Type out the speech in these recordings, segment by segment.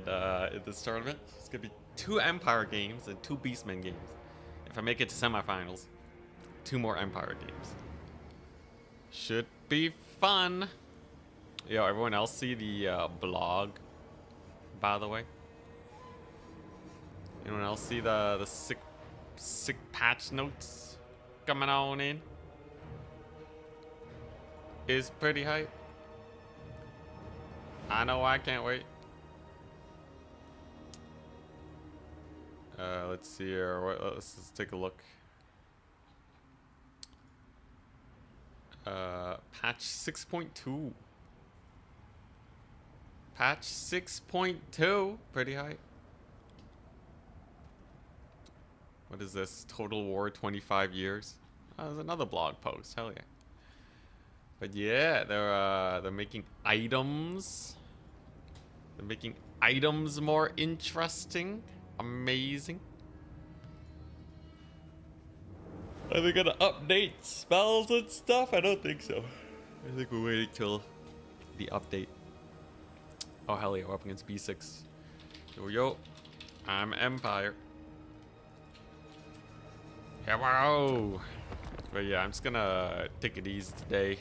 in this tournament. It's gonna be 2 Empire games and 2 Beastmen games. If I make it to semifinals, 2 more Empire games. Should be fun. Yo, everyone else see the blog, by the way? Anyone else see the sick patch notes coming on in? Is pretty hype. I know I can't wait. Let's see here. Let's just take a look. Patch 6.2. Patch 6.2. Pretty high. What is this? Total War 25 years. Oh, there's another blog post. Hell yeah. But yeah, they're making items. They're making items more interesting. Amazing. Are they gonna update spells and stuff? I don't think so. I think we're waiting till the update. Oh hell yeah, we're up against B6. Yo, I'm Empire. Hello. But yeah, I'm just gonna take it easy today.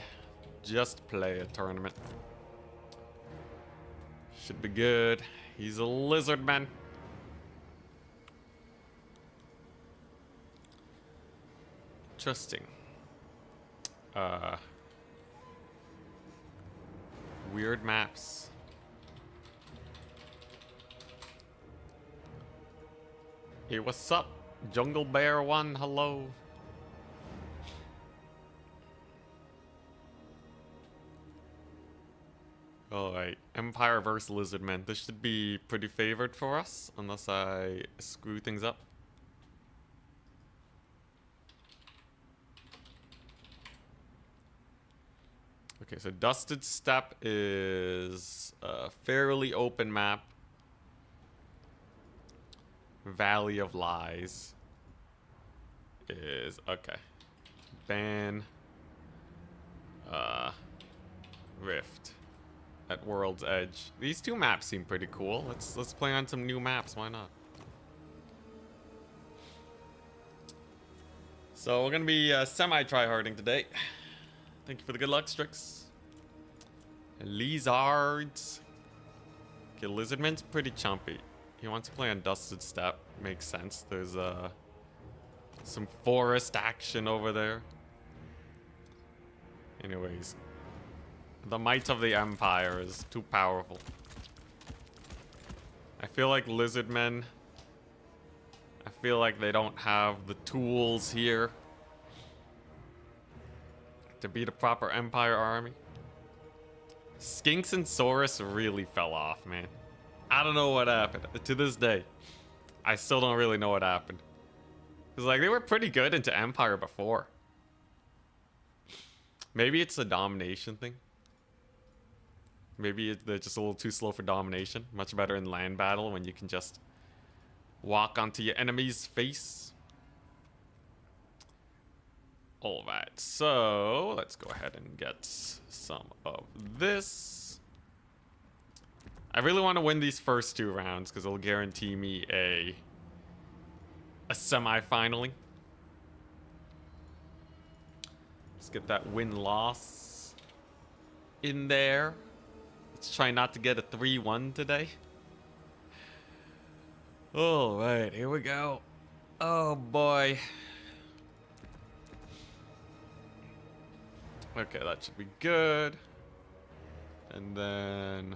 Just play a tournament. Should be good. He's a Lizardman. Interesting. Weird maps. Hey, what's up? Jungle Bear 1, hello. Alright, Empire versus Lizardmen. This should be pretty favored for us, unless I screw things up. Okay, so Dusted Steppe is a fairly open map. Valley of Lies is okay. Ban Rift at World's Edge. These 2 maps seem pretty cool. Let's play on some new maps. Why not? So we're gonna be semi-tryharding today. Thank you for the good luck, Strix. Lizards. Okay, Lizardman's pretty chumpy. He wants to play on Dusted Steppe. Makes sense. There's some forest action over there. Anyways, the might of the Empire is too powerful. I feel like Lizardmen, I feel like they don't have the tools here to beat a proper Empire army. Skinks and Saurus really fell off, man. I don't know what happened. To this day, I still don't really know what happened. Because, like, they were pretty good into Empire before. Maybe it's a domination thing. Maybe they're just a little too slow for domination. Much better in land battle when you can just walk onto your enemy's face. Alright, so let's go ahead and get some of this. I really want to win these first 2 rounds because it'll guarantee me a semi-finaling. Let's get that win-loss in there. Let's try not to get a 3-1 today. All right, here we go. Oh boy. Okay, that should be good. And then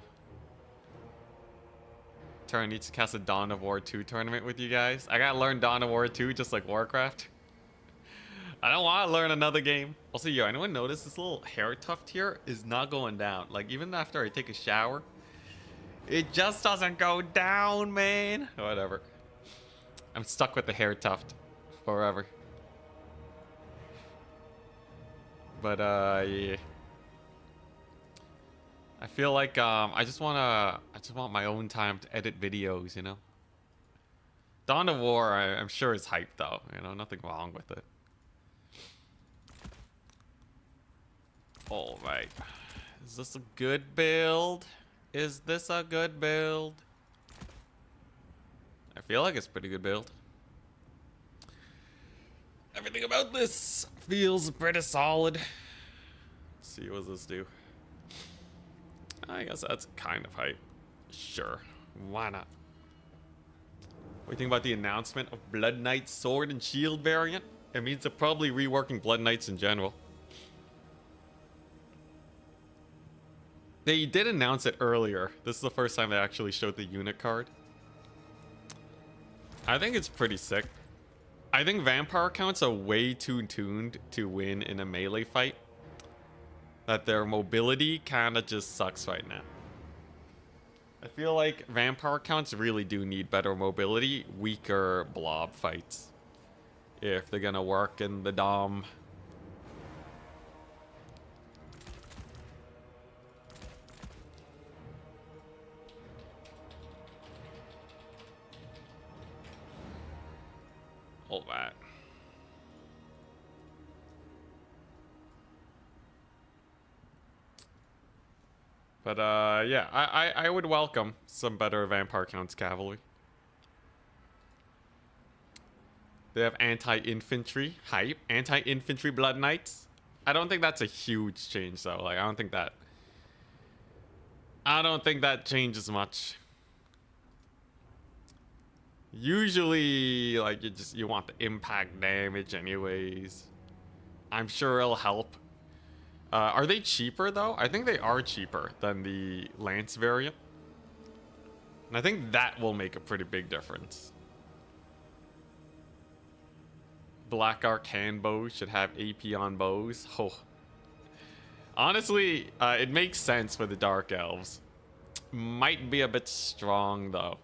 Tourney needs to cast a Dawn of War 2 tournament with you guys. I gotta learn Dawn of War 2 just like Warcraft. I don't want to learn another game. Also, yo, anyone notice this little hair tuft here is not going down? Like, even after I take a shower, it just doesn't go down, man. Whatever. I'm stuck with the hair tuft forever. But, yeah. I feel like, I just want my own time to edit videos, you know? Dawn of War, I'm sure is hype, though. You know, nothing wrong with it. Alright. Is this a good build? Is this a good build? feel like it's a pretty good build. Everything about this feels pretty solid. Let's see, what does this do? I guess that's kind of hype. Sure, why not? What do you think about the announcement of Blood Knight's sword and shield variant? It means they're probably reworking Blood Knights in general. They did announce it earlier. This is the first time they actually showed the unit card. I think it's pretty sick. I think vampire counts are way too tuned to win in a melee fight. That their mobility kind of just sucks right now. I feel like vampire counts really do need better mobility, weaker blob fights. If they're gonna work in the Dom. All that. But yeah, I would welcome some better vampire counts cavalry. They have anti-infantry hype, anti-infantry blood knights. I don't think that's a huge change though. Like I don't think that changes much. Usually, like you want the impact damage anyways. I'm sure it'll help. Are they cheaper though? I think they are cheaper than the Lance variant. And I think that will make a pretty big difference. Black Arcane bows should have AP on bows. Oh. Honestly, it makes sense for the Dark Elves. Might be a bit strong though.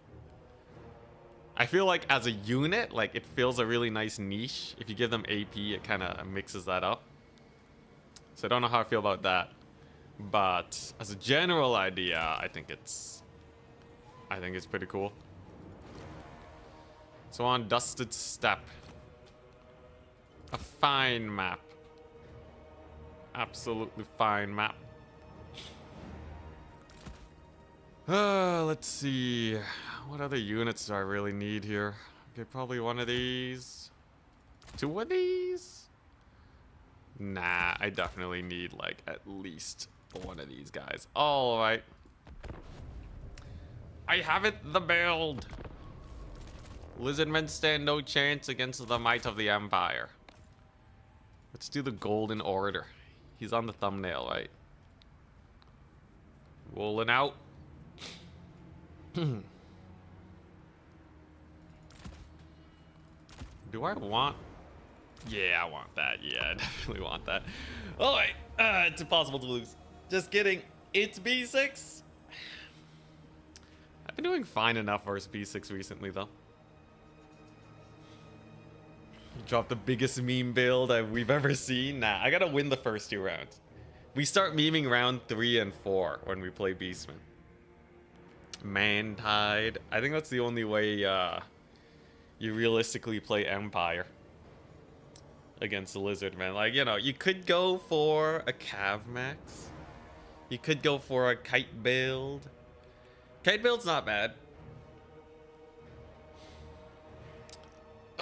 I feel like as a unit, like it fills a really nice niche. If you give them AP, it kind of mixes that up. So I don't know how I feel about that. But as a general idea, I think it's pretty cool. So on Dusted Steppe. A fine map. Absolutely fine map. Let's see. What other units do I really need here? Okay, probably one of these. Two of these? Nah, I definitely need like at least one of these guys. All right. I have it, the build. Lizardmen stand no chance against the might of the Empire. Let's do the Golden Order. He's on the thumbnail, right? Rolling out. Do I want... Yeah, I want that. Yeah, I definitely want that. All right. It's impossible to lose. Just kidding. It's B6. I've been doing fine enough versus B6 recently, though. Drop the biggest meme build we've ever seen. Nah, I gotta win the first 2 rounds. We start memeing round 3 and 4 when we play Beastmen. Mantide. I think that's the only way you realistically play Empire against the Lizardmen. Like, you know, you could go for a Cav Max. You could go for a Kite build. Kite build's not bad.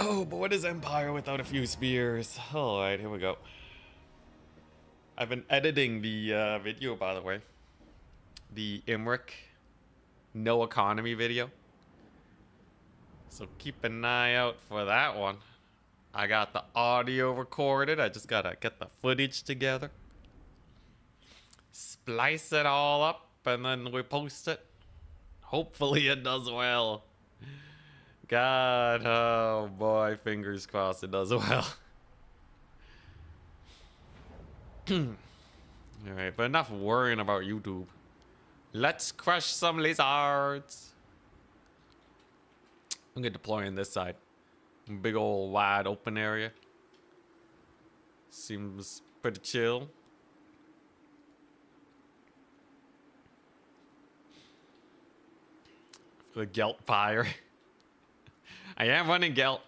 Oh, but what is Empire without a few spears? Alright, here we go. I've been editing the video, by the way. The Imric no economy video. So keep an eye out for that one. I got the audio recorded. I just gotta get the footage together. Splice it all up and then we post it. Hopefully it does well. God, oh boy, fingers crossed it does well. Alright, but enough worrying about YouTube. Let's crush some lizards. I'm gonna deploy on this side. Big old wide open area. Seems pretty chill. The Gelt Fire. I am running Gelt.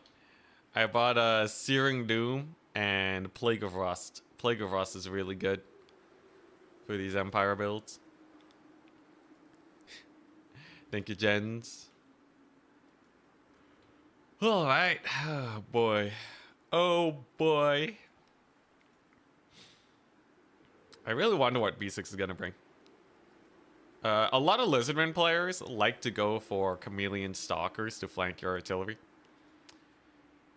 I bought a Searing Doom and Plague of Rust. Plague of Rust is really good for these Empire builds. Thank you, Jens. All right. Oh boy. Oh boy. I really wonder what B6 is gonna bring. A lot of Lizardmen players like to go for chameleon stalkers to flank your artillery,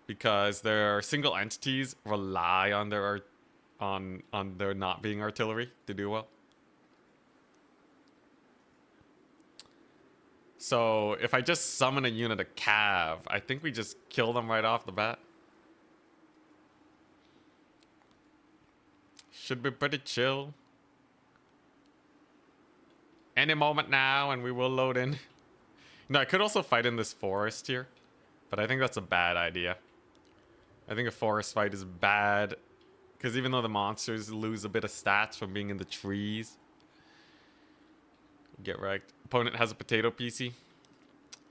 because their single entities rely on their on their not being artillery to do well. So if I just summon a unit of cav, I think we just kill them right off the bat. Should be pretty chill. Any moment now, and we will load in. No, I could also fight in this forest here, but I think that's a bad idea. I think a forest fight is bad, because even though the monsters lose a bit of stats from being in the trees. Get wrecked. Opponent has a potato PC.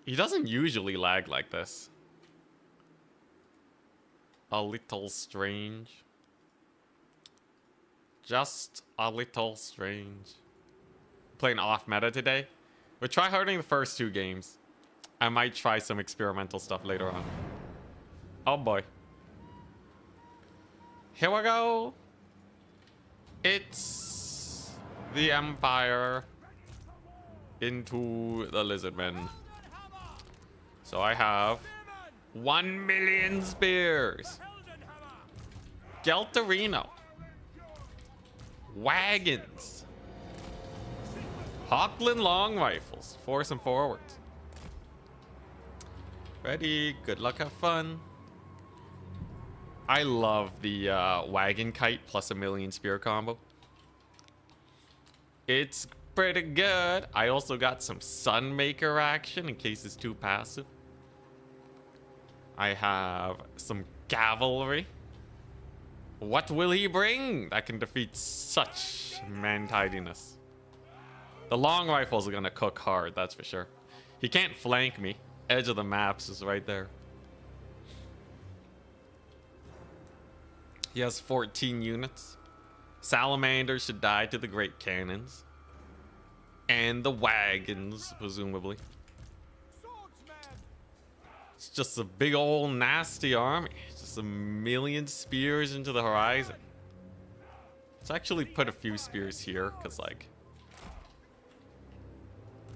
He doesn't usually lag like this. A little strange. Just a little strange. Playing off meta today. We're tryharding the first 2 games. I might try some experimental stuff later on. Oh boy. Here we go. It's the Empire into the Lizardmen. So I have 1 million spears. Gelterino. Wagons. Hockland long rifles. Force them forwards. Ready. Good luck. Have fun. I love the wagon kite plus 1 million spear combo. It's pretty good. I also got some Sunmaker action in case it's too passive. I have some cavalry. What will he bring that can defeat such man-tidiness? The long rifles are gonna cook hard, that's for sure. He can't flank me. Edge of the maps is right there. He has 14 units. Salamanders should die to the great cannons. And the wagons, presumably. It's just a big old nasty army. Just 1 million spears into the horizon. Let's actually put a few spears here, because, like,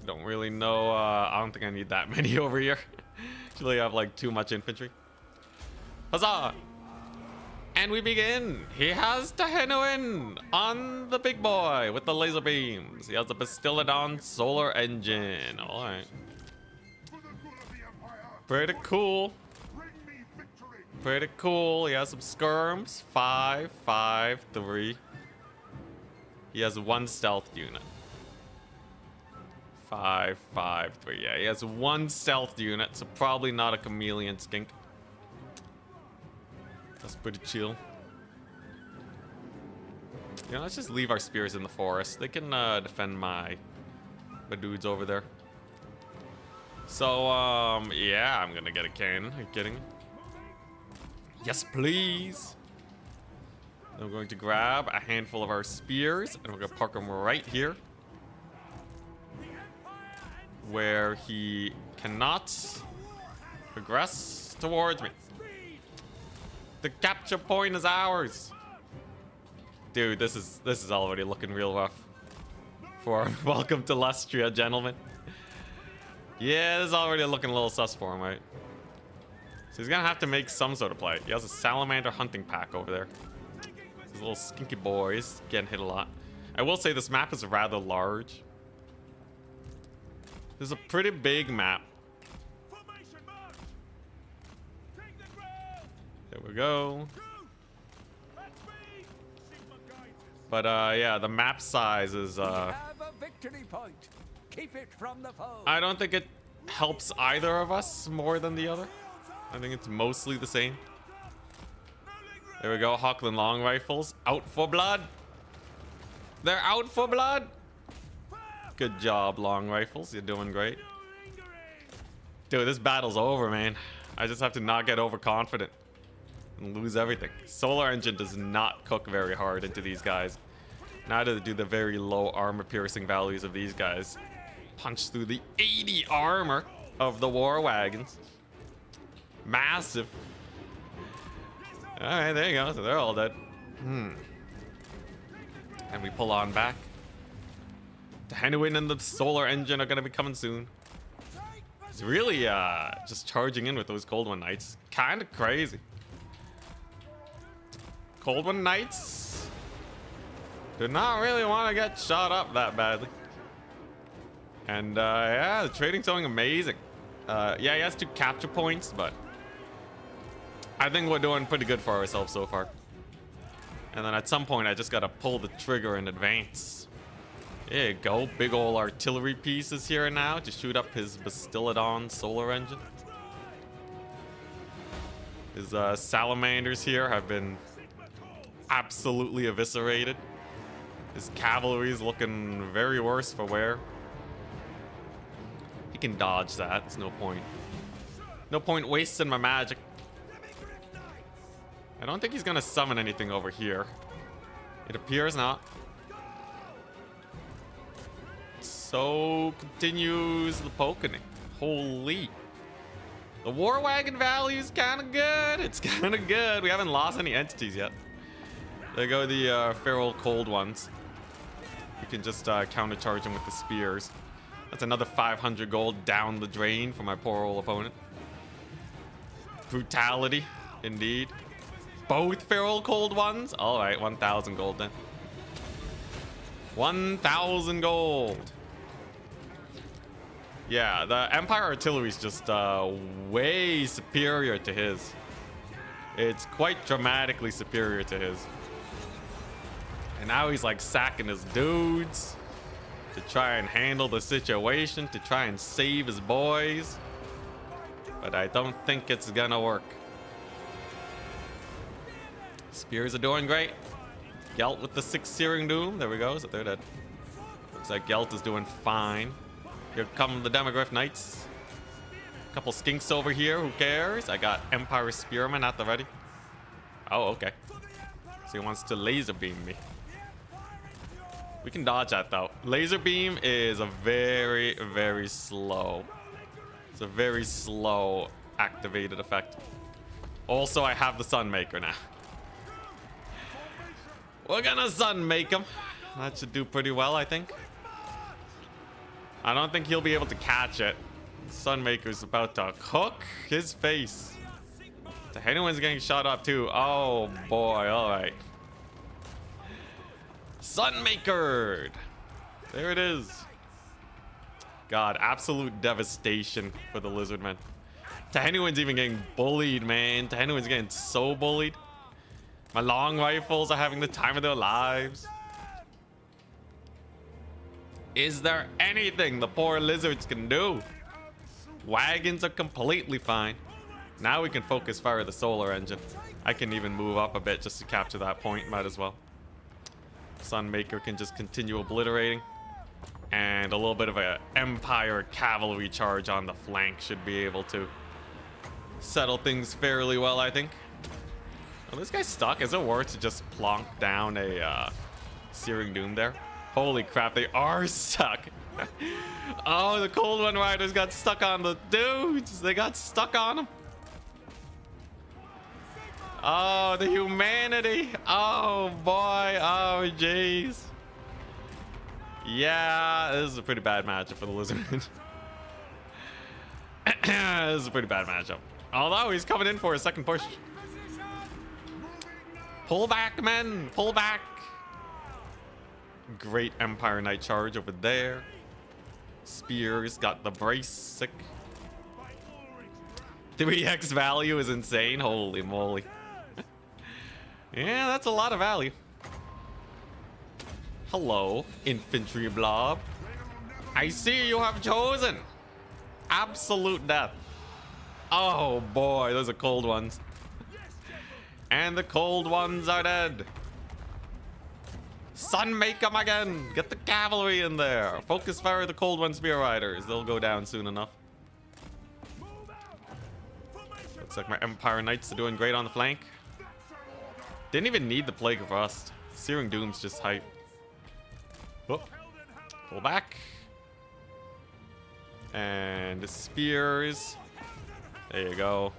don't really know. I don't think I need that many over here. Actually, I have, like, too much infantry. Huzzah! And we begin. He has Tourney on the big boy with the laser beams. He has a Bastillodon solar engine. All right. Pretty cool. Pretty cool. He has some skirms. 5, 5, 3. He has 1 stealth unit. 5, 5, 3. Yeah, he has 1 stealth unit, so probably not a chameleon skink. That's pretty chill. You know, let's just leave our spears in the forest. They can defend my dudes over there. So, yeah, I'm gonna get a cannon. Are you kidding me? Yes, please. Then we're going to grab a handful of our spears, and we're gonna park them right here, where he cannot progress towards me. The capture point is ours. Dude, this is already looking real rough for welcome to Lustria, gentlemen. Yeah, this is already looking a little sus for him, right? So he's gonna have to make some sort of play. He has a salamander hunting pack over there. These little skinky boys getting hit a lot. I will say this map is rather large. This is a pretty big map. There we go. But yeah, the map size is I don't think it helps either of us more than the other. I think it's mostly the same. There we go, Hockland long rifles out for blood. They're out for blood. Good job, long rifles. You're doing great. Dude, this battle's over, man. I just have to not get overconfident and lose everything. Solar engine does not cook very hard into these guys. Neither do the very low armor piercing values of these guys. Punch through the 80 armor of the war wagons. Massive. Alright, there you go. So they're all dead. And we pull on back. The Henwin and the solar engine are gonna be coming soon. It's really just charging in with those Cold One Knights. Kind of crazy. Cold One Knights do not really want to get shot up that badly. And yeah, the trading's going amazing. Yeah, he has 2 capture points, but I think we're doing pretty good for ourselves so far. And then at some point, I just gotta pull the trigger in advance. There you go. Big old artillery pieces here now to shoot up his Bastiladon solar engine. His salamanders here have been absolutely eviscerated. His cavalry is looking very worse for wear. He can dodge that. It's no point. No point wasting my magic. I don't think he's gonna summon anything over here. It appears not. So continues the poking. Holy. The War Wagon value is kind of good. It's kind of good. We haven't lost any entities yet. There go the feral cold ones. We can just countercharge them with the spears. That's another 500 gold down the drain for my poor old opponent. Brutality, indeed. Both feral cold ones? Alright, 1,000 gold then. 1,000 gold. Yeah, the Empire Artillery is just way superior to his. It's quite dramatically superior to his. And now he's like sacking his dudes to try and handle the situation, to try and save his boys. But I don't think it's gonna work. Spears are doing great. Gelt with the 6 Searing Doom. There we go. So they're dead. Looks like Gelt is doing fine. Here come the Demogryph Knights. Couple skinks over here. Who cares? I got Empire Spearman at the ready. Oh, okay. So he wants to laser beam me. We can dodge that though. Laser beam is a very, very slow. It's a very slow activated effect. Also, I have the Sunmaker now. We're gonna Sunmake him. That should do pretty well, I think. I don't think he'll be able to catch it. Sunmaker's about to cook his face. The Henwin's getting shot up too. Oh boy, alright. Sunmaker! There it is. God, absolute devastation for the Lizardmen. Henwin's even getting bullied, man. Henwin's getting so bullied. My long rifles are having the time of their lives. Is there anything the poor lizards can do? Wagons are completely fine. Now we can focus fire the solar engine. I can even move up a bit just to capture that point. Might as well. Sunmaker can just continue obliterating. And a little bit of an Empire cavalry charge on the flank should be able to settle things fairly well, I think. Oh, this guy's stuck. Is it worth to just plonk down a Searing Doom there? Holy crap, they are stuck. Oh, the Cold One Riders got stuck on the dudes. They got stuck on them. Oh, the humanity. Oh, boy. Oh, jeez. Yeah, this is a pretty bad matchup for the Lizardmen. This is a pretty bad matchup. Although he's coming in for a second push. Pull back, men. Pull back. Great Empire Knight charge over there. Spears got the brace. Sick. 3x value is insane. Holy moly. Yeah, that's a lot of value. Hello, infantry blob. I see you have chosen absolute death. Oh boy, those are cold ones. And the cold ones are dead. Sunmake them again. Get the cavalry in there. Focus fire the cold one spear riders. They'll go down soon enough. Looks like my Empire Knights are doing great on the flank. Didn't even need the Plague of Rust. Searing Doom's just hype. Oh, pull back. And the spears. There you go.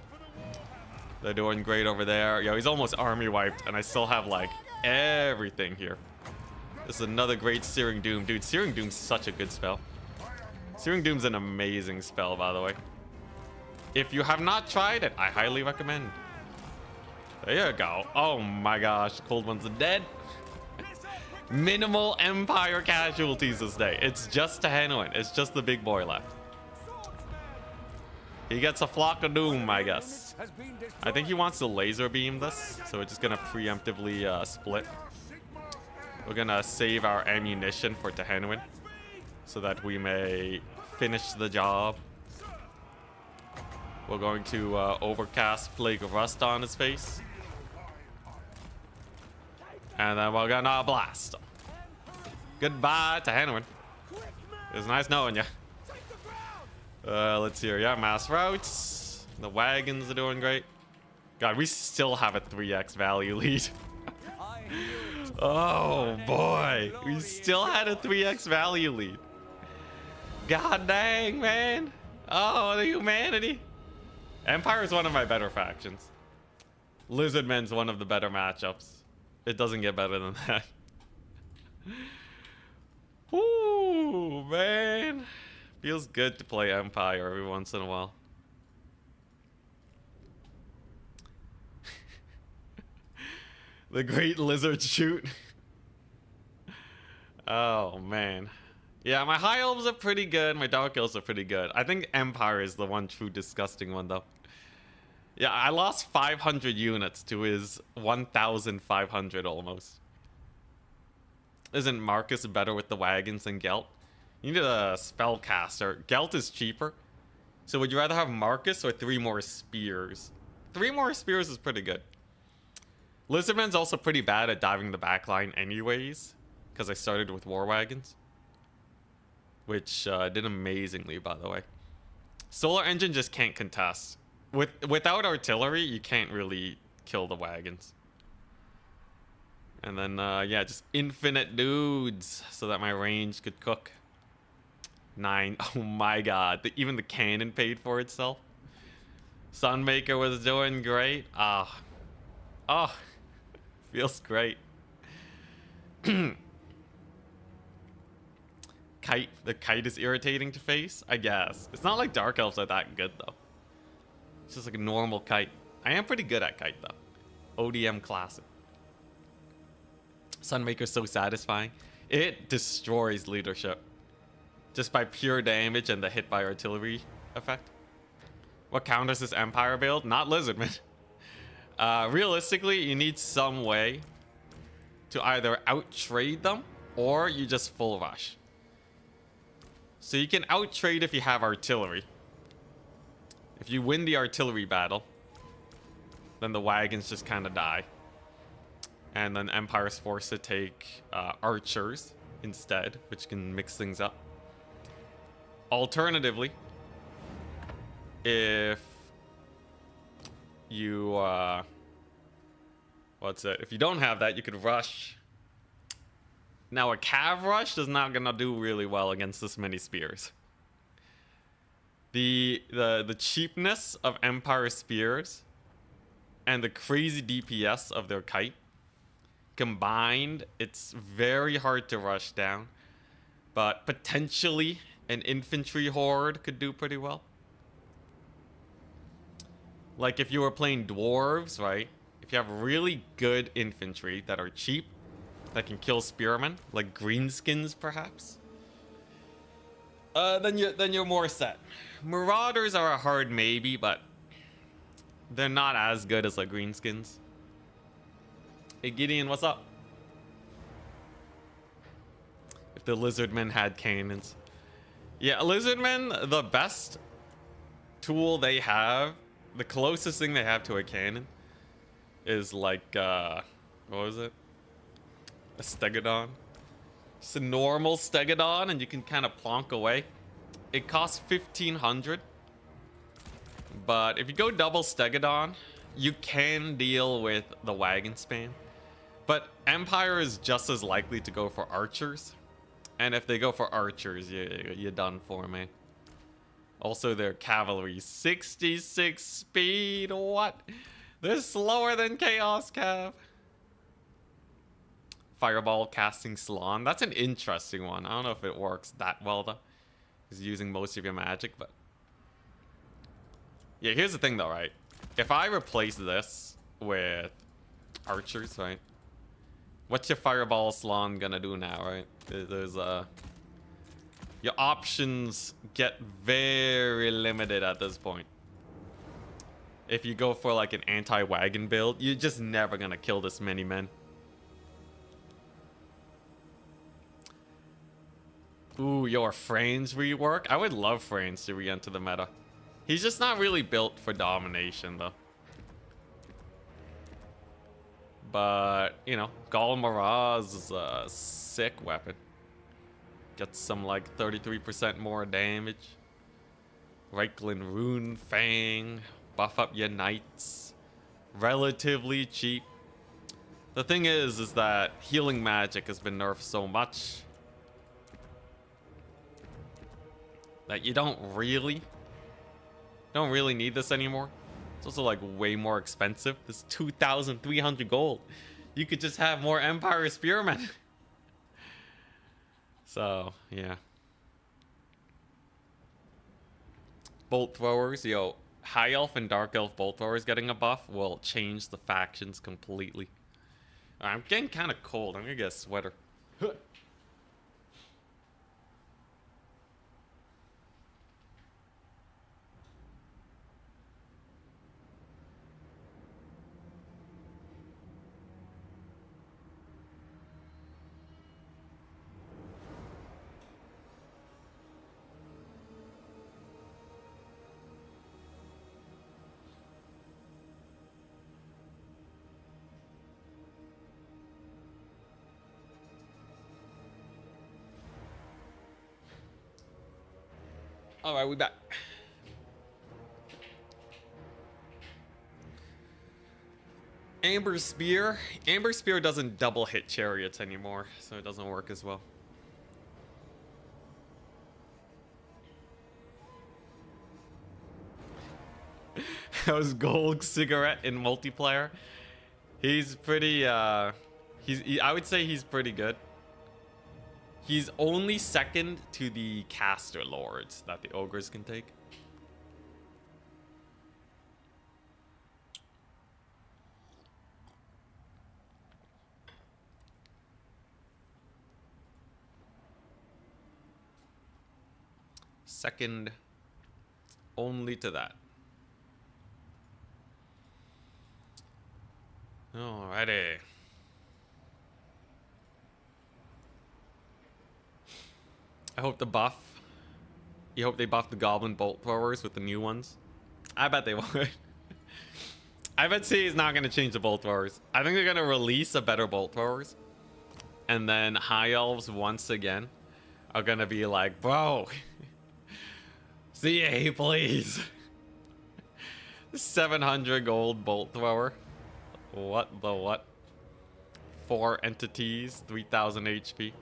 They're doing great over there. Yo, he's almost army wiped, and I still have, like, everything here. This is another great Searing Doom. Dude, Searing Doom's such a good spell. Searing Doom's an amazing spell, by the way. If you have not tried it, I highly recommend. There you go. Oh my gosh, Cold Ones are dead. Minimal Empire casualties this day. It's just Tehenwin. It's just the big boy left. He gets a Flock of Doom, I guess. I think he wants to laser beam this, so we're just gonna preemptively split. We're gonna save our ammunition for Tehenwin so that we may finish the job. We're going to overcast Plague of Rust on his face. And then we're gonna blast. Goodbye Tehenwin. It was nice knowing you. Let's see here. Yeah, mass routes. The wagons are doing great. God, we still have a 3x value lead. Oh boy, we still had a 3x value lead. God dang, man. Oh, the humanity. Empire is one of my better factions. Lizardmen's one of the better matchups. It doesn't get better than that. Ooh, man. Feels good to play Empire every once in a while. The Great Lizard Shoot. Oh, man. Yeah, my High Elves are pretty good. My Dark Elves are pretty good. I think Empire is the one true disgusting one, though. Yeah, I lost 500 units to his 1,500 almost. Isn't Marcus better with the wagons than Gelt? You need a spellcaster. Gelt is cheaper. So would you rather have Marcus or 3 more spears? 3 more spears is pretty good. Lizardman's also pretty bad at diving the backline anyways, because I started with war wagons, which did amazingly, by the way. Solar Engine just can't contest. Without artillery, you can't really kill the wagons. And then, yeah, just infinite dudes so that my range could cook. 9. Oh my god. Even the cannon paid for itself. Sunmaker was doing great. Ah. Oh. Feels great. Kite. The kite is irritating to face, I guess. It's not like Dark Elves are that good, though. It's just like a normal kite. I am pretty good at kite, though. ODM classic. Sunmaker's so satisfying. It destroys leadership. Just by pure damage and the hit by artillery effect. What counters this Empire build? Not Lizardmen. Realistically, you need some way to either out-trade them or you just full rush. So you can out-trade if you have artillery. If you win the artillery battle, then the wagons just kind of die. And then Empire's forced to take archers instead, which can mix things up. Alternatively, if you if you don't have that, you could rush. Now a cav rush is not gonna do really well against this many spears. The cheapness of Empire spears and the crazy DPS of their kite combined, it's very hard to rush down, but potentially an infantry horde could do pretty well. Like if you were playing dwarves, right? If you have really good infantry that are cheap, that can kill spearmen, like greenskins perhaps, then you're more set. Marauders are a hard maybe, but they're not as good as like greenskins. Hey Gideon, what's up? If the Lizardmen had cannons. Yeah, Lizardmen, the best tool they have, the closest thing they have to a cannon is like, what was it? A Stegodon. Just a normal Stegodon, and you can kind of plonk away. It costs 1,500. But if you go double Stegodon, you can deal with the wagon spam. But Empire is just as likely to go for archers. And if they go for archers, you're done for, man. Also, their cavalry, 66 speed. What? They're slower than Chaos Cav. Fireball casting Salon. That's an interesting one. I don't know if it works that well though. He's using most of your magic, but yeah, here's the thing though, right? If I replace this with archers, right? What's your Fireball Salon gonna do now, right? There's your options get very limited at this point. If you go for like an anti-wagon build, you're just never gonna kill this many men. Ooh, your Frains rework? I would love Frains to re-enter the meta. He's just not really built for domination, though. But, you know, Golem Miraz is a sick weapon. Gets some, like, 33% more damage. Reiklin Rune Fang. Buff up your knights. Relatively cheap. The thing is that healing magic has been nerfed so much that you don't really need this anymore. It's also like way more expensive. This 2,300 gold. You could just have more Empire Spearmen. So, yeah. Bolt throwers, yo. High Elf and Dark Elf bolt throwers getting a buff will change the factions completely. I'm getting kind of cold. I'm gonna get a sweater. All right, we back. Amber Spear. Amber Spear doesn't double hit chariots anymore, so it doesn't work as well. That was Gold Cigarette in multiplayer. He's pretty, I would say he's pretty good. He's only second to the caster lords that the ogres can take. Second only to that. Alrighty. I hope you hope they buff the goblin bolt throwers with the new ones. I bet they would. I bet CA's not going to change the bolt throwers. I think they're going to release a better bolt throwers. And then High Elves once again are going to be like, bro, CA, please. 700 gold bolt thrower. What the what? 4 entities, 3000 HP.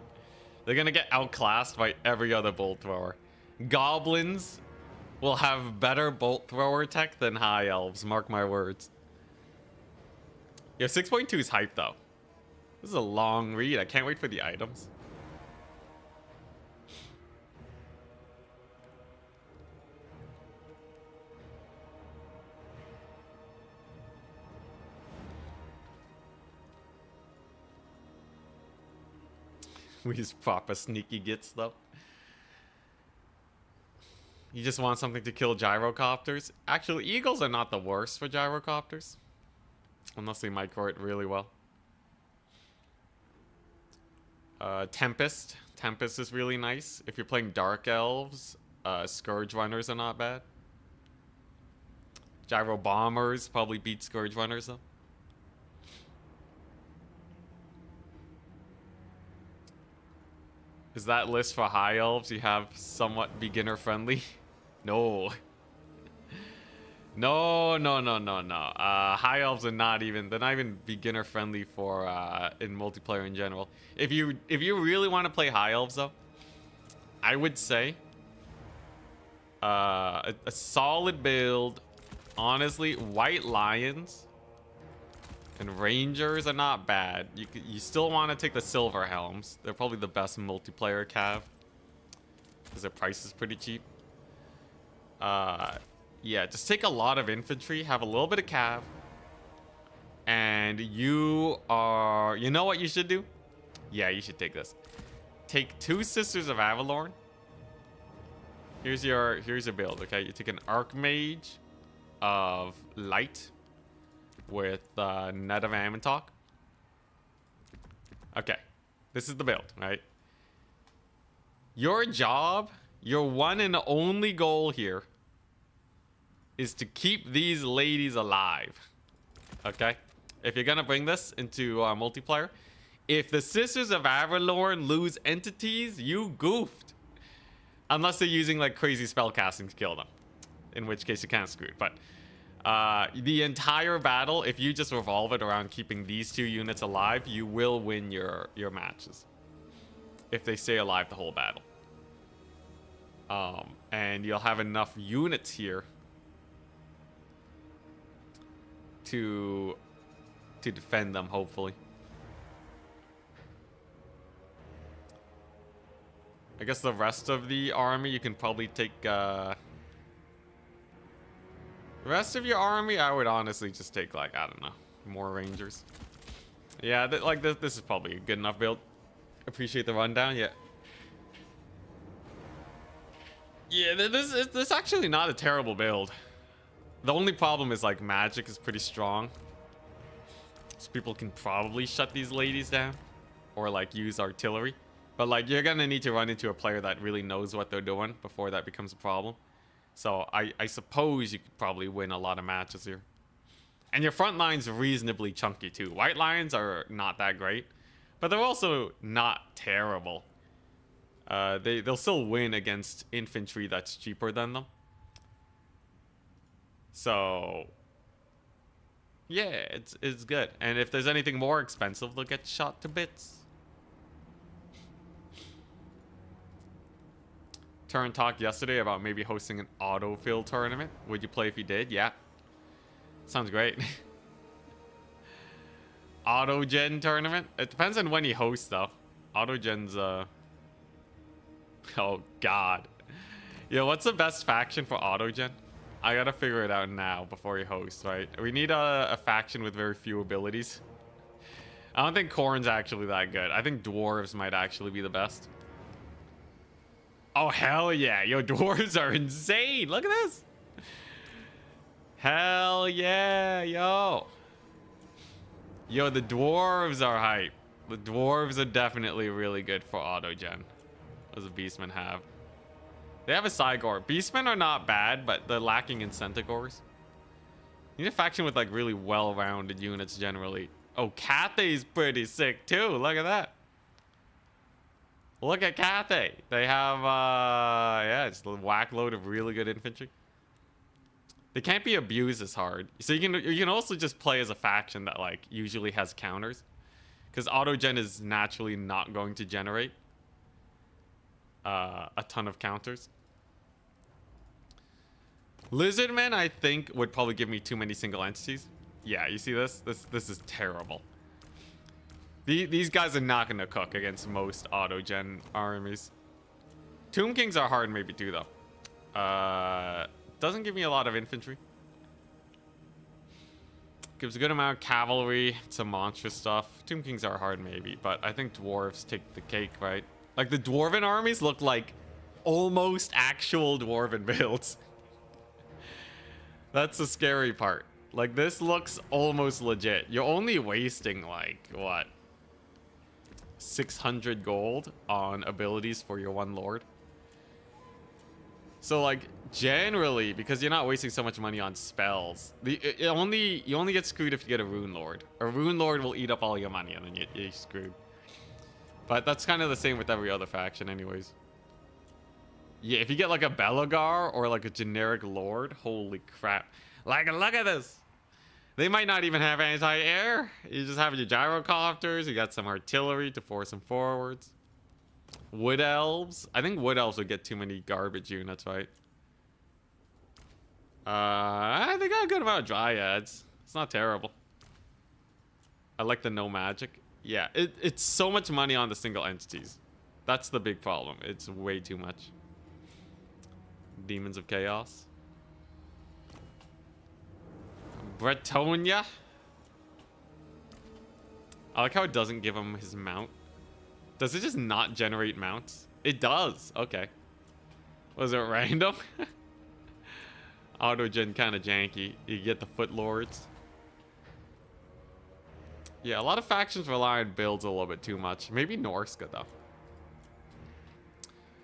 They're gonna get outclassed by every other bolt thrower. Goblins will have better bolt thrower tech than High Elves, mark my words. Yeah, 6.2 is hype though. This is a long read. I can't wait for the items. We just proper sneaky gits though. You just want something to kill gyrocopters? Actually, eagles are not the worst for gyrocopters. Unless they micro it really well. Tempest. Tempest is really nice. If you're playing Dark Elves, Scourge Runners are not bad. Gyro Bombers probably beat Scourge Runners though. Is that list for High Elves you have somewhat beginner friendly? No. No. High Elves are not even, they're not even beginner friendly for in multiplayer in general. If you really want to play High Elves though, I would say a solid build, honestly, White Lions And Rangers are not bad. You still want to take the Silver Helms. They're probably the best multiplayer cav. Because their price is pretty cheap. Yeah, just take a lot of infantry. Have a little bit of cav. And you are... You know what you should do? Yeah, you should take this. Take 2 Sisters of Avalorn. Here's your build, okay? You take an Archmage of Light with Net of Amantok. Okay, this is the build, right? Your job, your one and only goal here is to keep these ladies alive, okay? If you're gonna bring this into multiplayer, if the Sisters of Avalorn lose entities, you goofed. Unless they're using like crazy spell casting to kill them, in which case you're kind of screwed. But the entire battle, if you just revolve it around keeping these 2 units alive, you will win your matches. If they stay alive the whole battle. And you'll have enough units here to defend them, hopefully. I guess the rest of the army, you can probably take... The rest of your army, I would honestly just take, like, I don't know, more Rangers. Yeah, like, this is probably a good enough build. Appreciate the rundown, yeah. Yeah, this is actually not a terrible build. The only problem is, like, magic is pretty strong. So people can probably shut these ladies down. Or, like, use artillery. But, like, you're gonna need to run into a player that really knows what they're doing before that becomes a problem. So, I suppose you could probably win a lot of matches here. And your front line's reasonably chunky, too. White lines are not that great. But they're also not terrible. They'll still win against infantry that's cheaper than them. So... yeah, it's good. And if there's anything more expensive, they'll get shot to bits. Turn talked yesterday about maybe hosting an autofill tournament. Would you play if you did? Yeah. Sounds great. Autogen tournament? It depends on when you host, though. Autogen's, oh, God. Yo, what's the best faction for Autogen? I gotta figure it out now before you host, right? We need a faction with very few abilities. I don't think Khorne's actually that good. I think Dwarves might actually be the best. Oh, hell yeah. Yo, Dwarves are insane. Look at this. Hell yeah, yo. Yo, the Dwarves are hype. The Dwarves are definitely really good for Autogen. As the Beastmen have. They have a Cygor. Beastmen are not bad, but they're lacking in Centaurs. You need a faction with like really well-rounded units generally. Oh, Cathay's pretty sick too. Look at that. Look at Cathay. They have, yeah, it's a whack load of really good infantry. They can't be abused as hard. So you can also just play as a faction that like usually has counters. Because Autogen is naturally not going to generate a ton of counters. Lizardmen, I think, would probably give me too many single entities. Yeah, you see this? This is terrible. These guys are not going to cook against most Autogen armies. Tomb Kings are hard maybe too, though. Doesn't give me a lot of infantry. Gives a good amount of cavalry, some monstrous stuff. Tomb Kings are hard maybe, but I think Dwarves take the cake, right? Like, the Dwarven armies look like almost actual Dwarven builds. That's the scary part. Like, this looks almost legit. You're only wasting, like, what? 600 gold on abilities for your one lord. So, like, generally, because you're not wasting so much money on spells, you only get screwed if you get a rune lord. A rune lord will eat up all your money, and then you're screwed. But that's kind of the same with every other faction anyways. Yeah, if you get like a Belagar or like a generic lord, holy crap. Like, look at this. They might not even have anti-air. You just have your gyrocopters. You got some artillery to force them forwards. Wood elves. I think wood elves would get too many garbage units, right? They got a good amount of dryads. It's not terrible. I like the no magic. Yeah, it's so much money on the single entities. That's the big problem. It's way too much. Demons of Chaos. Bretonia. I like how it doesn't give him his mount. Does it just not generate mounts? It does. Okay. Was it random? Autogen kind of janky. You get the Foot Lords. Yeah, a lot of factions rely on builds a little bit too much. Maybe Norska, though.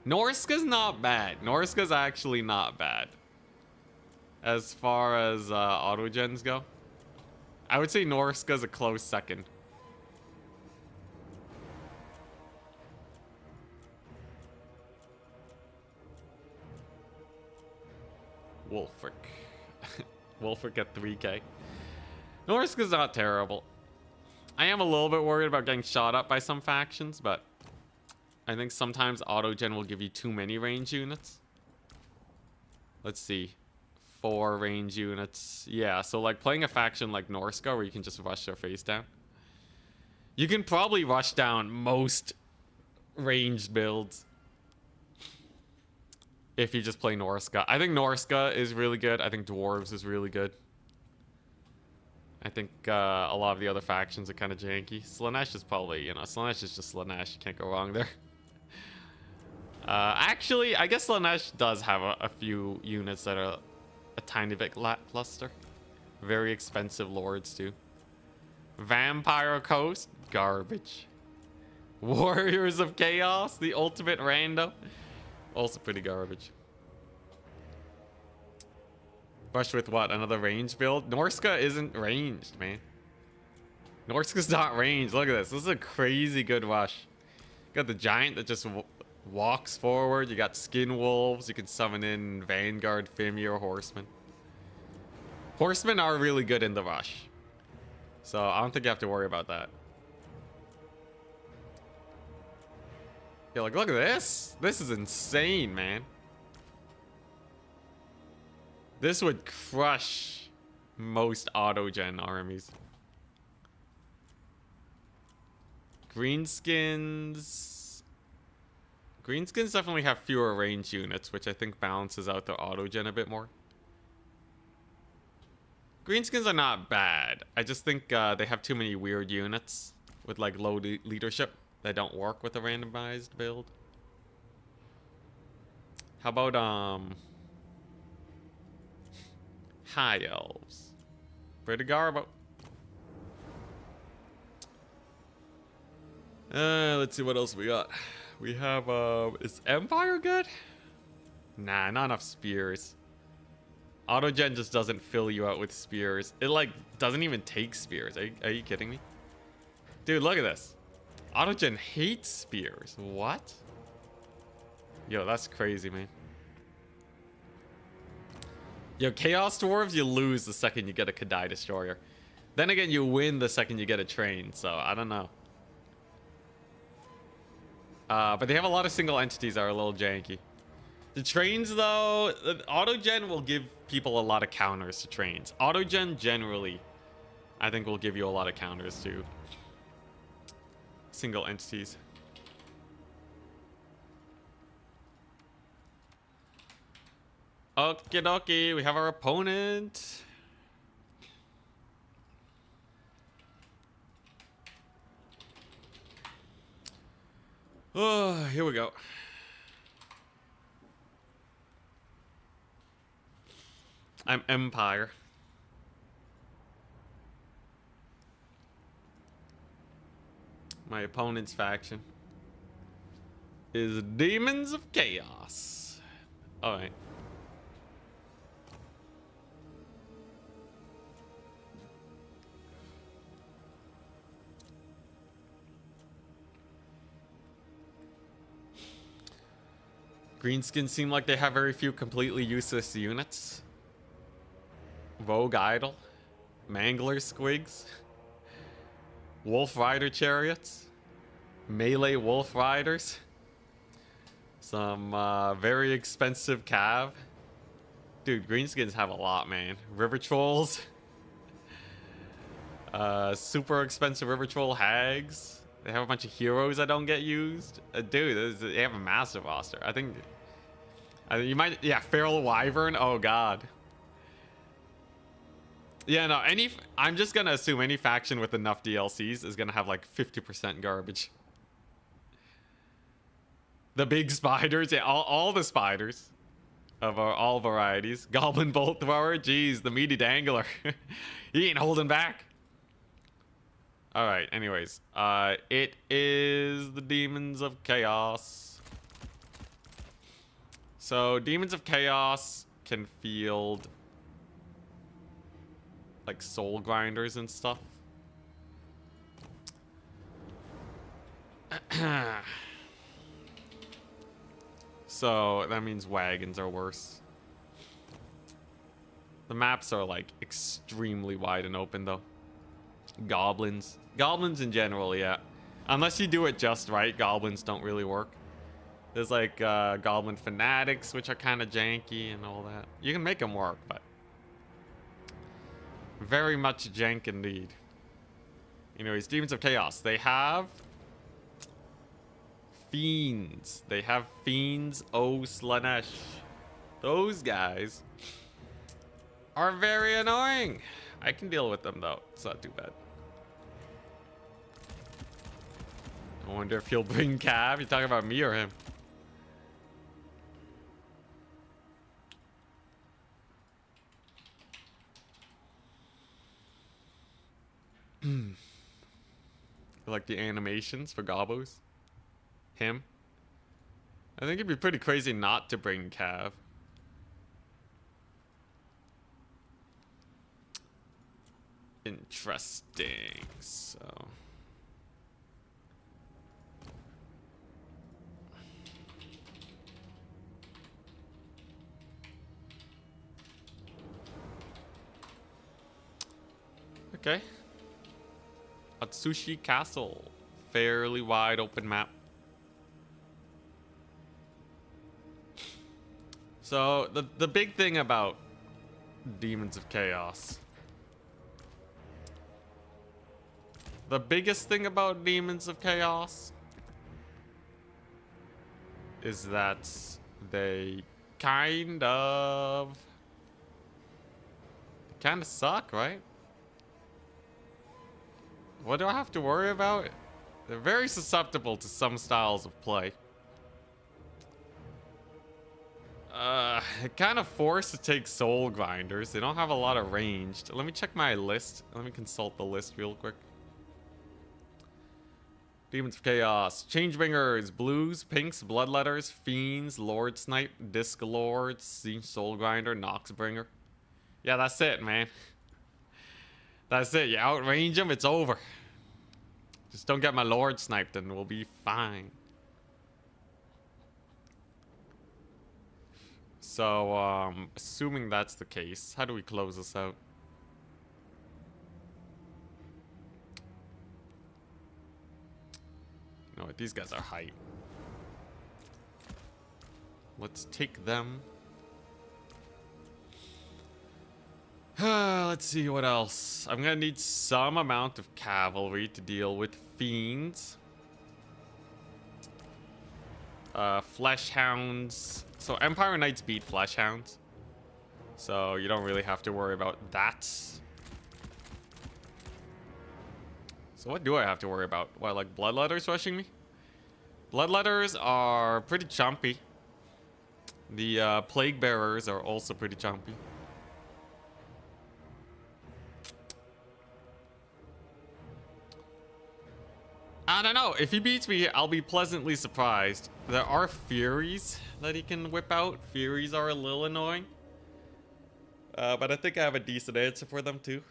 Norska's not bad. Norska's actually not bad. As far as autogens go. I would say Norska's a close second. Wolfric. Wolfric at 3k. Norska's not terrible. I am a little bit worried about getting shot up by some factions, but I think sometimes autogen will give you too many range units. Let's see. 4 range units. Yeah, so like playing a faction like Norska where you can just rush their face down. You can probably rush down most ranged builds if you just play Norska. I think Norska is really good. I think Dwarves is really good. I think a lot of the other factions are kind of janky. Slaanesh is probably, you know, Slaanesh is just Slaanesh. You can't go wrong there. Actually, I guess Slaanesh does have a few units that are a tiny bit lackluster. Very expensive lords, too. Vampire Coast? Garbage. Warriors of Chaos? The ultimate rando? Also pretty garbage. Brush with what? Another range build? Norska isn't ranged, man. Norska's not ranged. Look at this. This is a crazy good rush. You got the giant that just walks forward. You got skin wolves. You can summon in Vanguard, Fimir, Horsemen. Horsemen are really good in the rush. So I don't think you have to worry about that. Yeah, like, look at this. This is insane, man. This would crush most autogen armies. Greenskins. Greenskins definitely have fewer range units, which I think balances out their autogen a bit more. Greenskins are not bad. I just think they have too many weird units with like low leadership that don't work with a randomized build. How about High Elves? Pretty garbo. Let's see what else we got. We have is Empire good? Nah, not enough spears. Autogen just doesn't fill you out with spears. It like doesn't even take spears. Are you kidding me? Dude, look at this. Autogen hates spears. What? Yo, that's crazy, man. Yo, Chaos Dwarves, you lose the second you get a Kadai Destroyer. Then again, you win the second you get a train, so I don't know. But they have a lot of single entities that are a little janky. The trains, though, Autogen will give people a lot of counters to trains. Autogen, generally, I think will give you a lot of counters to single entities. Okie dokie, we have our opponent. Oh, here we go. I'm Empire. My opponent's faction is Demons of Chaos. Alright. Greenskins seem like they have very few completely useless units. Vogue Idol, Mangler Squigs, Wolf Rider Chariots, Melee Wolf Riders, some very expensive Cav. Dude, Greenskins have a lot, man. River Trolls, Super expensive river troll hags. They have a bunch of heroes that don't get used. Dude, they have a massive roster. I think you might, yeah, feral wyvern. Oh god. Yeah, no, I'm just gonna assume any faction with enough DLCs is gonna have like 50% garbage. The big spiders, yeah, all the spiders of all varieties. Goblin bolt thrower, jeez, the meaty dangler. He ain't holding back. All right, anyways, it is the Demons of Chaos. So Demons of Chaos can field like soul grinders and stuff. So that means wagons are worse. The maps are like extremely wide and open though. Goblins in general, yeah, unless you do it just right, goblins don't really work. There's like goblin fanatics, which are kind of janky and all that. You can make them work, but very much jank indeed. Anyways, Demons of Chaos, they have fiends. They have fiends. Oh, Slanesh. Those guys are very annoying. I can deal with them though. It's not too bad. I wonder if he'll bring Cav. You talking about me or him? Like the animations for Gobos? Him? I think it'd be pretty crazy not to bring Cav. Interesting. So okay. Atsushi Castle. Fairly wide open map. So the big thing about Demons of Chaos. The biggest thing about Demons of Chaos is that they kind of suck, right? What do I have to worry about? They're very susceptible to some styles of play. Kind of forced to take soul grinders. They don't have a lot of ranged. Let me check my list. Let me consult the list real quick. Demons of Chaos, Changebringers, Blues, Pinks, Bloodletters, Fiends, Lord Snipe, Disc Lord, Tzeentch Soul Grinder, Noxbringer. Yeah, that's it, man. That's it. You outrange them, it's over. Just don't get my Lord sniped and we'll be fine. So, assuming that's the case, how do we close this out? You know what? These guys are hype. Let's take them. Let's see what else. I'm gonna need some amount of cavalry to deal with fiends. Flesh hounds. So Empire Knights beat flesh hounds. So you don't really have to worry about that. So what do I have to worry about? What, like bloodletters rushing me? Bloodletters are pretty chumpy. The plague bearers are also pretty chumpy. I don't know. If he beats me, I'll be pleasantly surprised. There are Furies that he can whip out. Furies are a little annoying. But I think I have a decent answer for them too.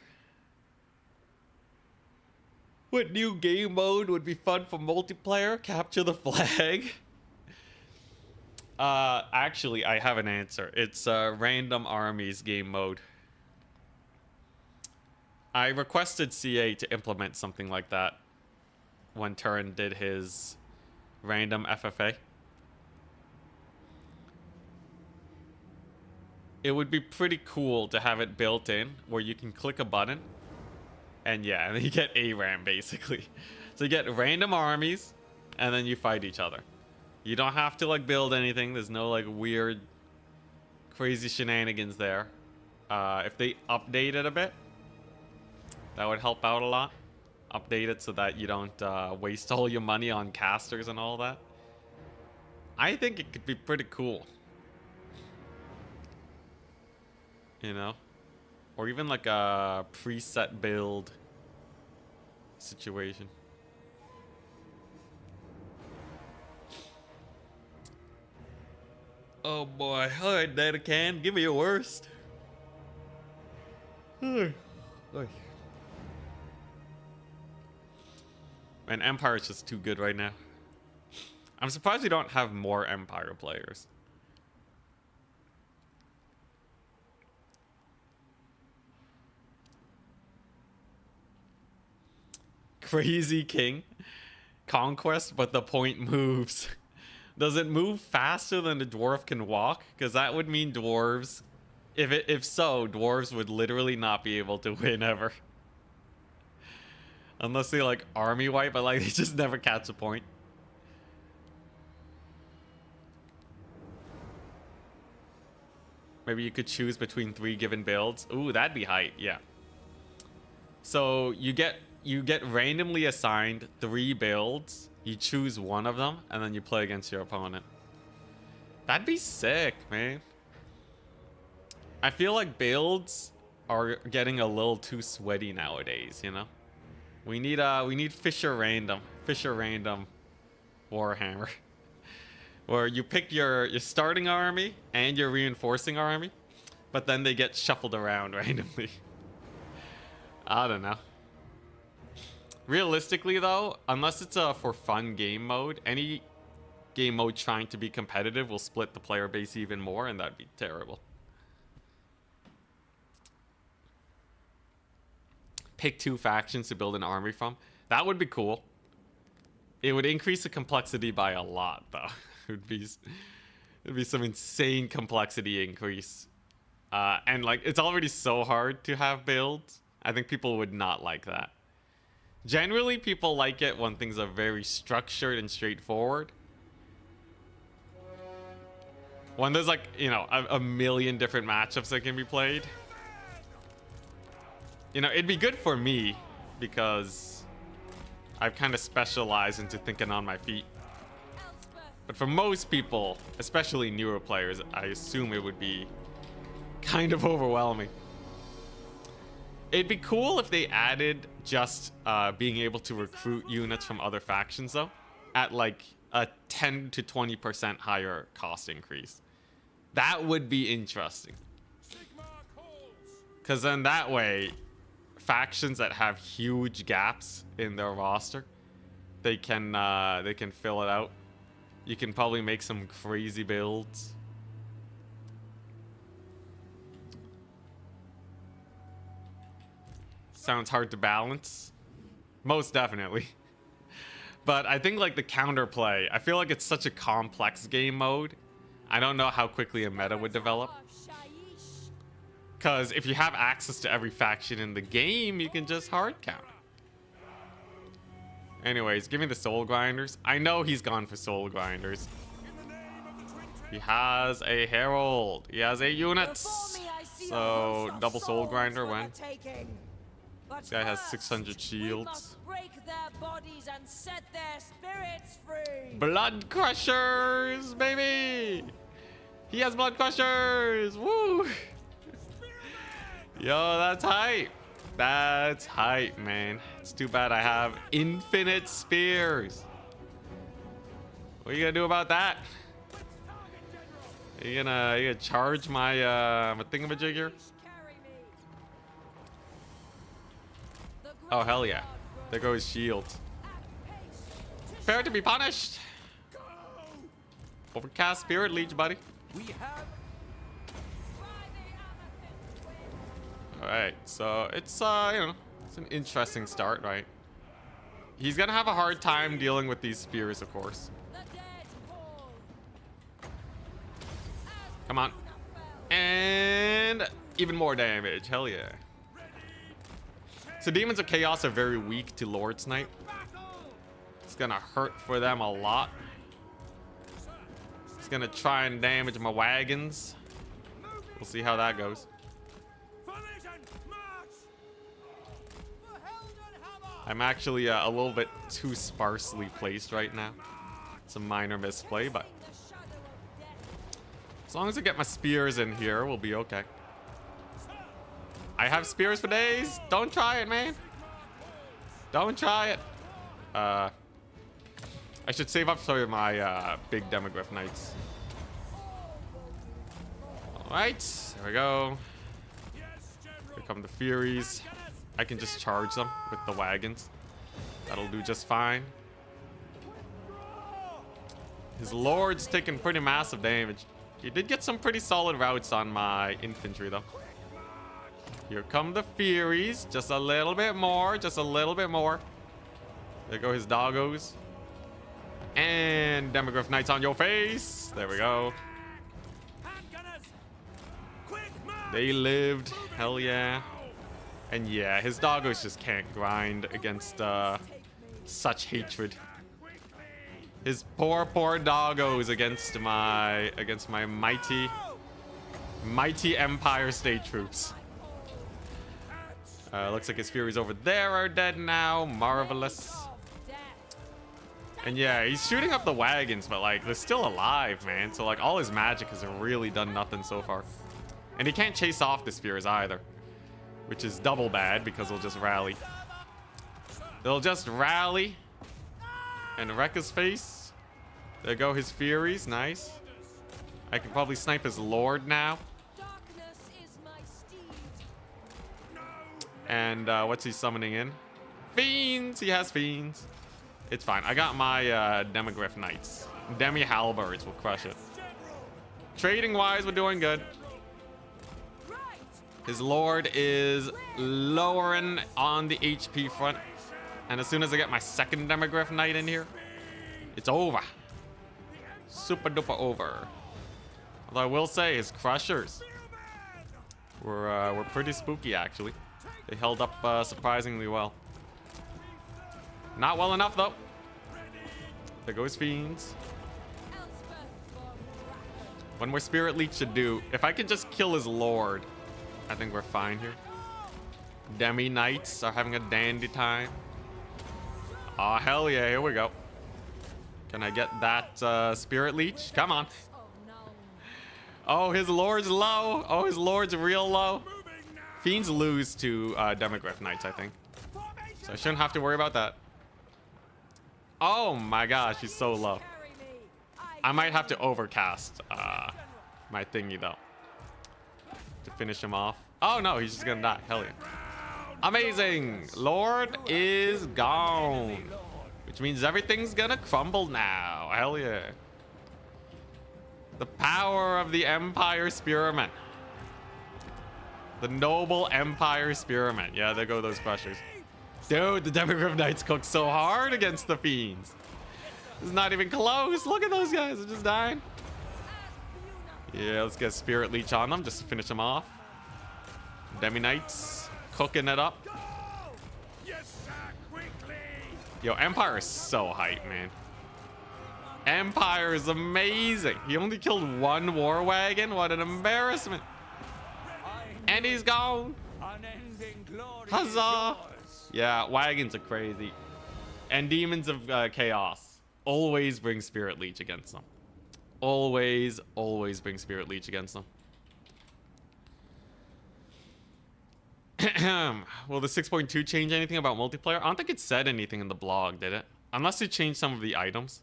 What new game mode would be fun for multiplayer? Capture the flag? Actually, I have an answer. It's random armies game mode. I requested CA to implement something like that when Turin did his random FFA. It would be pretty cool to have it built in where you can click a button And yeah, and then you get ARAM basically. So you get random armies, and then you fight each other. You don't have to like build anything. There's no like weird, crazy shenanigans there. If they update it a bit, that would help out a lot. Update it so that you don't waste all your money on casters and all that. I think it could be pretty cool. You know? Or even like a preset build situation. Oh boy. Alright, Data Can, give me your worst. And Empire is just too good right now. I'm surprised we don't have more Empire players. Crazy King. Conquest, but the point moves. Does it move faster than the dwarf can walk? Because that would mean dwarves. If so, dwarves would literally not be able to win ever. Unless they like army wipe, but like they just never catch a point. Maybe you could choose between 3 given builds. Ooh, that'd be hype, yeah. So you get randomly assigned 3 builds. You choose one of them, and then you play against your opponent. That'd be sick, man. I feel like builds are getting a little too sweaty nowadays, you know? We need Fisher Random Warhammer. Where you pick your starting army and your reinforcing army, but then they get shuffled around randomly. I don't know. Realistically though, unless it's a for fun game mode, any game mode trying to be competitive will split the player base even more, and that'd be terrible. Pick 2 factions to build an army from. That would be cool. It would increase the complexity by a lot though. It'd be some insane complexity increase. And like it's already so hard to have builds. I think people would not like that. Generally, people like it when things are very structured and straightforward. When there's like, you know, a million different matchups that can be played. You know, it'd be good for me because I've kind of specialized into thinking on my feet. But for most people, especially newer players, I assume it would be kind of overwhelming. It'd be cool if they added just being able to recruit units from other factions, though, at like a 10 to 20% higher cost increase. That would be interesting. Because then that way, factions that have huge gaps in their roster, they can fill it out. You can probably make some crazy builds. Sounds hard to balance. Most definitely. But I think like the counterplay, I feel like it's such a complex game mode. I don't know how quickly a meta would develop. Because if you have access to every faction in the game, you can just hard count. Anyways, give me the soul grinders. I know he's gone for soul grinders. He has a herald. He has 8 units. So double soul grinder when? This guy has 600 shields. Blood crushers, baby! He has blood crushers! Woo! Yo, that's hype. That's hype, man. It's too bad I have infinite spears. What are you gonna do about that? Are you gonna charge my my thingamajig here? Oh hell yeah! There goes shields. Prepare to be punished. Overcast spirit leech, buddy. All right, so it's you know, it's an interesting start, right? He's gonna have a hard time dealing with these spears, of course. Come on, and even more damage. Hell yeah! So Demons of Chaos are very weak to Lord's Knight. It's gonna hurt for them a lot. It's gonna try and damage my wagons. We'll see how that goes. I'm actually a little bit too sparsely placed right now. It's a minor misplay, but as long as I get my spears in here, we'll be okay. I have spears for days. Don't try it, man. Don't try it. I should save up for my big Demogryph Knights. Alright, there we go. Here come the Furies. I can just charge them with the wagons. That'll do just fine. His Lord's taking pretty massive damage. He did get some pretty solid routes on my infantry, though. Here come the Furies. Just a little bit more. Just a little bit more. There go his doggos. And Demogryph Knights on your face. There we go. They lived. Hell yeah. And yeah, his doggos just can't grind against such hatred. His poor doggos against my mighty Empire State troops. Looks like his Furies over there are dead now. Marvelous. And yeah, he's shooting up the wagons, but like they're still alive, man. So like all his magic has really done nothing so far. And he can't chase off the Spears either, which is double bad because they'll just rally. They'll just rally and wreck his face. There go his Furies. Nice. I can probably snipe his Lord now. And what's he summoning in? Fiends. He has Fiends. It's fine. I got my Demogryph Knights. Demi Halberds will crush it. Trading wise, we're doing good. His Lord is lowering on the HP front. And as soon as I get my second Demogryph Knight in here, it's over. Super duper over. Although I will say his Crushers were pretty spooky, actually. They held up surprisingly well. Not well enough, though. There goes Fiends. One more Spirit Leech should do. If I can just kill his Lord, I think we're fine here. Demi Knights are having a dandy time. Oh, hell yeah. Here we go. Can I get that Spirit Leech? Come on. Oh, his Lord's low. Oh, his Lord's real low. Fiends lose to Demogryph Knights, I think. So I shouldn't have to worry about that. Oh my gosh, he's so low. I might have to overcast my thingy, though, to finish him off. Oh no, he's just gonna die. Hell yeah. Amazing. Lord is gone, which means everything's gonna crumble now. Hell yeah. The power of the Empire Spearmen. The noble Empire Spearmen. Yeah, there go those Crushers. Dude, the Demogryph Knights cook so hard against the Fiends. It's not even close. Look at those guys. They're just dying. Yeah, let's get Spirit Leech on them just to finish them off. Demi Knights cooking it up. Yo, Empire is so hype, man. Empire is amazing. He only killed one war wagon. What an embarrassment. And he's gone. Huzzah. Yeah, wagons are crazy. And Demons of Chaos always bring Spirit Leech against them. Always bring Spirit Leech against them. Will the 6.2 change anything about multiplayer? I don't think it said anything in the blog, did it? Unless it changed some of the items.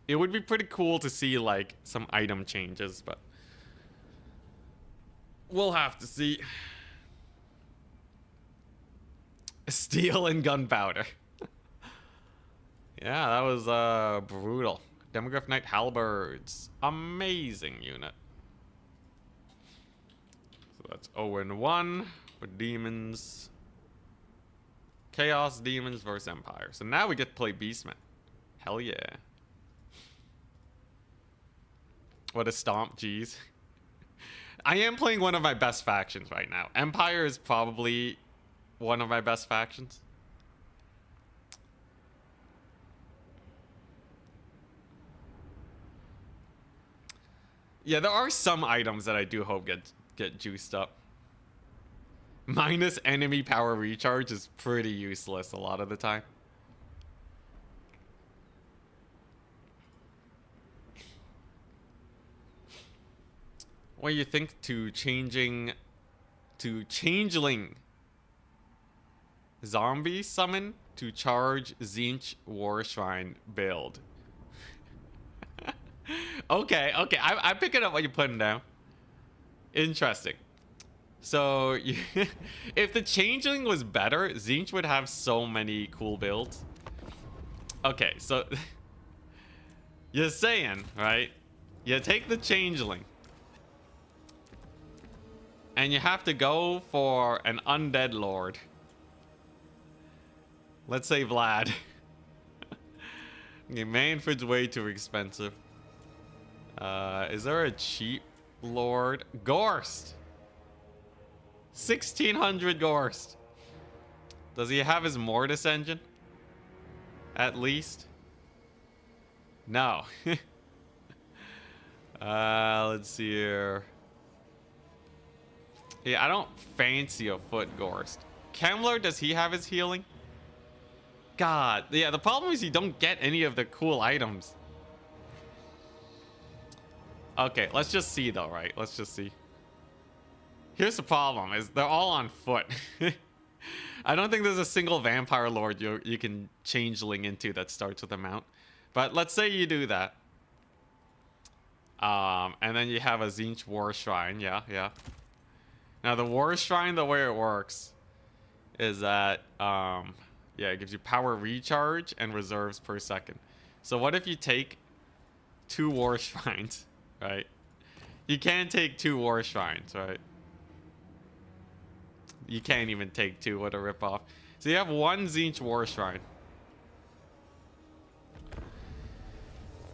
It would be pretty cool to see like some item changes, but we'll have to see. Steel and gunpowder. Yeah, that was brutal. Demogryph Knight Halberds. Amazing unit. So that's 0-1 for Demons. Chaos Demons versus Empire. So now we get to play Beastmen. Hell yeah. What a stomp, geez. I am playing one of my best factions right now. Empire is probably one of my best factions. Yeah, there are some items that I do hope get juiced up. Minus enemy power recharge is pretty useless a lot of the time. What do you think to changeling zombie summon to charge Tzeentch War Shrine build? Okay, I'm picking up what you're putting down. Interesting. So, if the changeling was better, Tzeentch would have so many cool builds. Okay, so you're saying, right? You take the changeling, and you have to go for an undead lord. Let's say Vlad. Okay, Manfred's way too expensive. Is there a cheap lord? Gorst! 1600 Gorst. Does he have his Mortis engine? At least? No. Let's see here. Yeah, I don't fancy a foot Gorst. Kemler, does he have his healing? God. Yeah, the problem is you don't get any of the cool items. Okay, let's just see though, right? Let's just see. Here's the problem, is they're all on foot. I don't think there's a single vampire lord you can changeling into that starts with a mount. But let's say you do that. And then you have a Tzeentch War Shrine. Yeah. Now the War Shrine, the way it works is that, yeah, it gives you power recharge and reserves per second. So what if you take 2 War Shrines, right? You can take 2 War Shrines, right? You can't even take 2. What a ripoff. So you have 1 Tzeentch War Shrine.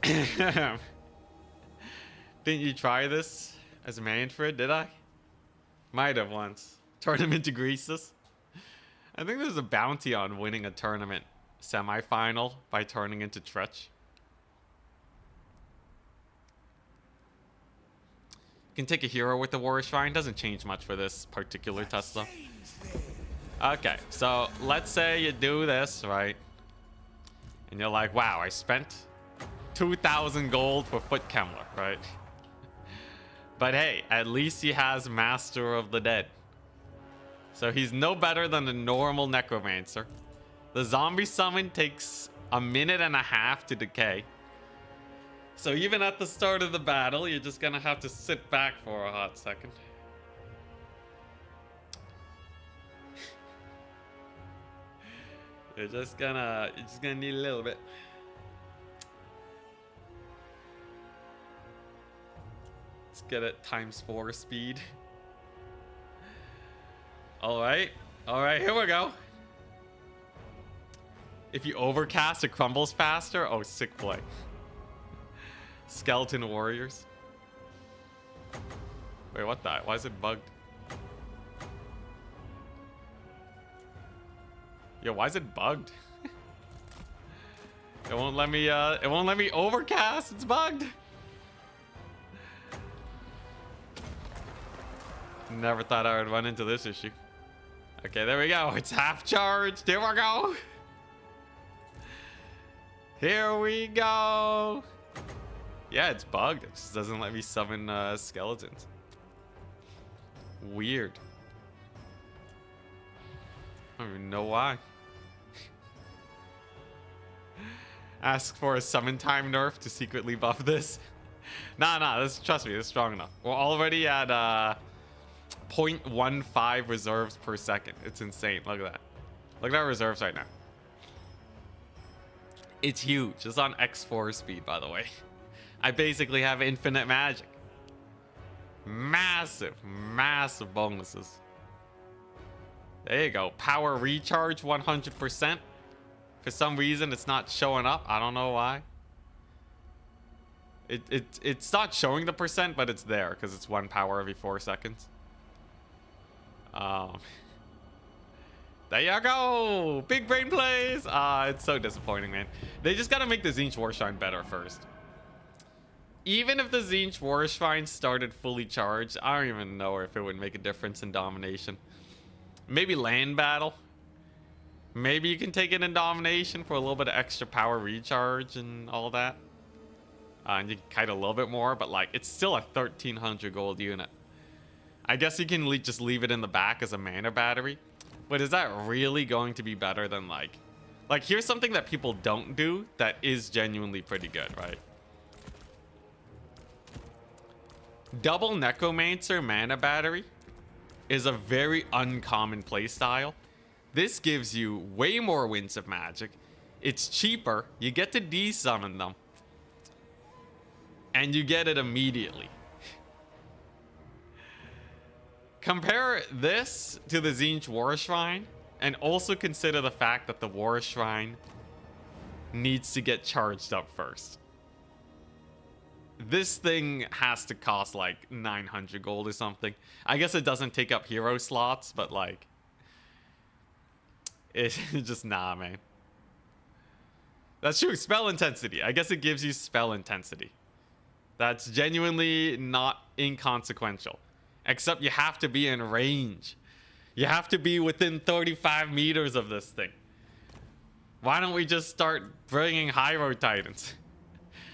Didn't you try this as Manfred, did I? Might have once. Tournament to Greases. I think there's a bounty on winning a tournament semi-final by turning into Tzeentch. You can take a hero with the War Shrine. Doesn't change much for this particular test though. Okay, so let's say you do this, right? And you're like, wow, I spent 2,000 gold for Foot Kemler, right? But hey, at least he has Master of the Dead. So he's no better than a normal Necromancer. The zombie summon takes a minute and a half to decay. So even at the start of the battle, you're just gonna have to sit back for a hot second. You're just gonna need a little bit. Let's get it ×4 speed. All right, here we go. If you overcast, it crumbles faster. Oh, sick play. Skeleton warriors. Wait, what the? Why is it bugged? Yo, why is it bugged? It won't let me overcast. It's bugged. Never thought I would run into this issue. Okay, there we go. It's half charged. Here we go. Here we go. Yeah, it's bugged. It just doesn't let me summon skeletons. Weird. I don't even know why. Ask for a summon time nerf to secretly buff this. Nah, trust me, this is strong enough. We're already at 0.15 reserves per second. It's insane. Look at that. Look at our reserves right now. It's huge. It's on X4 speed, by the way. I basically have infinite magic. Massive bonuses. There you go. Power recharge 100%. For some reason, it's not showing up. I don't know why. It's not showing the percent, but it's there because it's 1 power every 4 seconds. There you go. Big brain plays. It's so disappointing, man. They just got to make the Tzeentch Warshrine better first. Even if the Tzeentch Warshrine started fully charged, I don't even know if it would make a difference in domination. Maybe land battle. Maybe you can take it in domination for a little bit of extra power recharge and all that. And you can kite a little bit more, but like it's still a 1300 gold unit. I guess you can just leave it in the back as a mana battery. But is that really going to be better than like here's something that people don't do that is genuinely pretty good, right? Double Necromancer mana battery is a very uncommon playstyle. This gives you way more Winds of Magic. It's cheaper. You get to desummon them. And you get it immediately. Compare this to the Tzeentch Warshrine, and also consider the fact that the Warshrine needs to get charged up first. This thing has to cost like 900 gold or something. I guess it doesn't take up hero slots, but like... It's just nah, man. That's true, spell intensity. I guess it gives you spell intensity. That's genuinely not inconsequential. Except you have to be in range. You have to be within 35 meters of this thing. Why don't we just start bringing Hyro Titans?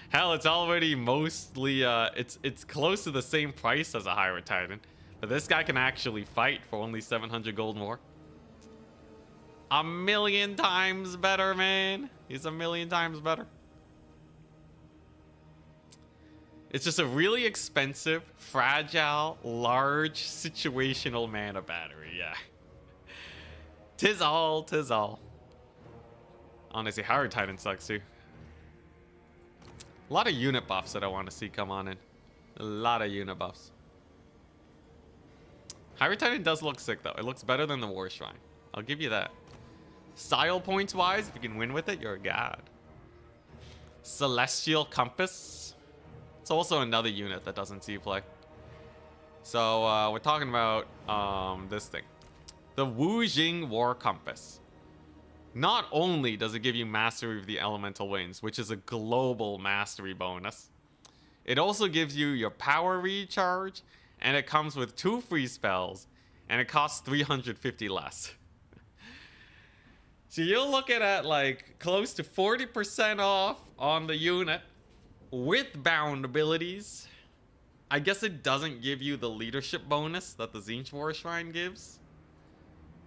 Hell, it's already mostly, it's close to the same price as a Hyro Titan. But this guy can actually fight for only 700 gold more. A million times better, man. He's a million times better. It's just a really expensive, fragile, large, situational mana battery, yeah. Tis all, tis all. Honestly, Hyro Titan sucks too. A lot of unit buffs that I want to see come on in. A lot of unit buffs. Hyro Titan does look sick though. It looks better than the Warshrine. I'll give you that. Style points wise, if you can win with it, you're a god. Celestial Compass. It's also another unit that doesn't see play. So we're talking about this thing. The Wu Jing War Compass. Not only does it give you Mastery of the Elemental Winds, which is a global mastery bonus, it also gives you your power recharge, and it comes with 2 free spells, and it costs 350 less. So you're looking at like close to 40% off on the unit with bound abilities. I guess it doesn't give you the leadership bonus that the Tzeentch Warshrine gives.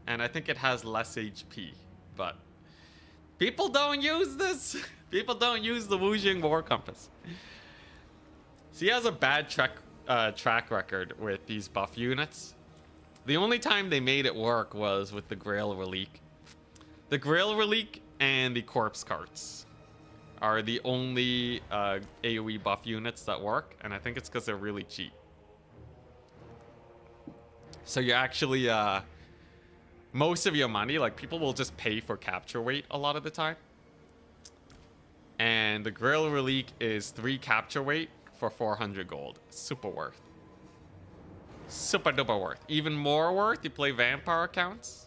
And I think it has less HP, but people don't use this. People don't use the Wu Jing War Compass. So he has a bad track record with these buff units. The only time they made it work was with the Grail Relique. The Grail Relique and the Corpse Carts are the only AoE buff units that work, and I think it's because they're really cheap. So you actually, most of your money, like people will just pay for capture weight a lot of the time. And the Grail Relique is 3 capture weight for 400 gold. Super worth. Super duper worth. Even more worth, you play Vampire accounts.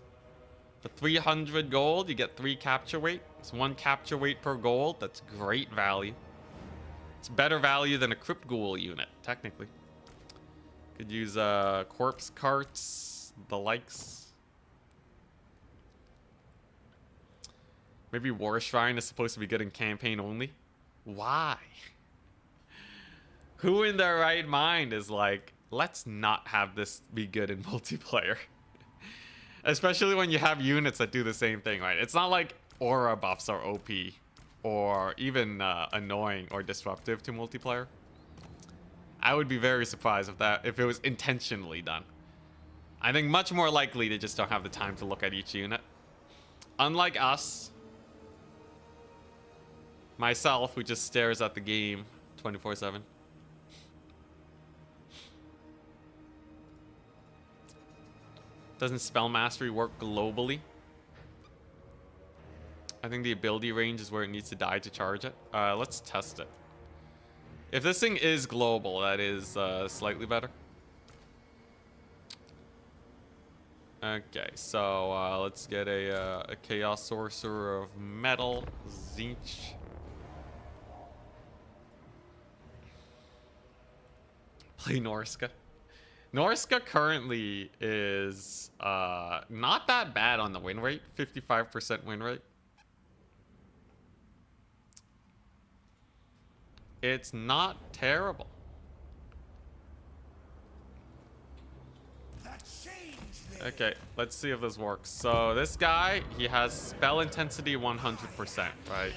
For 300 gold, you get 3 capture weight. It's 1 capture weight per gold. That's great value. It's better value than a Crypt Ghoul unit, technically. Could use Corpse Carts, the likes. Maybe Warshrine is supposed to be good in campaign only. Why? Who in their right mind is like, let's not have this be good in multiplayer? Especially when you have units that do the same thing, right? It's not like aura buffs are OP or even annoying or disruptive to multiplayer. I would be very surprised if it was intentionally done. I think much more likely they just don't have the time to look at each unit. Unlike us, myself, who just stares at the game 24/7. Doesn't Spell Mastery work globally? I think the ability range is where it needs to die to charge it. Let's test it. If this thing is global, that is slightly better. Okay, so let's get a Chaos Sorcerer of Metal, Tzeentch. Play Norska. Norska currently is not that bad on the win rate, 55% win rate. It's not terrible. Okay, let's see if this works. So this guy, he has spell intensity 100%, right?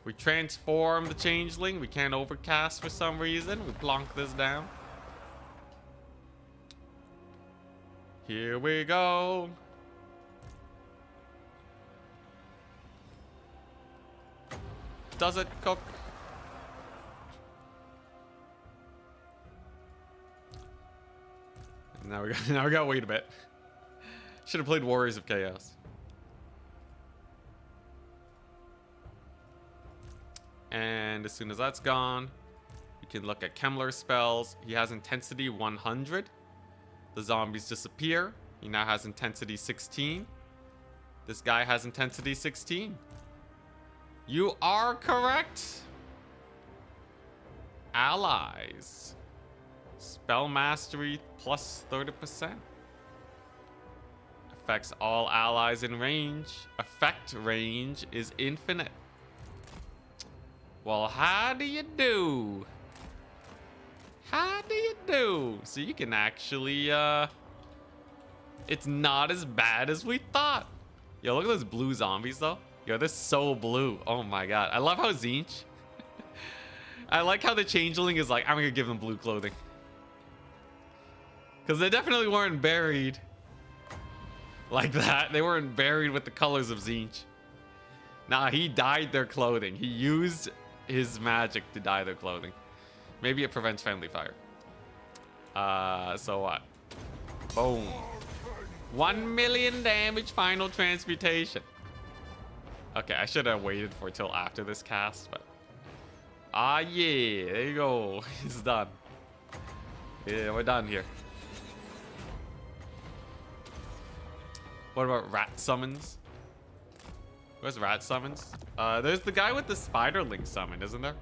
We transform the changeling. We can't overcast for some reason. We plonk this down. Here we go. Does it cook? Now we gotta wait a bit. Should have played Warriors of Chaos. And as soon as that's gone, we can look at Kemmler's spells. He has intensity 100. The zombies disappear. He now has intensity 16. This guy has intensity 16. You are correct. Allies. Spell mastery plus 30%. Affects all allies in range. Effect range is infinite. Well, how do you do? How do you do? So you can actually, it's not as bad as we thought. Yo, look at those blue zombies, though. Yo, they're so blue. Oh my god. I love how Tzeentch. I like how the changeling is like, I'm gonna give them blue clothing. Because they definitely weren't buried like that. They weren't buried with the colors of Tzeentch. Nah, he dyed their clothing. He used his magic to dye their clothing. Maybe it prevents friendly fire. So what? Boom. 1 million damage final transmutation. Okay, I should have waited for till after this cast, but... yeah, there you go. It's done. Yeah, we're done here. What about rat summons? Where's rat summons? There's the guy with the spiderling summon, isn't there?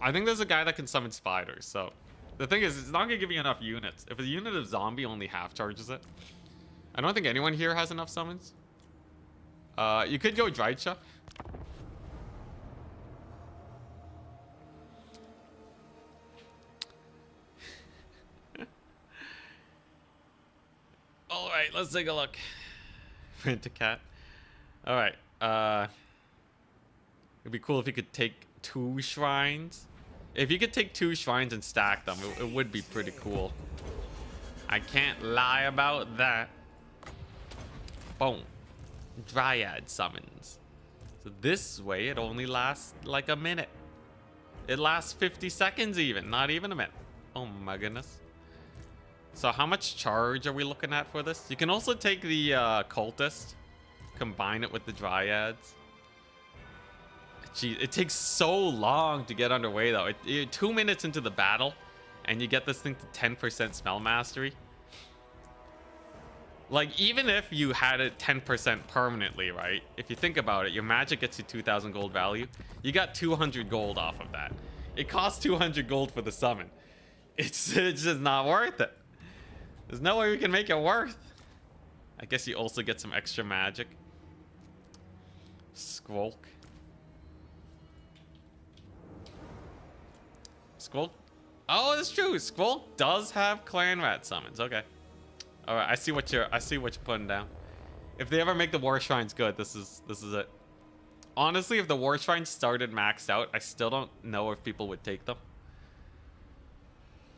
I think there's a guy that can summon spiders, so... The thing is, it's not gonna give you enough units. If a unit of zombie only half charges it. I don't think anyone here has enough summons. You could go Drycha. Alright, let's take a look. Rent-a-cat. Alright, it'd be cool if you could take 2 shrines. If you could take 2 shrines and stack them, it would be pretty cool. I can't lie about that. Boom. Dryad summons. So this way, it only lasts like a minute. It lasts 50 seconds even, not even a minute. Oh my goodness. So how much charge are we looking at for this? You can also take the cultist, combine it with the dryads. Gee, it takes so long to get underway though. You're 2 minutes into the battle and you get this thing to 10% spell mastery. Like, even if you had it 10% permanently, right? If you think about it, your magic gets you 2,000 gold value. You got 200 gold off of that. It costs 200 gold for the summon. It's just not worth it. There's no way we can make it worth. I guess you also get some extra magic. Squolk. Squolk. Oh, that's true. Squolk does have clan rat summons. Okay. All right. I see what you're putting down. If they ever make the war shrines good, this is it. Honestly, if the war shrines started maxed out, I still don't know if people would take them.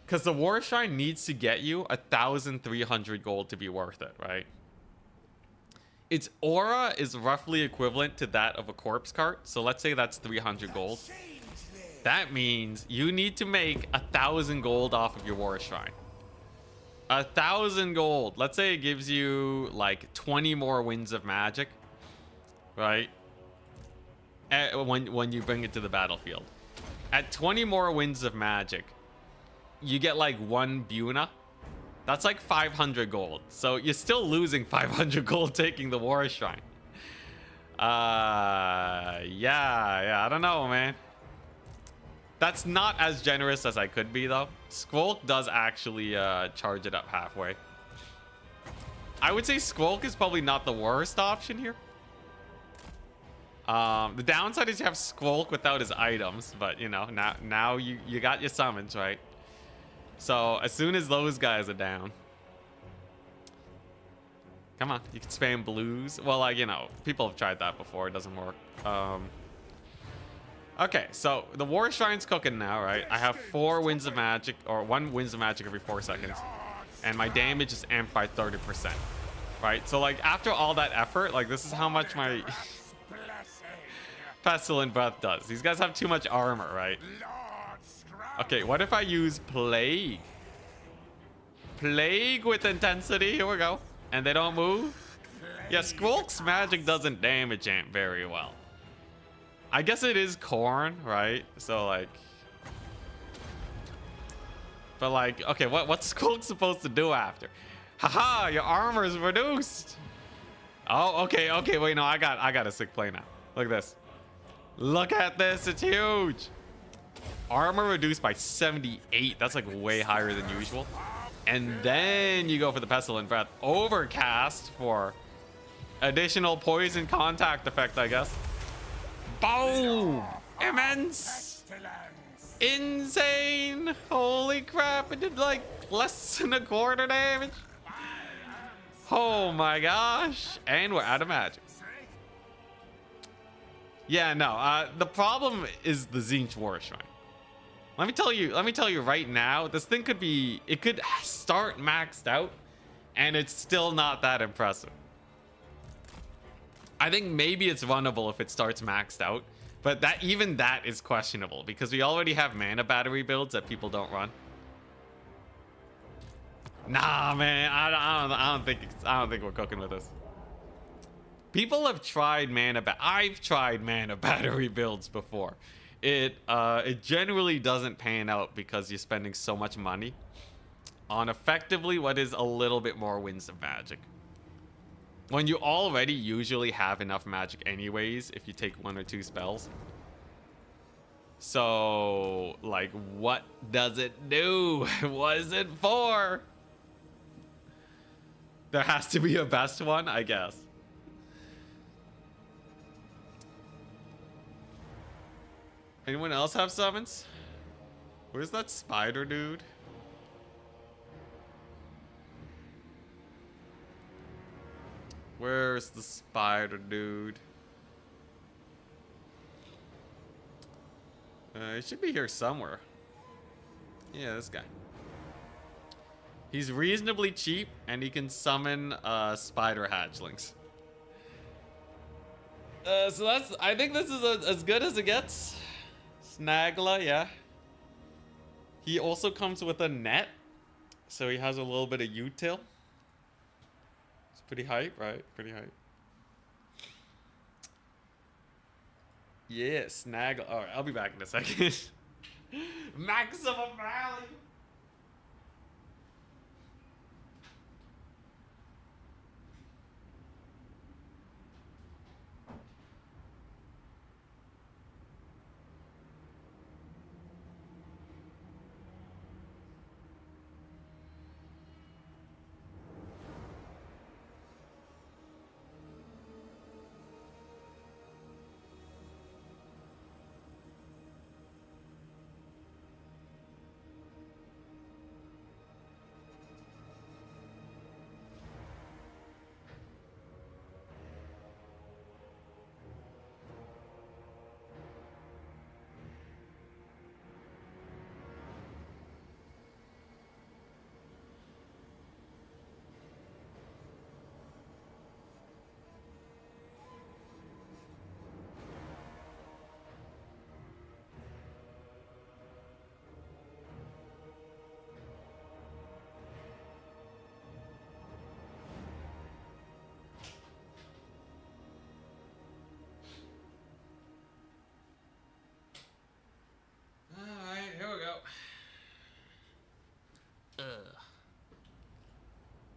Because the war shrine needs to get you 1,300 gold to be worth it, right? Its aura is roughly equivalent to that of a corpse cart. So let's say that's 300 gold. That means you need to make 1,000 gold off of your war shrine. 1,000 gold. Let's say it gives you like 20 more winds of magic, right? When you bring it to the battlefield. At 20 more winds of magic, you get like 1 Buna. That's like 500 gold. So you're still losing 500 gold taking the War Shrine. Yeah, I don't know, man. That's not as generous as I could be, though. Squolk does actually charge it up halfway. I would say Squolk is probably not the worst option here. The downside is you have Squolk without his items, but you know, now you got your summons, right? So as soon as those guys are down, come on, you can spam blues. Well, like, you know, people have tried that before. It doesn't work. Okay, so the War Shrine's cooking now, right? I have 4 Winds of Magic, or 1 Winds of Magic every 4 seconds. And my damage is amped by 30%. Right? So, like, after all that effort, like, this is how much my Pestilent Breath does. These guys have too much armor, right? Okay, what if I use Plague? Plague with intensity. Here we go. And they don't move? Yeah, Squolk's magic doesn't damage Ant very well. I guess it is corn, right? So, like... But, like, okay, what's Squolk supposed to do after? Haha, your armor is reduced. Oh, okay, wait, no, I got a sick play now. Look at this. Look at this, it's huge. Armor reduced by 78. That's, like, way higher than usual. And then you go for the Pestilent Breath. Overcast for additional poison contact effect, I guess. Boom! Immense! Insane! Holy crap, it did like less than a quarter damage. Oh my gosh. And we're out of magic. Yeah, no, the problem is the Tzeentch War Shrine. Let me tell you right now, this thing could start maxed out and it's still not that impressive. I think maybe it's runnable if it starts maxed out, but even that is questionable because we already have mana battery builds that people don't run. Nah, man, I don't think we're cooking with this. People have tried I've tried mana battery builds before. It generally doesn't pan out because you're spending so much money on effectively what is a little bit more Winds of Magic. When you already usually have enough magic anyways, if you take 1 or 2 spells. So, like, what does it do? What is it for? There has to be a best one, I guess. Anyone else have summons? Where's that spider dude? Where's the spider dude? He should be here somewhere. Yeah, this guy. He's reasonably cheap, and he can summon spider hatchlings. So I think this is as good as it gets. Snagla, yeah. He also comes with a net, so he has a little bit of util. It's pretty hype, right? Pretty hype. Yeah, Snagla. All right, I'll be back in a second. Maximum value.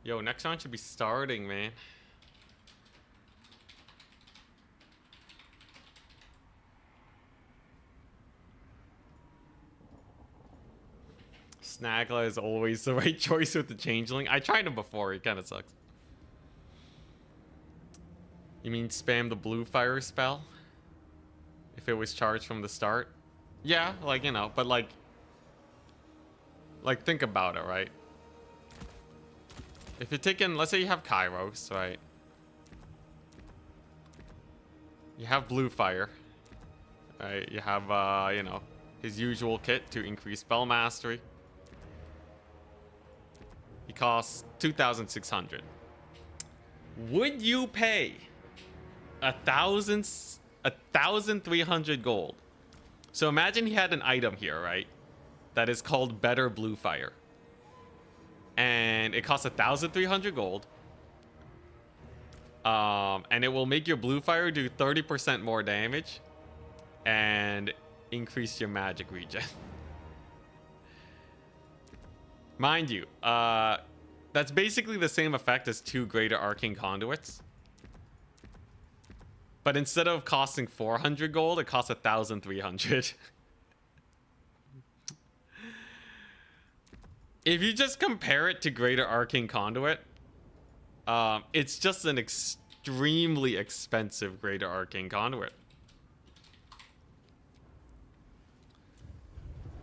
Yo, next round should be starting, man. Snagla is always the right choice with the changeling. I tried him before, he kind of sucks. You mean spam the blue fire spell? If it was charged from the start? Yeah, like, you know, but like think about it, right? If you're taking, let's say you have Kairos, right? You have blue fire, right? You have, you know, his usual kit to increase spell mastery. He costs 2,600. Would you pay 1,300 gold? So imagine he had an item here, right? That is called Better Blue Fire. And it costs 1,300 gold. And it will make your blue fire do 30% more damage and increase your magic regen. Mind you, that's basically the same effect as 2 greater arcane conduits. But instead of costing 400 gold, it costs 1,300. If you just compare it to greater arcane conduit, it's just an extremely expensive greater arcane conduit.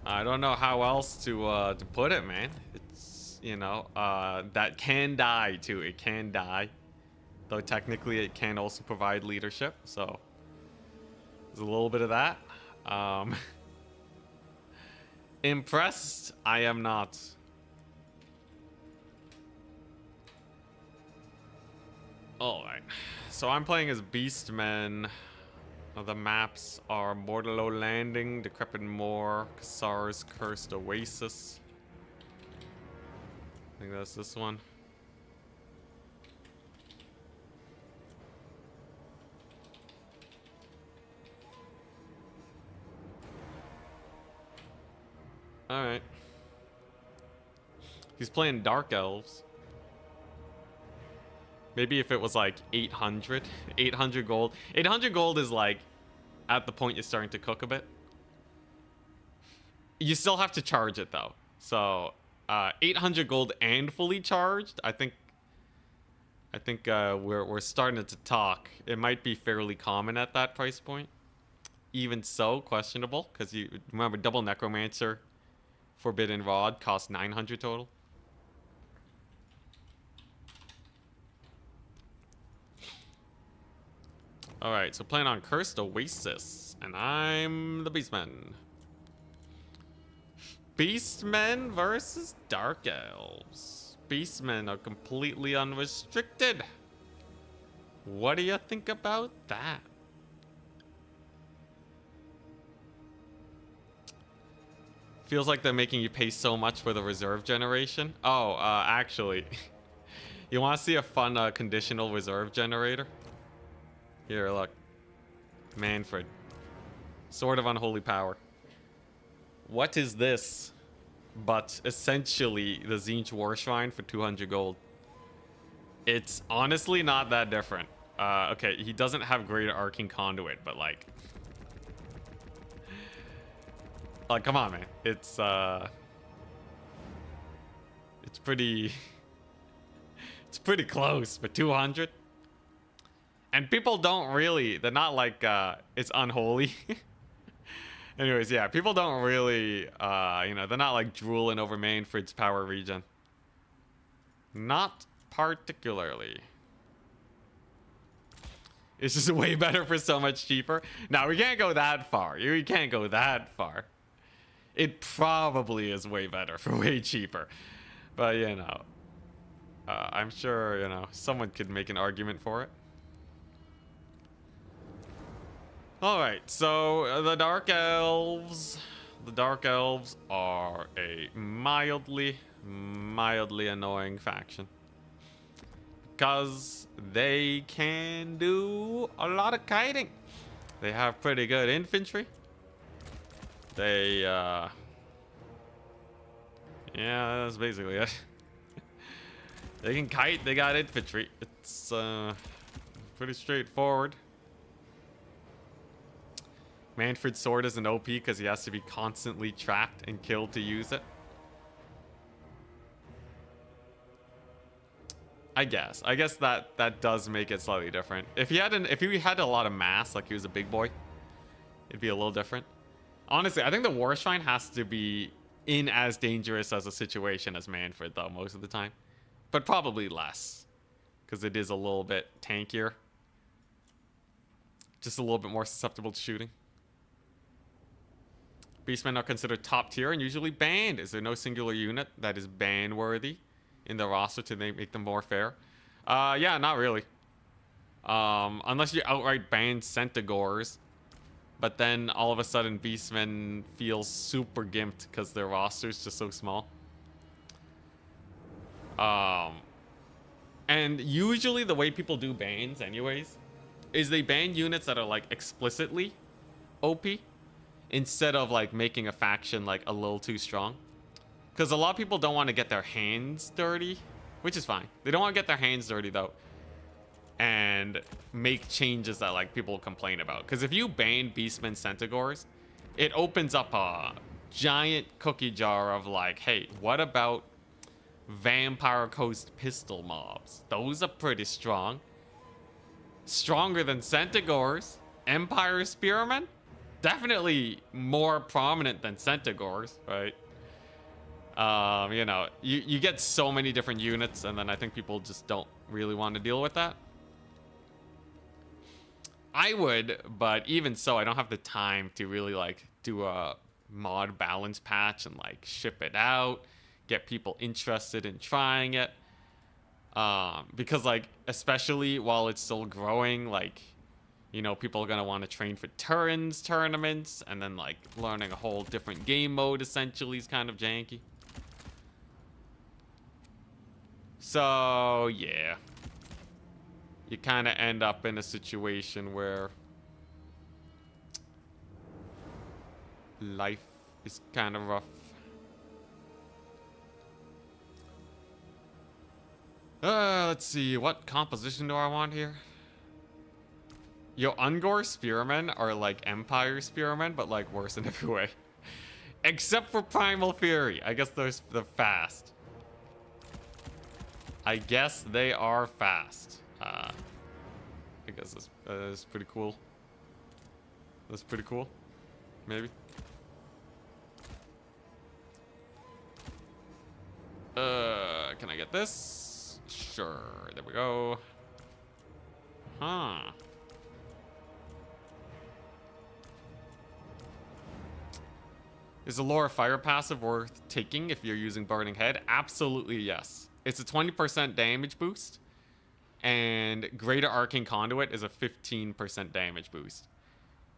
I don't know how else to put it, man. It's, you know, that can die too. It can die, though technically it can also provide leadership. So there's a little bit of that. Impressed? I am not. Alright, so I'm playing as Beastmen. The maps are Mortalo Landing, Decrepit Moor, Kassar's Cursed Oasis. I think that's this one. Alright. He's playing Dark Elves. Maybe if it was like 800 gold. 800 gold is like at the point you're starting to cook a bit. You still have to charge it though. So 800 gold and fully charged. I think we're starting to talk. It might be fairly common at that price point. Even so, questionable, because you remember double necromancer, forbidden rod costs 900 total. Alright, so playing on Cursed Oasis, and I'm the Beastmen. Beastmen versus Dark Elves. Beastmen are completely unrestricted. What do you think about that? Feels like they're making you pay so much for the reserve generation. Oh, actually, you want to see a fun conditional reserve generator? Here, look. Manfred. Sword of Unholy Power. What is this? But essentially the Tzeentch War Shrine for 200 gold. It's honestly not that different. Okay, he doesn't have Greater Arcane Conduit, but like, come on, man. It's pretty it's pretty close, but 200. And people don't really, they're not like, it's unholy. Anyways, yeah, people don't really, you know, they're not like drooling over Manfred's power regen. Not particularly. It's just way better for so much cheaper. Now, we can't go that far. We can't go that far. It probably is way better for way cheaper. But, you know, I'm sure, you know, someone could make an argument for it. Alright, so the Dark Elves. The Dark Elves are a mildly annoying faction. Because they can do a lot of kiting. They have pretty good infantry. They, yeah, that's basically it. They can kite, they got infantry. It's pretty straightforward. Manfred's sword is an OP because he has to be constantly tracked and killed to use it. I guess that does make it slightly different. If he had a lot of mass, like he was a big boy, it'd be a little different. Honestly, I think the War Shrine has to be in as dangerous as a situation as Manfred, though, most of the time. But probably less, because it is a little bit tankier. Just a little bit more susceptible to shooting. Beastmen are considered top tier and usually banned. Is there no singular unit that is ban worthy in the roster to make them more fair? Yeah, not really. Unless you outright ban Centaurs. But then all of a sudden Beastmen feel super gimped because their roster is just so small. And usually the way people do bans anyways is they ban units that are like explicitly OP instead of like making a faction like a little too strong. Because a lot of people don't want to get their hands dirty, which is fine. They don't want to get their hands dirty though and make changes that like people complain about. Because if you ban Beastmen Centaurs, it opens up a giant cookie jar of like, hey, what about Vampire Coast pistol mobs? Those are pretty strong. Stronger than Centaurs. Empire Spearmen? Definitely more prominent than Centaurs, right? You know, you get so many different units, and then I think people just don't really want to deal with that. I would, but even so, I don't have the time to really like do a mod balance patch and like ship it out, get people interested in trying it. Because like, especially while it's still growing, like, you know, people are going to want to train for turns tournaments, and then like learning a whole different game mode essentially is kind of janky. So yeah, you kind of end up in a situation where life is kind of rough. Let's see, what composition do I want here? Yo, Ungor Spearmen are like Empire Spearmen, but like worse in every way. Except for Primal Fury. I guess they're fast. I guess they are fast. I guess that's pretty cool. That's pretty cool. Maybe. Can I get this? Sure. There we go. Huh. Is the Laura Fire passive worth taking if you're using Burning Head? Absolutely yes. It's a 20% damage boost, and Greater Arcane Conduit is a 15% damage boost.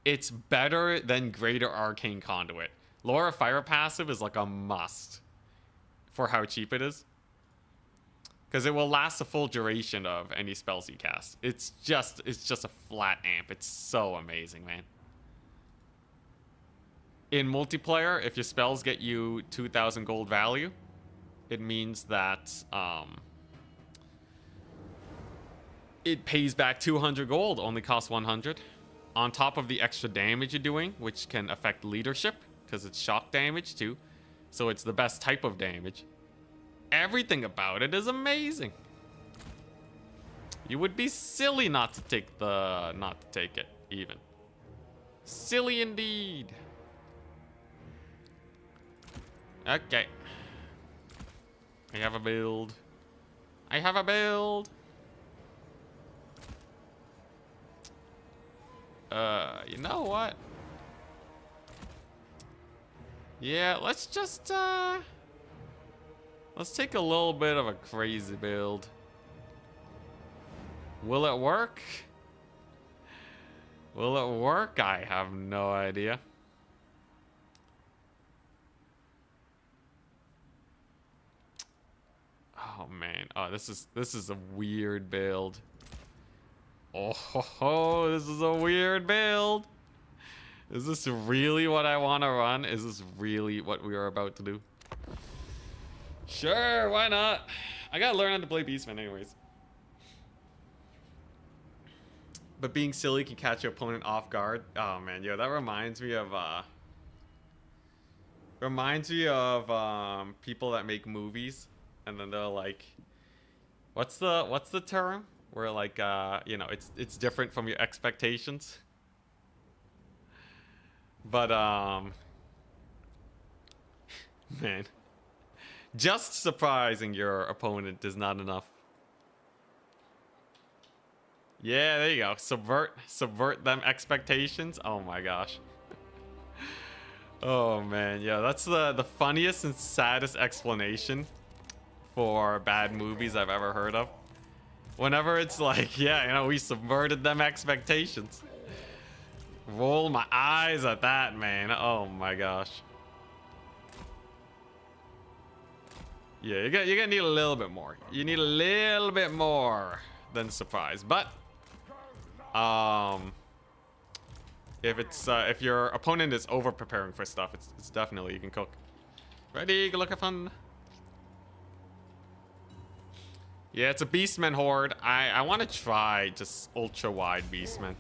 It's better than Greater Arcane Conduit. Laura Fire passive is like a must for how cheap it is, because it will last the full duration of any spells you cast. It's just a flat amp. It's so amazing, man. In multiplayer, if your spells get you 2,000 gold value, it means that it pays back 200 gold, only costs 100. On top of the extra damage you're doing, which can affect leadership, because it's shock damage too. So it's the best type of damage. Everything about it is amazing. You would be silly not to take it, even. Silly indeed. Okay. I have a build. I have a build. You know what? Yeah, let's just, let's take a little bit of a crazy build. Will it work? Will it work? I have no idea. Oh man, oh this is a weird build. Oh, this is a weird build. Is this really what I want to run? Is this really what we are about to do? Sure, why not? I gotta learn how to play Beastmen anyways. But being silly can catch your opponent off guard. Oh man, yo, that reminds me of people that make movies, and then they're like, what's the term? Where like you know, it's different from your expectations. But man, just surprising your opponent is not enough. Yeah, there you go. Subvert them expectations. Oh my gosh. Oh man, yeah, that's the funniest and saddest explanation for bad movies I've ever heard of. Whenever it's like, yeah, you know, we subverted them expectations. Roll my eyes at that, man. Oh my gosh. Yeah, you're gonna need a little bit more. You need a little bit more than surprise. But if your opponent is over preparing for stuff, it's definitely you can cook. Ready? Good luck, have fun. Yeah, it's a Beastmen horde. I want to try just ultra wide Beastmen.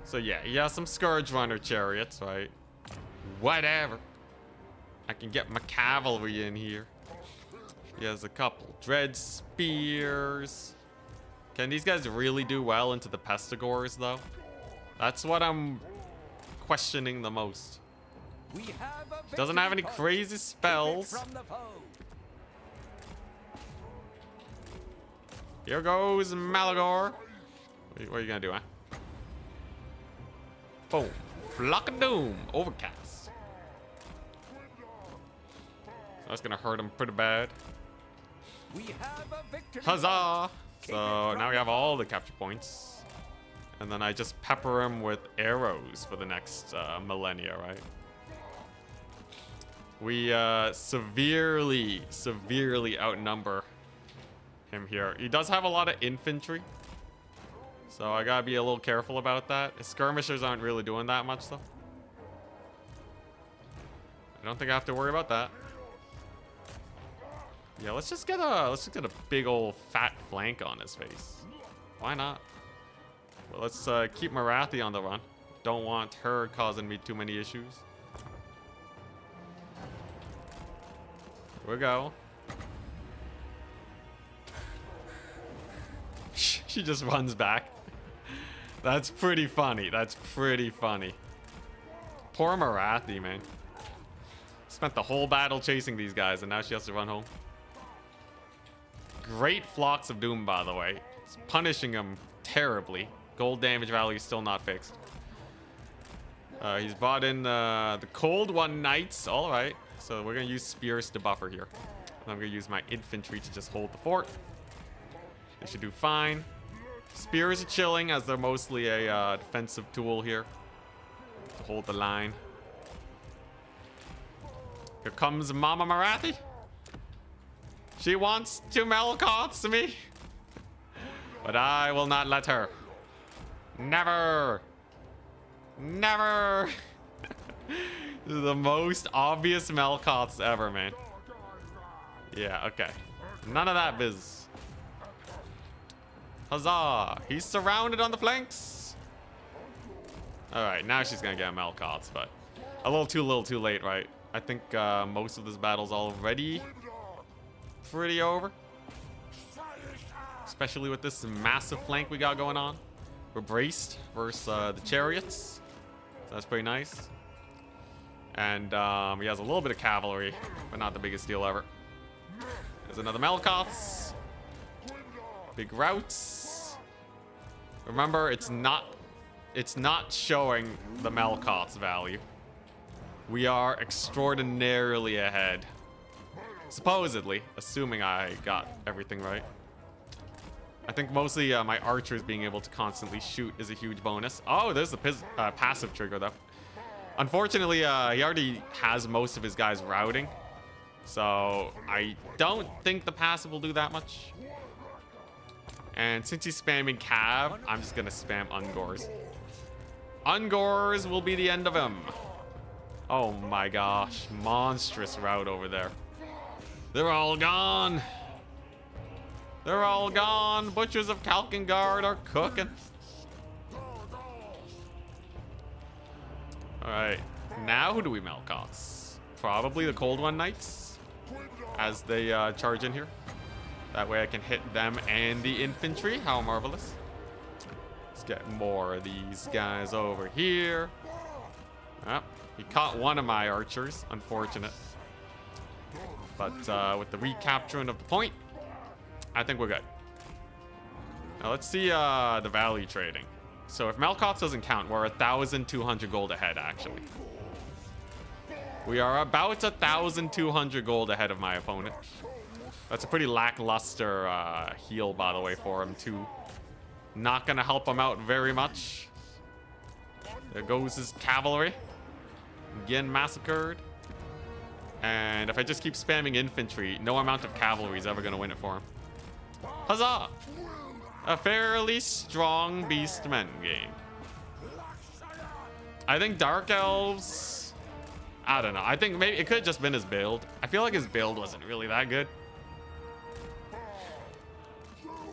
So yeah, he has some Scourge Runner chariots, right? Whatever. I can get my cavalry in here. He has a couple Dread Spears. Can these guys really do well into the Pestigors, though? That's what I'm questioning the most. Doesn't have any crazy spells. Here goes Malagor. What are you gonna do, huh? Boom. Flock of Doom. Overcast. So that's gonna hurt him pretty bad. Huzzah! So now we have all the capture points. And then I just pepper him with arrows for the next millennia, right? We severely outnumber him here. He does have a lot of infantry, so I gotta be a little careful about that. His skirmishers aren't really doing that much, though. I don't think I have to worry about that. Yeah, let's just get a big old fat flank on his face. Why not? Well, let's keep Marathi on the run. Don't want her causing me too many issues. Here we go. She just runs back. That's pretty funny. That's pretty funny. Poor Marathi, man. Spent the whole battle chasing these guys, and now she has to run home. Great Flocks of Doom, by the way. It's punishing him terribly. Gold damage value is still not fixed. He's bought in the Cold One Knights. All right. So we're going to use Spears to buffer here. And I'm going to use my infantry to just hold the fort. They should do fine. Spears are chilling as they're mostly a defensive tool here to hold the line. Here comes Mama Marathi. She wants to Melkoths to me. But I will not let her. Never. Never. This is the most obvious Melkoths ever, man. Yeah, okay. None of that biz. Huzzah! He's surrounded on the flanks. Alright, now she's gonna get Melkoths, but a little too late, right? I think most of this battle's already pretty over. Especially with this massive flank we got going on. We're braced versus the chariots. So that's pretty nice. And he has a little bit of cavalry, but not the biggest deal ever. There's another Melkoths. Big routes. Remember, it's not showing the Melkoths value. We are extraordinarily ahead. Supposedly, assuming I got everything right. I think mostly my archers being able to constantly shoot is a huge bonus. Oh, there's the passive trigger, though. Unfortunately, he already has most of his guys routing. So I don't think the passive will do that much. And since he's spamming Cav, I'm just going to spam Ungors. Ungors will be the end of him. Oh my gosh. Monstrous route over there. They're all gone. They're all gone. Butchers of Kalkengard are cooking. Alright. Now who do we Melkots? Probably the Cold One Knights. As they charge in here. That way I can hit them and the infantry. How marvelous. Let's get more of these guys over here. Oh, he caught one of my archers. Unfortunate. But with the recapturing of the point, I think we're good. Now let's see the value trading. So if Melkots doesn't count, we're 1,200 gold ahead, actually. We are about 1,200 gold ahead of my opponent. That's a pretty lackluster heal, by the way, for him, too. Not going to help him out very much. There goes his cavalry. Again massacred. And if I just keep spamming infantry, no amount of cavalry is ever going to win it for him. Huzzah! A fairly strong Beastmen game. I think Dark Elves... I don't know. I think maybe it could have just been his build. I feel like his build wasn't really that good.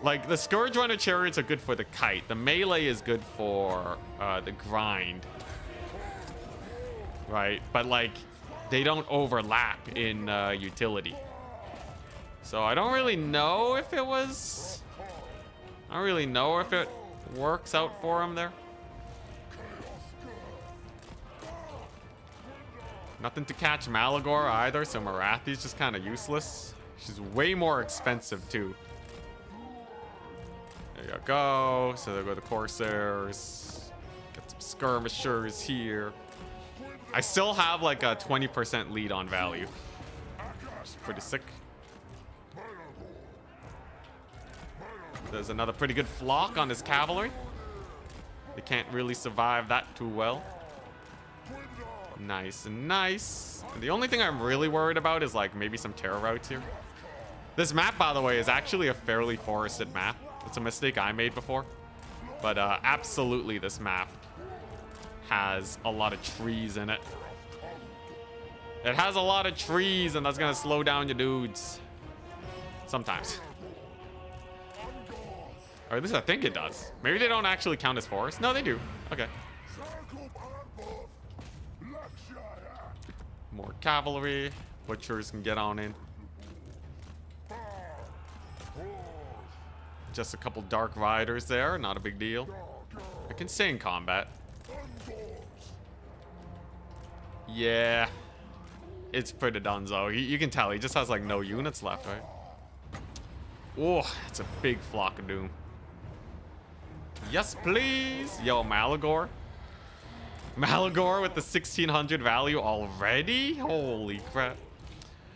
Like, the Scourge Runner Chariots are good for the kite. The melee is good for the grind. Right? But, like, they don't overlap in utility. So I don't really know if it was... I don't really know if it works out for him there. Nothing to catch Malagor either, so Marathi's just kind of useless. She's way more expensive, too. There you go. So there go the Corsairs. Get some skirmishers here. I still have like a 20% lead on value. Which is pretty sick. There's another pretty good flock on his cavalry. They can't really survive that too well. Nice and nice. And the only thing I'm really worried about is like maybe some terror routes here. This map, by the way, is actually a fairly forested map. It's a mistake I made before. But absolutely this map has a lot of trees in it. It has a lot of trees, and that's gonna slow down your dudes. Sometimes. Or at least I think it does. Maybe they don't actually count as forest. No, they do. Okay. More cavalry. Butchers can get on in. Just a couple dark riders there. Not a big deal. I can stay in combat. Yeah. It's pretty dunzo. You can tell he just has like no units left, right? Oh, it's a big flock of doom. Yes, please. Yo, Malagor. Malagor with the 1,600 value already? Holy crap.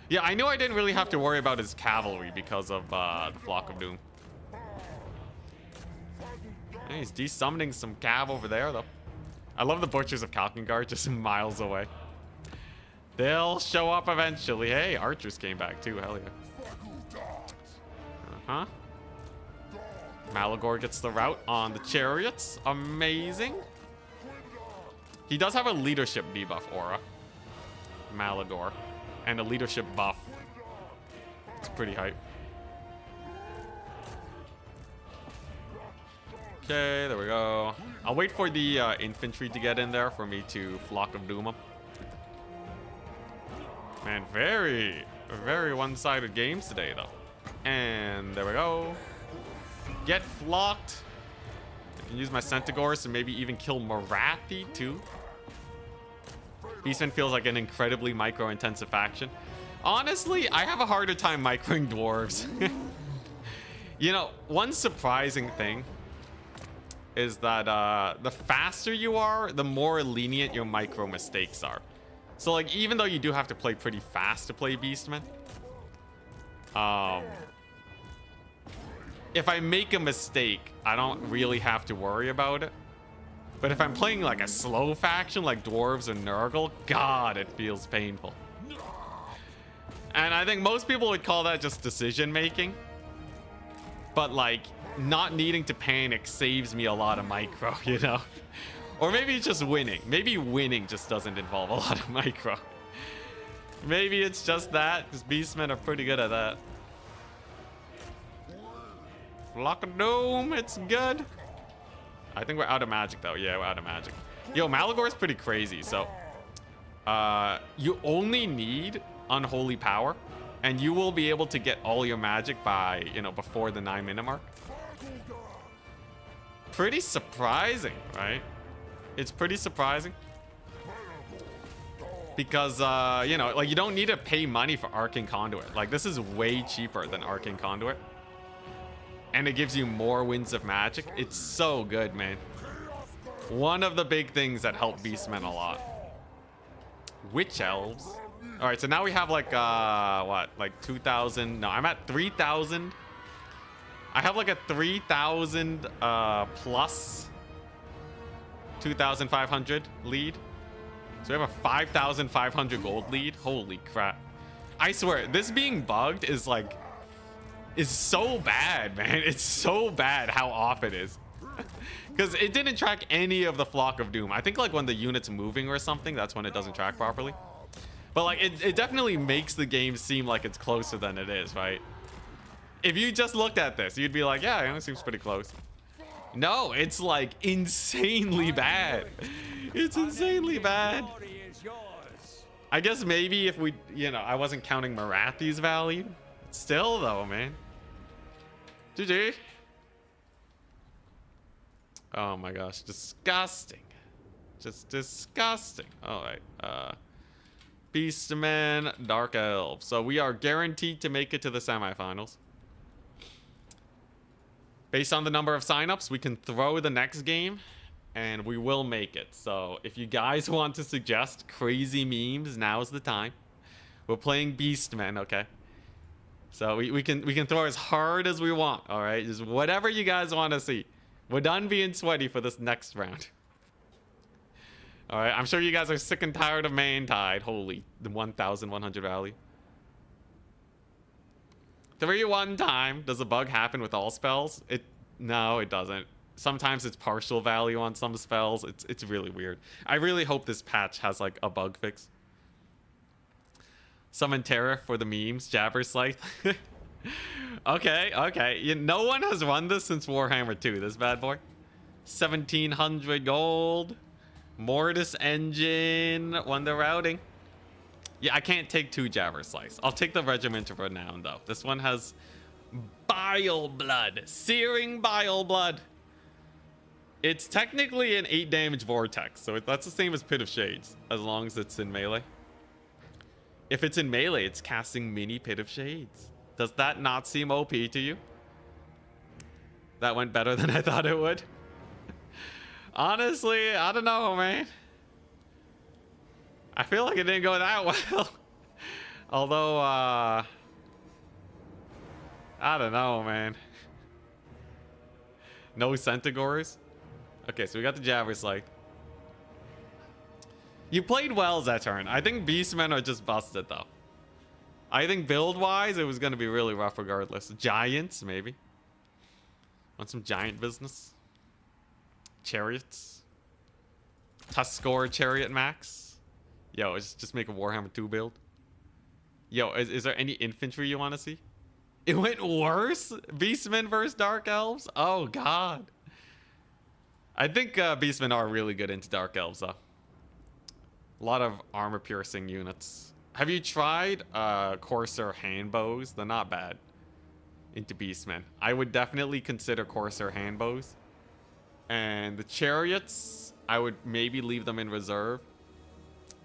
Yeah, I knew I didn't really have to worry about his cavalry because of the Flock of Doom. Yeah, he's desummoning some cav over there, though. I love the Butchers of Kalkengard just miles away. They'll show up eventually. Hey, archers came back too. Hell yeah. Uh-huh. Malagor gets the route on the chariots. Amazing. He does have a leadership debuff aura. Malagor. And a leadership buff. It's pretty hype. Okay, there we go. I'll wait for the infantry to get in there for me to Flock of Doom 'em. Man, very one-sided games today, though. And there we go. Get flocked. I can use my Centaurs to maybe even kill Marathi, too. Beastman feels like an incredibly micro-intensive faction. Honestly, I have a harder time microing dwarves. You know, one surprising thing is that the faster you are, the more lenient your micro mistakes are. So, like, even though you do have to play pretty fast to play Beastmen, if I make a mistake, I don't really have to worry about it. But if I'm playing like a slow faction like Dwarves or Nurgle, God, it feels painful. And I think most people would call that just decision making. But like, not needing to panic saves me a lot of micro, you know? Or maybe it's just winning. Maybe winning just doesn't involve a lot of micro. Maybe it's just that, because Beastmen are pretty good at that. Flock of Doom, it's good. I think we're out of magic, though. Yeah, we're out of magic. Yo, Malagor's pretty crazy, so... you only need Unholy Power, and you will be able to get all your magic by, you know, before the 9-minute mark. Pretty surprising, right? It's pretty surprising. Because, you know, like, you don't need to pay money for Arcane Conduit. Like, this is way cheaper than Arcane Conduit. And it gives you more Winds of Magic. It's so good, man. One of the big things that help Beastmen a lot. Witch Elves. All right, so now we have, like, what? Like, 2,000. No, I'm at 3,000. I have, like, a 3,000 plus 2,500 lead. So we have a 5,500 gold lead. Holy crap. I swear, this being bugged is like, is so bad, man. It's so bad how off it is. Because it didn't track any of the Flock of Doom. I think like when the unit's moving or something, that's when it doesn't track properly. But like, it definitely makes the game seem like it's closer than it is, right? If you just looked at this, you'd be like, yeah, it seems pretty close. No, it's like insanely bad. It's insanely bad. I guess maybe if we, you know, I wasn't counting Marathi's value. Still though, man. GG. Oh my gosh, disgusting. Just disgusting. All right. Beastmen, Dark Elves. So we are guaranteed to make it to the semifinals. Based on the number of signups, we can throw the next game and we will make it. So if you guys want to suggest crazy memes, now's the time. We're playing Beastmen, okay? So we can throw as hard as we want, all right? Just whatever you guys want to see. We're done being sweaty for this next round. All right, I'm sure you guys are sick and tired of Mantide. Holy, the 1,100 value. 3-1 time. Does a bug happen with all spells? No, it doesn't. Sometimes it's partial value on some spells. It's really weird. I really hope this patch has like a bug fix. Summon Terra for the memes. Jabber Scythe. Okay. No one has run this since Warhammer 2. This bad boy. 1,700 gold. Mortis Engine. Wonder Routing. Yeah, I can't take 2 Jabber Slice. I'll take the Regiment of Renown, though. This one has Bile Blood. Searing Bile Blood. It's technically an 8 damage Vortex, so that's the same as Pit of Shades, as long as it's in melee. If it's in melee, it's casting mini Pit of Shades. Does that not seem OP to you? That went better than I thought it would. Honestly, I don't know, man. I feel like it didn't go that well. Although, I don't know, man. No Centaurs. Okay, so we got the Jabber Scythe. You played well that turn. I think Beastmen are just busted, though. I think build-wise, it was going to be really rough regardless. Giants, maybe. Want some giant business? Chariots. Tuskor Chariot Max. Yo, just make a Warhammer 2 build. Yo, is there any infantry you want to see? It went worse? Beastmen versus Dark Elves? Oh, God. I think Beastmen are really good into Dark Elves, though. A lot of armor-piercing units. Have you tried Corsair handbows? They're not bad into Beastmen. I would definitely consider Corsair handbows. And the chariots, I would maybe leave them in reserve.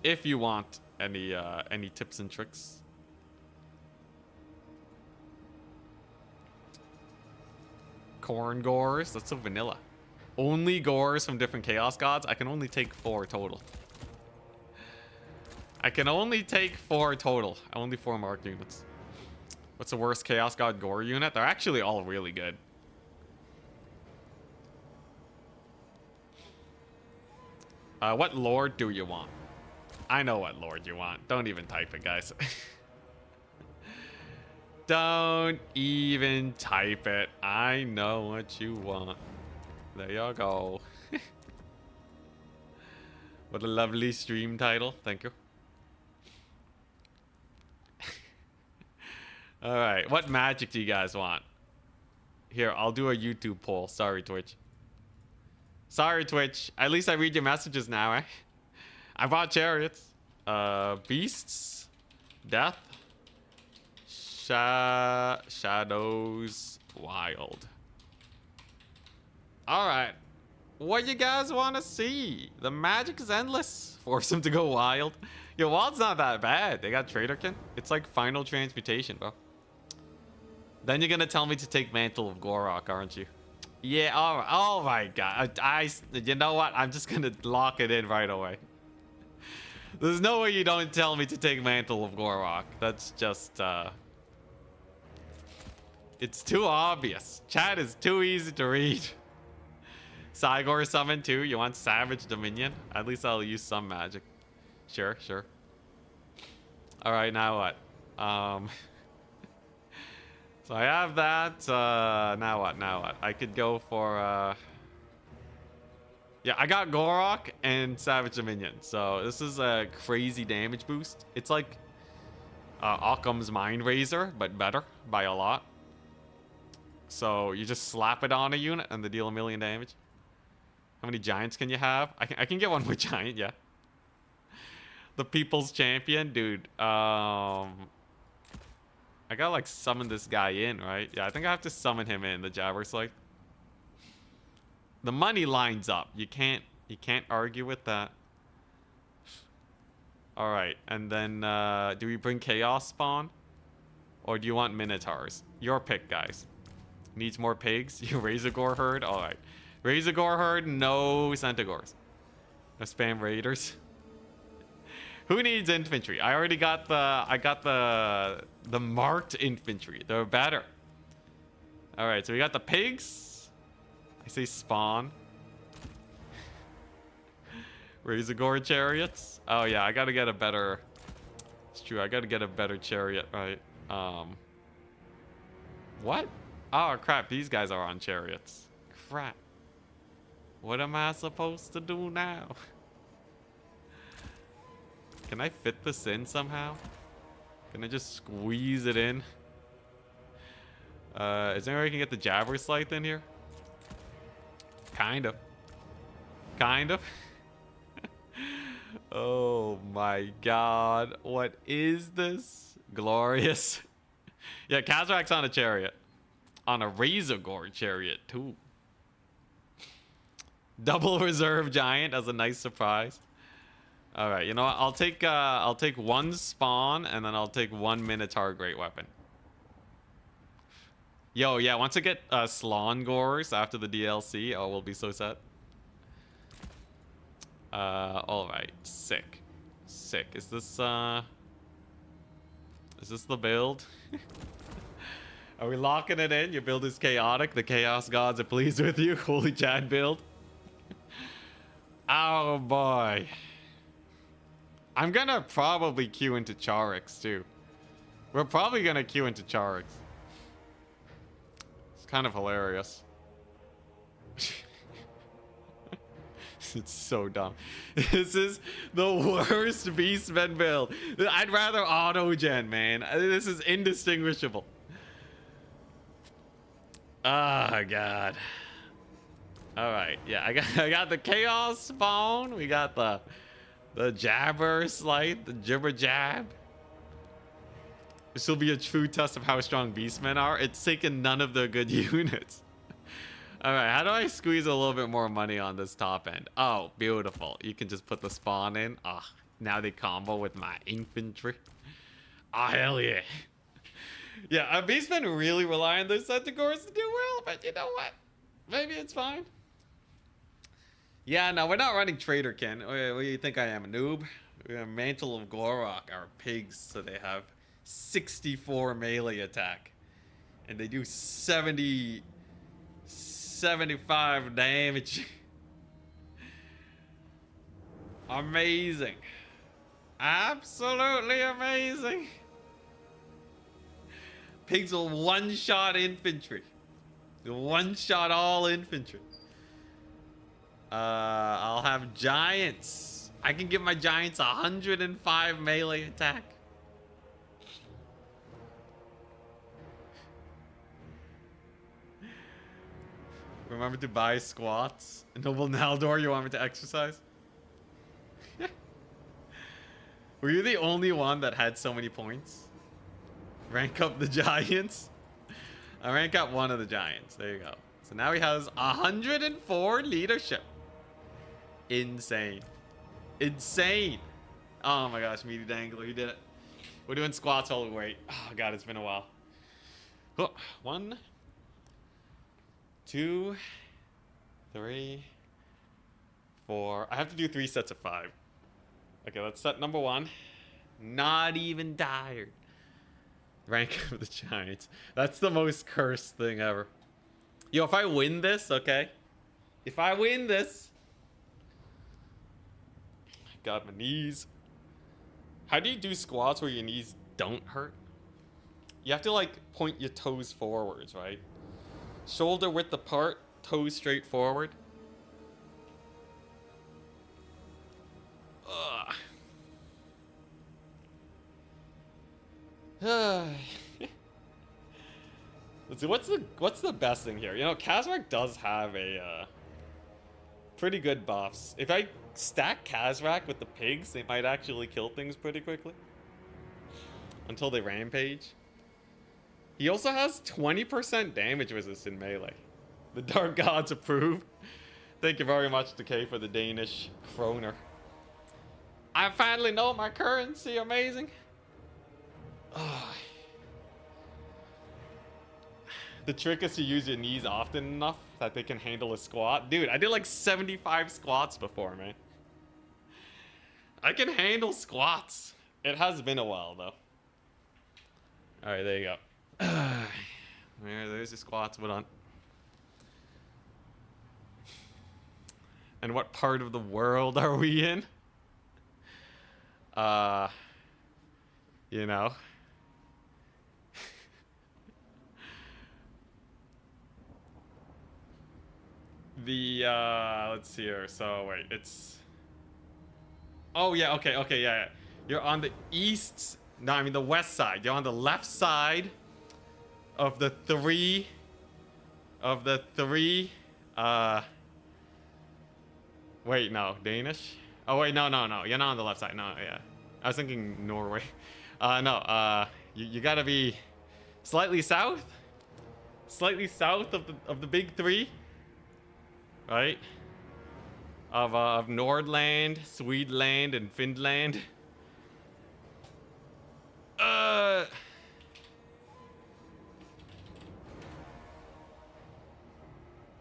If you want any tips and tricks. Corn Gores, that's so vanilla. Only Gores from different Chaos Gods? I can only take 4 total. I can only take 4 total. Only 4 marked units. What's the worst Chaos God Gore unit? They're actually all really good. What Lord do you want? I know what Lord you want. Don't even type it, guys. Don't even type it. I know what you want. There you go. What a lovely stream title. Thank you. Alright, what magic do you guys want? Here, I'll do a YouTube poll. Sorry, Twitch. Sorry, Twitch. At least I read your messages now, eh? I bought chariots. Beasts. Death. Shadows. Wild. Alright. What you guys want to see? The magic is endless. Force them to go wild. Yo, wild's not that bad. They got Traderkin. It's like final transmutation, bro. Then you're gonna tell me to take Mantle of Gorok, aren't you? Yeah, alright. Oh my god. You know what? I'm just gonna lock it in right away. There's no way you don't tell me to take Mantle of Gorok. That's just, it's too obvious. Chat is too easy to read. Cygor summon too. You want Savage Dominion? At least I'll use some magic. Sure, sure. Alright, now what? So I have that. Now what? Now what? I could go for, yeah, I got Gorok and Savage Dominion. So this is a crazy damage boost. It's like Occam's Mind Razor, but better by a lot. So you just slap it on a unit and they deal 1,000,000 damage. How many giants can you have? I can get one with giant, yeah. The People's Champion, dude. I gotta like summon this guy in, right? Yeah, I think I have to summon him in, the Jabbers like. The money lines up. You can't argue with that. Alright, and then do we bring Chaos Spawn? Or do you want Minotaurs? Your pick, guys. Needs more pigs? You Razorgore herd? Alright. Razorgore herd, no Centaurs. No spam raiders. Who needs infantry? I already got the marked infantry. They're better. Alright, so we got the pigs. I say spawn. Razorgore chariots. Oh yeah, I gotta get a better. It's true, I gotta get a better chariot, right? What? Oh crap, these guys are on chariots. Crap. What am I supposed to do now? Can I fit this in somehow? Can I just squeeze it in? Is there any way I can get the Jabber Scythe in here? Kind of. Kind of. Oh my god. What is this? Glorious. Yeah, Kazarak's on a chariot. On a Razorgore chariot, too. Double reserve giant as a nice surprise. Alright, you know what? I'll take one spawn and then I'll take one Minotaur great weapon. Yo, yeah, once I get Slongores after the DLC, oh, we'll be so set. Alright, sick. Sick. Is this the build? Are we locking it in? Your build is chaotic. The chaos gods are pleased with you. Holy Chad build. Oh boy. I'm gonna probably queue into Charix too. We're probably gonna queue into Charix. It's kind of hilarious. It's so dumb. This is the worst Beastmen build. I'd rather auto-gen, man. This is indistinguishable. Oh god. Alright, yeah, I got the Chaos Spawn. We got the Jabber Scythe, the Jibber Jab. This will be a true test of how strong Beastmen are. It's taken none of the good units. Alright, how do I squeeze a little bit more money on this top end? Oh, beautiful. You can just put the spawn in. Ah, oh, now they combo with my infantry. Oh, hell yeah. Yeah, Beastmen really rely on their Centaurs to do well, but you know what? Maybe it's fine. Yeah, no, we're not running Traderkin. What do you think I am, a noob? We have Mantle of Gorok, our pigs, so they have 64 melee attack. And they do 75 damage. Amazing. Absolutely amazing. Pigs will one-shot infantry. One-shot all infantry. I'll have giants. I can give my giants 105 melee attack. Remember to buy squats. Noble Naldor, you want me to exercise? Were you the only one that had so many points? Rank up the giants? I rank up one of the giants. There you go. So now he has 104 leadership. Insane. Insane. Oh my gosh, Meaty Dangler, he did it. We're doing squats while we wait. Oh god, it's been a while. 1, 2, 3, 4. I have to do 3 sets of 5. Okay, let's set number 1. Not even tired. Rank of the Giants. That's the most cursed thing ever. Yo, if I win this, okay? If I win this... God, my knees. How do you do squats where your knees don't hurt? You have to, like, point your toes forwards, right? Shoulder width apart, toes straight forward. Let's see, what's the best thing here? You know, Kazrak does have a pretty good buffs. If I stack Kazrak with the pigs, they might actually kill things pretty quickly. Until they rampage. He also has 20% damage resist in melee. The Dark Gods approve. Thank you very much, Decay, for the Danish kroner. I finally know my currency, amazing. Oh. The trick is to use your knees often enough that they can handle a squat. Dude, I did like 75 squats before, man. I can handle squats. It has been a while, though. Alright, there you go. There's the squats, what on? And what part of the world are we in? You know. Let's see here. So, wait, it's... Oh, yeah, okay, yeah. You're on the east... No, I mean the west side. You're on the left side of the three... Wait, no. Danish? Oh, wait, no. You're not on the left side. No, yeah. I was thinking Norway. You gotta be slightly south? Slightly south of the big three? Right? Of Nordland, Swedeland, and Finland.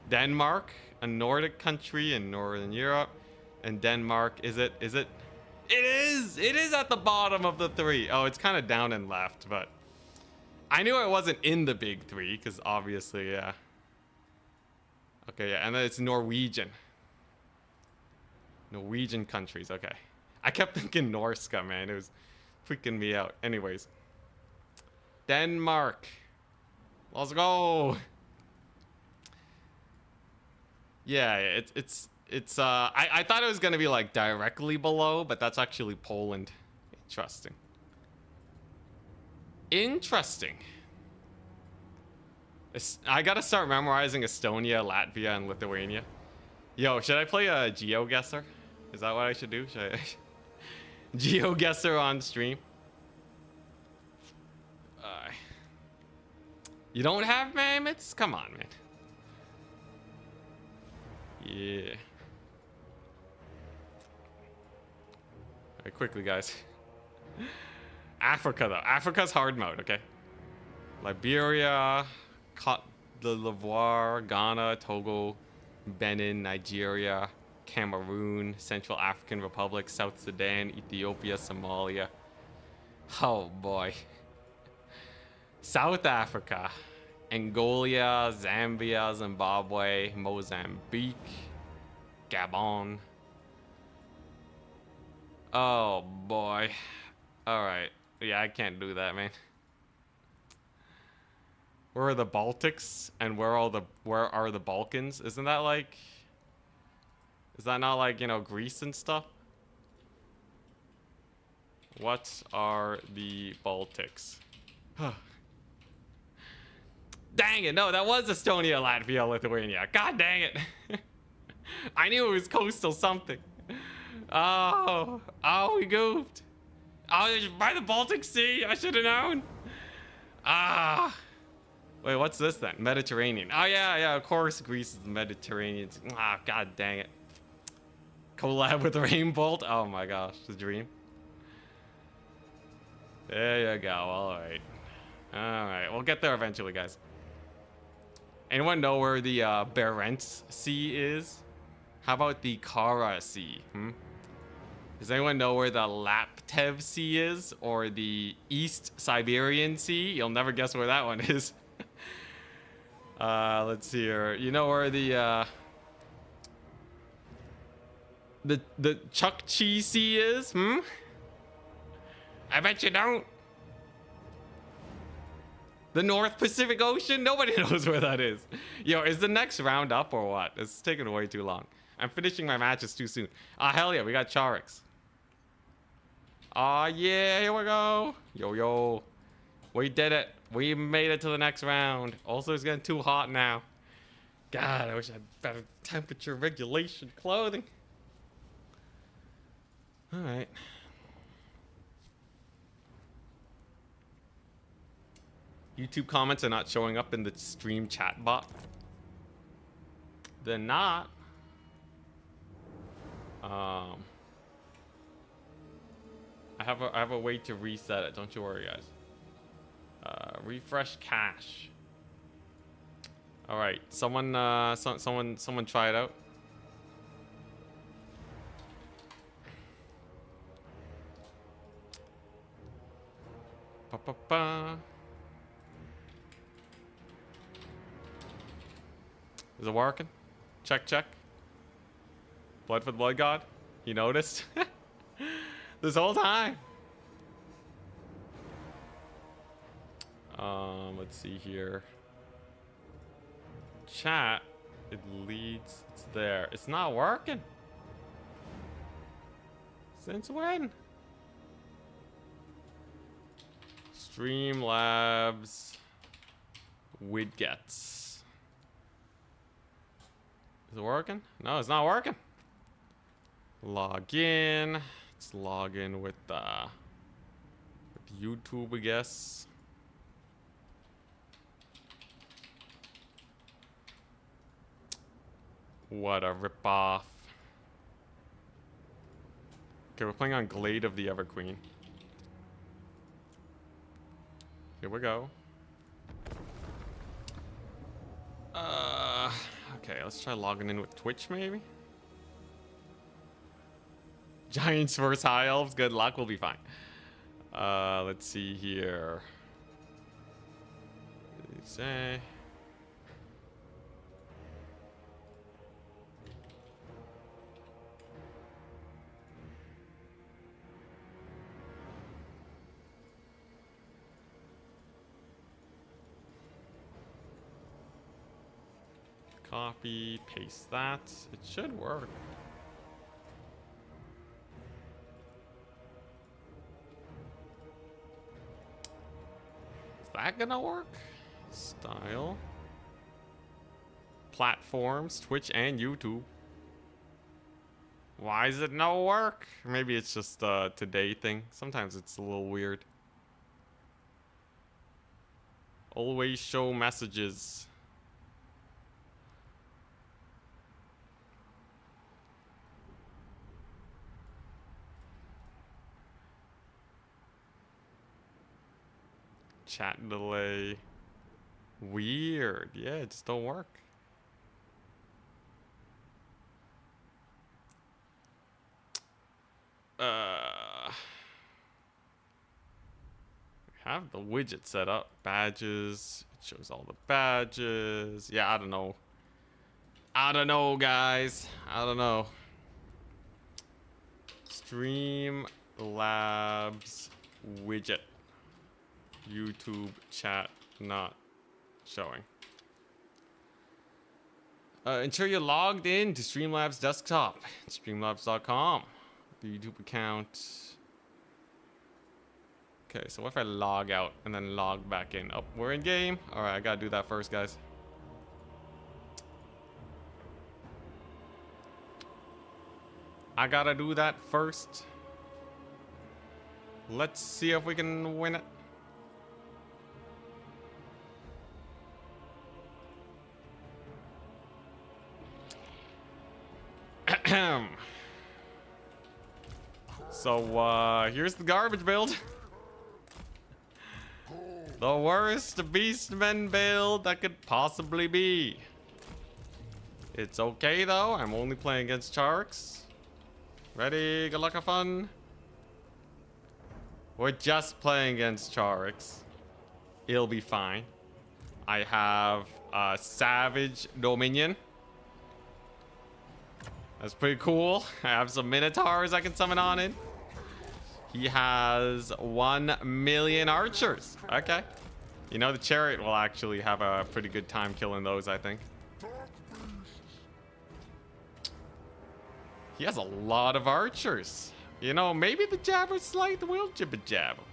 Denmark, a Nordic country in Northern Europe. And Denmark, is it? It is at the bottom of the three. Oh, it's kind of down and left, but I knew it wasn't in the big three, because obviously, yeah. Okay, yeah, and then it's Norwegian. Norwegian countries, okay. I kept thinking Norska, man. It was freaking me out. Anyways. Denmark. Let's go. Yeah, I thought it was gonna be like directly below, but that's actually Poland. Interesting. I gotta start memorizing Estonia, Latvia, and Lithuania. Yo, should I play a GeoGuessr? Is that what I should do? Should I GeoGuessr on stream? You don't have mammoths? Come on, man. Yeah. Alright, quickly, guys. Africa, though. Africa's hard mode, okay? Liberia, Côte d'Ivoire, Ghana, Togo, Benin, Nigeria, Cameroon, Central African Republic, South Sudan, Ethiopia, Somalia. Oh, boy. South Africa. Angola, Zambia, Zimbabwe, Mozambique, Gabon. Oh boy. Alright. Yeah, I can't do that, man. Where are the Baltics? And where are the Balkans? Isn't that like... Is that not like, you know, Greece and stuff? What are the Baltics? Dang it, no, that was Estonia, Latvia, Lithuania. God dang it. I knew it was coastal something. Oh, we goofed. Oh, it's by the Baltic Sea. I should have known. Ah. Wait, what's this then? Mediterranean. Oh, yeah, of course Greece is the Mediterranean. Ah, god dang it. Collab with Rainbolt? Oh my gosh, the dream. There you go, alright. Alright, we'll get there eventually, guys. Anyone know where the Barents Sea is? How about the Kara Sea? Does anyone know where the Laptev Sea is? Or the East Siberian Sea? You'll never guess where that one is. Let's see here. You know where the Chukchi Sea is? I bet you don't. The North Pacific Ocean? Nobody knows where that is. Yo, is the next round up or what? It's taking way too long. I'm finishing my matches too soon. Ah, hell yeah, we got Charix. Ah, yeah, here we go. Yo. We did it. We made it to the next round. Also, it's getting too hot now. God, I wish I had better temperature regulation clothing. All right. YouTube comments are not showing up in the stream chat bot. They're not. I have a way to reset it. Don't you worry, guys. Refresh cache. All right, someone try it out. Is it working? Check. Blood for the blood god. You noticed? This whole time. Let's see here. Chat. It leads. It's there. It's not working. Since when? Streamlabs widgets. Is it working? No, it's not working. Log in. Let's log in with YouTube, I guess. What a ripoff. Okay, we're playing on Glade of the Everqueen. Here we go. Okay, let's try logging in with Twitch, maybe? Giants versus High Elves. Good luck, we'll be fine. Let's see here. What did he say? Copy, paste that. It should work. Is that gonna work? Style. Platforms, Twitch and YouTube. Why is it no work? Maybe it's just a today thing. Sometimes it's a little weird. Always show messages. Chat delay. Weird. Yeah, it just don't work. Have the widget set up. Badges. It shows all the badges. Yeah, I don't know. I don't know, guys. I don't know. Streamlabs widget. YouTube chat not showing. Ensure you're logged in to Streamlabs desktop. Streamlabs.com. The YouTube account. Okay, so what if I log out and then log back in? Oh, we're in game. All right, I gotta do that first, guys. I gotta do that first. Let's see if we can win it. So, here's the garbage build. The worst Beastmen build that could possibly be. It's okay, though. I'm only playing against sharks. Ready? Good luck, have fun. We're just playing against sharks. It'll be fine. I have a Savage Dominion. That's pretty cool. I have some Minotaurs I can summon on in. He has 1 million archers. Okay. You know, the chariot will actually have a pretty good time killing those, I think. He has a lot of archers. You know, maybe the Jabber Scythe will jibber jab him.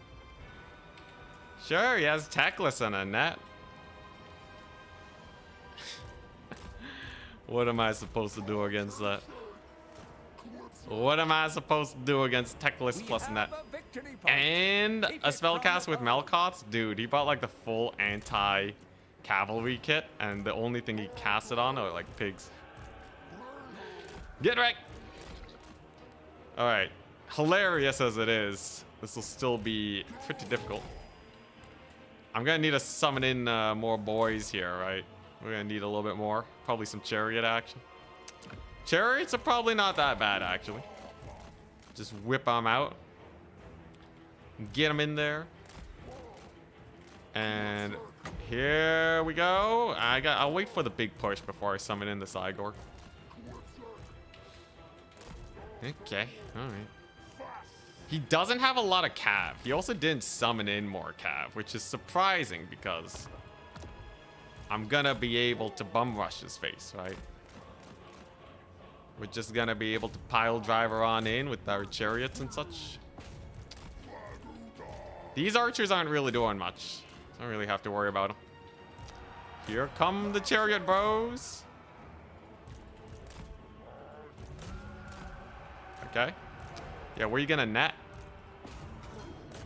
Sure, he has Techless and a net. What am I supposed to do against that? What am I supposed to do against Techless plus net? And a spellcast with Melkoths? Dude, he bought like the full anti-cavalry kit, and the only thing he cast it on are like pigs. Get wrecked! Alright. Hilarious as it is, this will still be pretty difficult. I'm gonna need to summon in more boys here, right? We're gonna need a little bit more. Probably some chariot action. Chariots are probably not that bad, actually. Just whip them out. Get them in there. And here we go. I'll wait for the big push before I summon in the Cygor. Okay, alright. He doesn't have a lot of cav. He also didn't summon in more cav, which is surprising because I'm gonna be able to bum rush his face, right? We're just gonna be able to pile driver on in with our chariots and such. These archers aren't really doing much. Don't really have to worry about them. Here come the chariot bros. Okay. Yeah, where are you gonna net?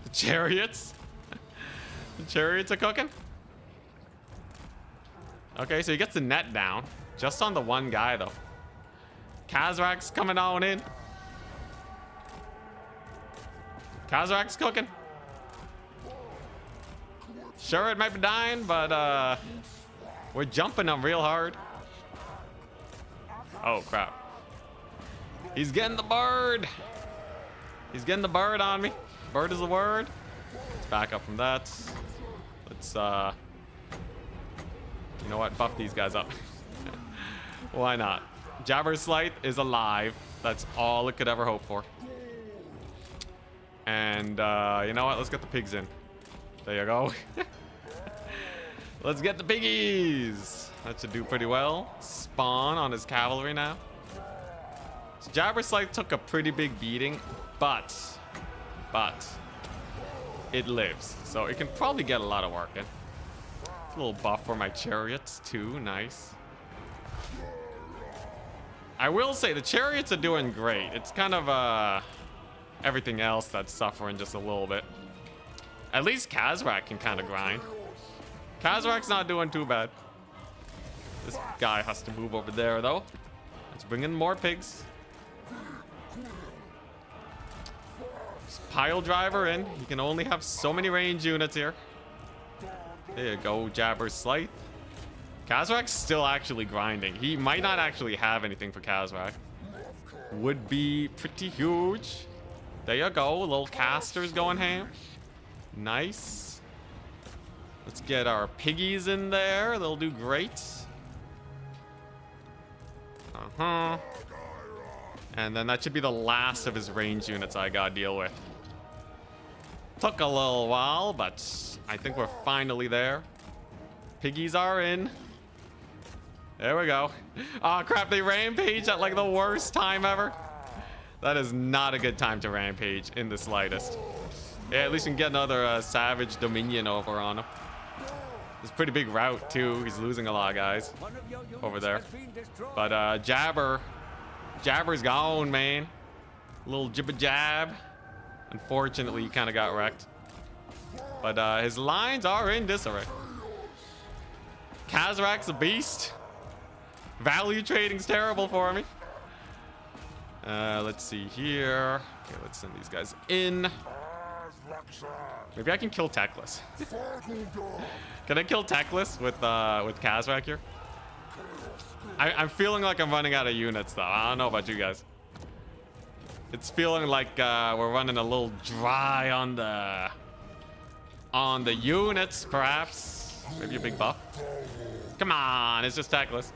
The chariots? The chariots are cooking? Okay, so he gets the net down. Just on the one guy, though. Khazrak's coming on in. Khazrak's cooking. Sure, it might be dying, but we're jumping him real hard. Oh, crap. He's getting the bird. He's getting the bird on me. Bird is the word. Let's back up from that. Let's, you know what? Buff these guys up. Why not? Jabber Scythe is alive. That's all it could ever hope for. And, you know what? Let's get the pigs in. There you go. Let's get the piggies. That should do pretty well. Spawn on his cavalry now. So Jabber Scythe took a pretty big beating, but it lives. So it can probably get a lot of work in. A little buff for my chariots too. Nice. I will say the chariots are doing great. It's kind of everything else that's suffering just a little bit. At least Khazrak can kind of grind. Khazrak's not doing too bad. This guy has to move over there though. Let's bring in more pigs. Just pile driver in. You can only have so many range units here. There you go, Jabber Scythe. Khazrak's still actually grinding. He might not actually have anything for Khazrak. Would be pretty huge. There you go, little casters going ham. Nice. Let's get our piggies in there. They'll do great. And then that should be the last of his range units I gotta deal with. Took a little while, but I think we're finally there. Piggies are in. There we go. Oh crap, they rampage at like the worst time ever. That is not a good time to rampage in the slightest. Yeah, at least we can get another Savage Dominion over on him. It's a pretty big route, too. He's losing a lot of guys over there. But Jabber's gone, man. A little jibba jab. Unfortunately, he kind of got wrecked. But his lines are in disarray. Kazrak's a beast. Value trading's terrible for me. Let's see here. Okay, let's send these guys in. Maybe I can kill Teclis. Can I kill Teclis with Kazrak here? I'm feeling like I'm running out of units though. I don't know about you guys. It's feeling like we're running a little dry on the units, perhaps. Maybe a big buff. Come on, it's just Teclis.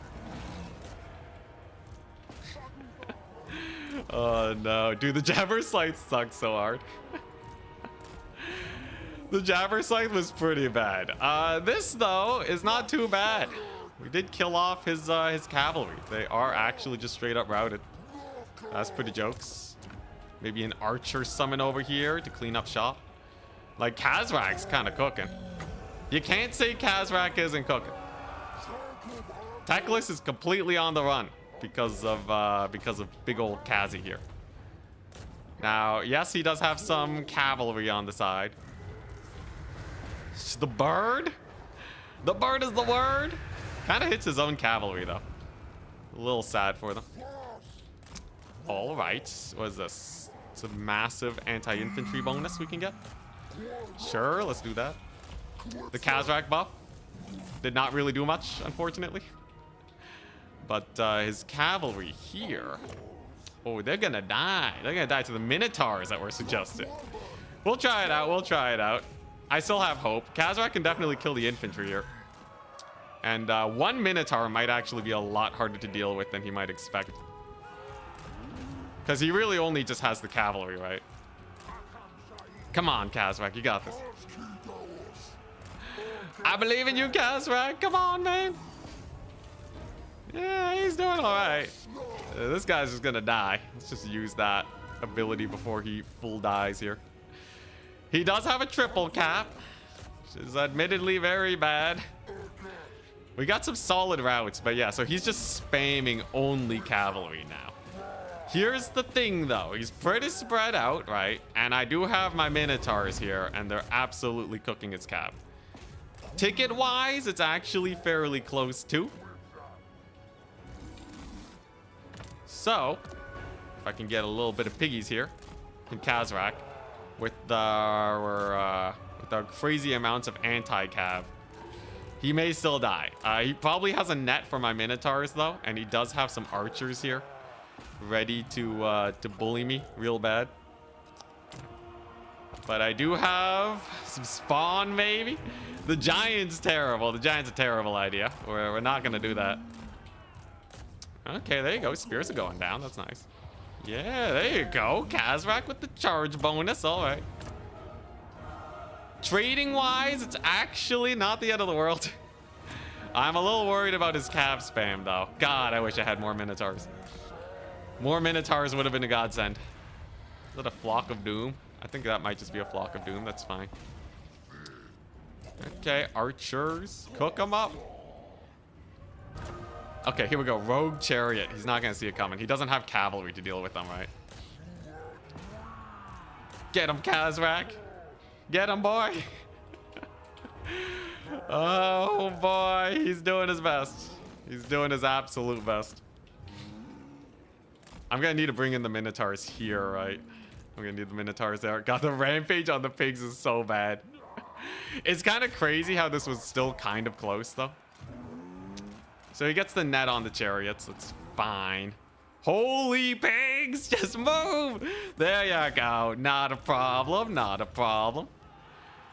Oh no, dude, the Jabber Scythe sucks so hard. The Jabber Scythe was pretty bad. This though is not too bad. We did kill off his cavalry. They are actually just straight up routed. That's pretty jokes. Maybe an archer summon over here to clean up shop. Like Kazrak's kind of cooking. You can't say Kazrak isn't cooking. Teclis is completely on the run because of big old Kazi here. Now, yes, he does have some cavalry on the side. The bird? The bird is the word. Kind of hits his own cavalry though. A little sad for them. All right, what is this? It's a massive anti-infantry bonus we can get. Sure, let's do that. The Kazrak buff did not really do much, unfortunately. But his cavalry here. Oh, they're gonna die. They're gonna die to the Minotaurs that were suggested. We'll try it out. We'll try it out. I still have hope. Kazrak can definitely kill the infantry here. And one Minotaur might actually be a lot harder to deal with than he might expect. Because he really only just has the cavalry, right? Come on, Kazrak, you got this. I believe in you, Kazrak. Come on, man. Yeah, he's doing all right. This guy's just gonna die. Let's just use that ability before he full dies here. He does have a triple cap, which is admittedly very bad. We got some solid routes, but yeah, so he's just spamming only cavalry now. Here's the thing though, he's pretty spread out, right? And I do have my Minotaurs here, and they're absolutely cooking his cap. Ticket wise, it's actually fairly close too. So, if I can get a little bit of piggies here in Kazrak with our crazy amounts of anti-cav, he may still die. He probably has a net for my Minotaurs though, and he does have some archers here ready to bully me real bad. But I do have some spawn maybe. The Giant's terrible. The Giant's a terrible idea. We're not gonna do that. Okay, there you go. Spears are going down. That's nice. Yeah, there you go. Kazrak with the charge bonus. All right. Trading wise, it's actually not the end of the world. I'm a little worried about his cav spam though. God, I wish I had more Minotaurs. More Minotaurs would have been a godsend. Is that a Flock of Doom? I think that might just be a Flock of Doom. That's fine. Okay, archers. Cook them up. Okay, here we go. Rogue Chariot. He's not going to see it coming. He doesn't have cavalry to deal with them, right? Get him, Kazrak. Get him, boy. Oh, boy. He's doing his best. He's doing his absolute best. I'm going to need to bring in the Minotaurs here, right? I'm going to need the Minotaurs there. God, the rampage on the pigs is so bad. It's kind of crazy how this was still kind of close, though. So he gets the net on the chariots. That's fine. Holy pigs, just move. There you go. Not a problem. Not a problem.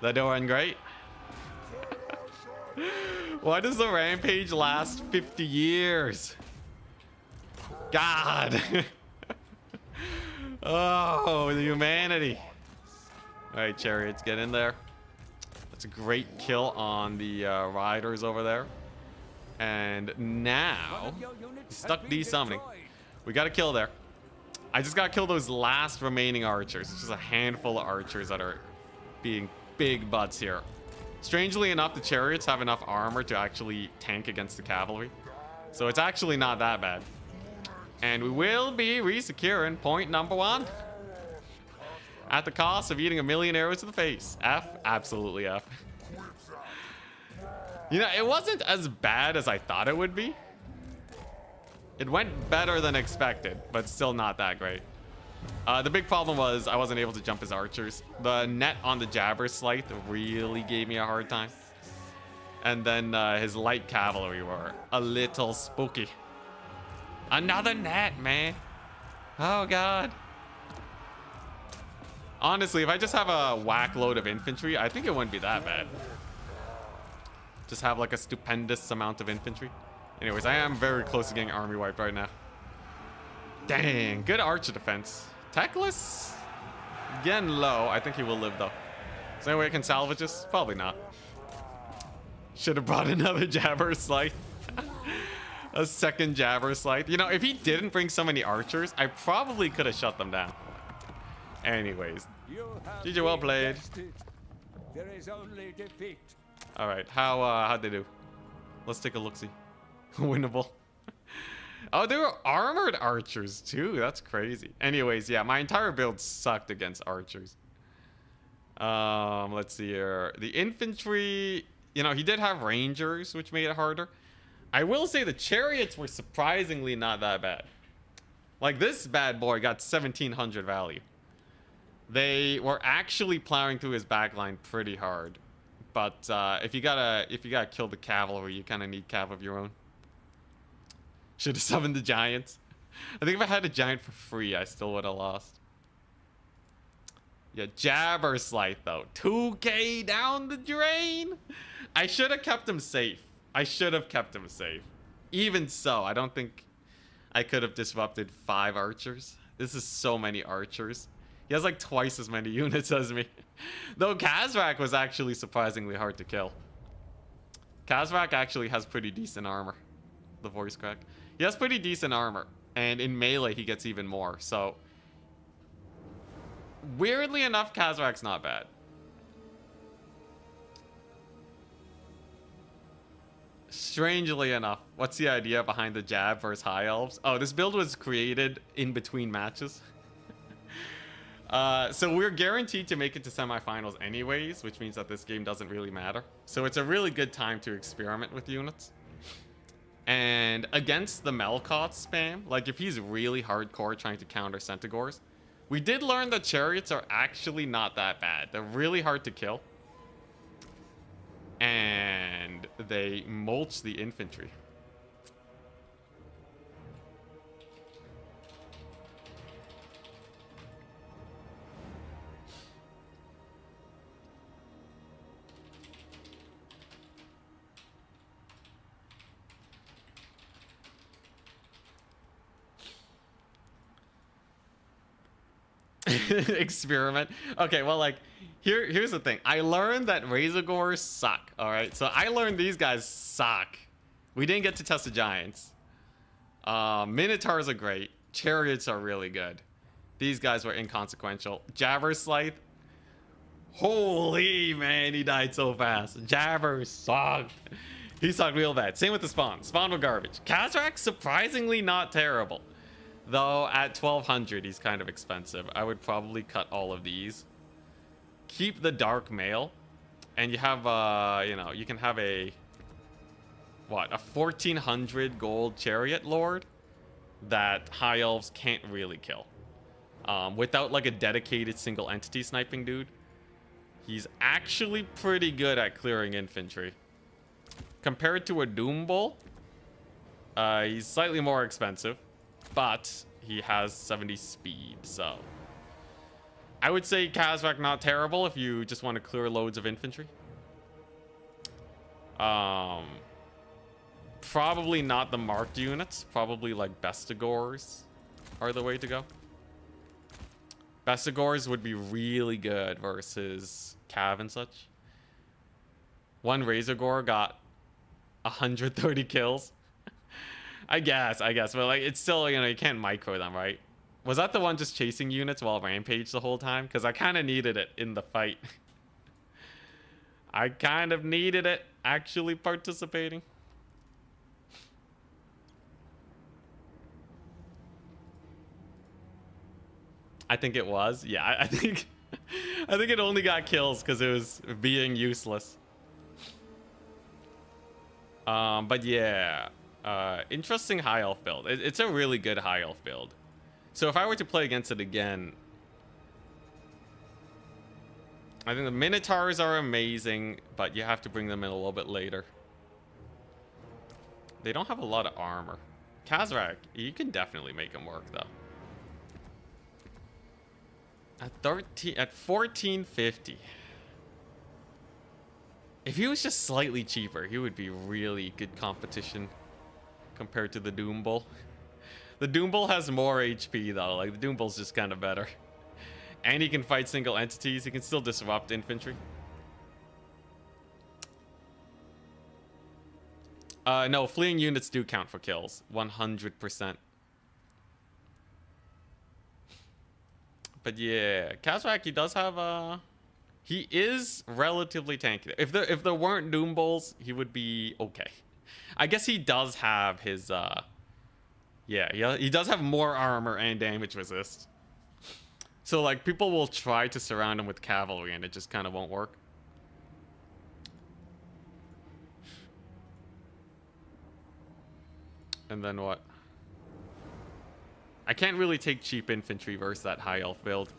They're doing great. Why does the rampage last 50 years? God. Oh, the humanity. All right, chariots, get in there. That's a great kill on the riders over there. And now, stuck desummoning. We got to kill there. I just got to kill those last remaining archers. It's just a handful of archers that are being big butts here. Strangely enough, the chariots have enough armor to actually tank against the cavalry. So it's actually not that bad. And we will be re-securing point number 1. At the cost of eating 1,000,000 arrows to the face. F? Absolutely F. You know, it wasn't as bad as I thought it would be. It went better than expected, but still not that great. The big problem was I wasn't able to jump his archers. The net on the Jabber Scythe really gave me a hard time. And then his light cavalry were a little spooky. Another net, man. Oh, God. Honestly, if I just have a whack load of infantry, I think it wouldn't be that bad. Just have like a stupendous amount of infantry. Anyways, I am very close to getting army wiped right now. Dang, good archer defense. Techless? Again, low. I think he will live, though. Is there any way I can salvage this? Probably not. Should have brought another Jabber Scythe. A second Jabber Scythe. You know, if he didn't bring so many archers, I probably could have shut them down. Anyways. GG, well played. There is only defeat. All right, how'd they do? Let's take a look-see. Winnable. Oh, they were armored archers too. That's crazy. Anyways, yeah, my entire build sucked against archers. Let's see here. The infantry, you know, he did have rangers, which made it harder. I will say the chariots were surprisingly not that bad. Like, this bad boy got 1,700 value. They were actually plowing through his backline pretty hard. But if you gotta kill the cavalry, you kind of need cav of your own. Should have summoned the giants. I think if I had a giant for free, I still would have lost. Yeah, Jabber Scythe though. 2k down the drain. I should have kept him safe. I should have kept him safe. Even so, I don't think I could have disrupted 5 archers. This is so many archers. He has like twice as many units as me. Though Khazrak was actually surprisingly hard to kill. Khazrak actually has pretty decent armor. The voice crack. He has pretty decent armor. And in melee, he gets even more. So, weirdly enough, Khazrak's not bad. Strangely enough, what's the idea behind the jab versus high elves? Oh, this build was created in between matches. So we're guaranteed to make it to semifinals anyways, which means that this game doesn't really matter. So it's a really good time to experiment with units. And against the Melkoth spam, like if he's really hardcore trying to counter Centaurs, we did learn that chariots are actually not that bad. They're really hard to kill. And they mulch the infantry. Experiment. Okay, well, like, here's the thing. I learned that Razorgores suck, alright? So I learned these guys suck. We didn't get to test the giants. Minotaurs are great. Chariots are really good. These guys were inconsequential. Jabber Scythe. Holy man, he died so fast. Jabber sucked. He sucked real bad. Same with the Spawn. Spawn were garbage. Khazrak, surprisingly not terrible. Though at 1,200, he's kind of expensive. I would probably cut all of these. Keep the Dark Mail. And you have, you know, you can have a... What? A 1,400 gold Chariot Lord that High Elves can't really kill. Without, like, a dedicated single entity sniping dude. He's actually pretty good at clearing infantry. Compared to a Doom Bull, he's slightly more expensive. But he has 70 speed, so I would say Khazrak not terrible if you just want to clear loads of infantry. Probably not the marked units. Probably like Bestigors are the way to go. Bestigors would be really good versus Cav and such. One Razorgore got 130 kills. I guess, but like it's still, you know, you can't micro them, right? Was that the one just chasing units while Rampage the whole time? Because I kind of needed it in the fight. I kind of needed it actually participating. I think it was. Yeah, I think I think it only got kills because it was being useless. But yeah, interesting high elf build. It's a really good high elf build. So if I were to play against it again, I think the Minotaurs are amazing, but you have to bring them in a little bit later. They don't have a lot of armor. Khazrak, you can definitely make him work though. At 1450. If he was just slightly cheaper, he would be really good competition compared to the Doom Bull. The Doom Bull has more HP though, like the Doom Bull's just kind of better. And he can fight single entities, he can still disrupt infantry. No, fleeing units do count for kills, 100%. But yeah, Khazrak, he does have he is relatively tanky. If there weren't Doom Bulls, he would be okay. I guess he does have his yeah, he does have more armor and damage resist. So like people will try to surround him with cavalry and it just kind of won't work. And then what? I can't really take cheap infantry versus that high elf build.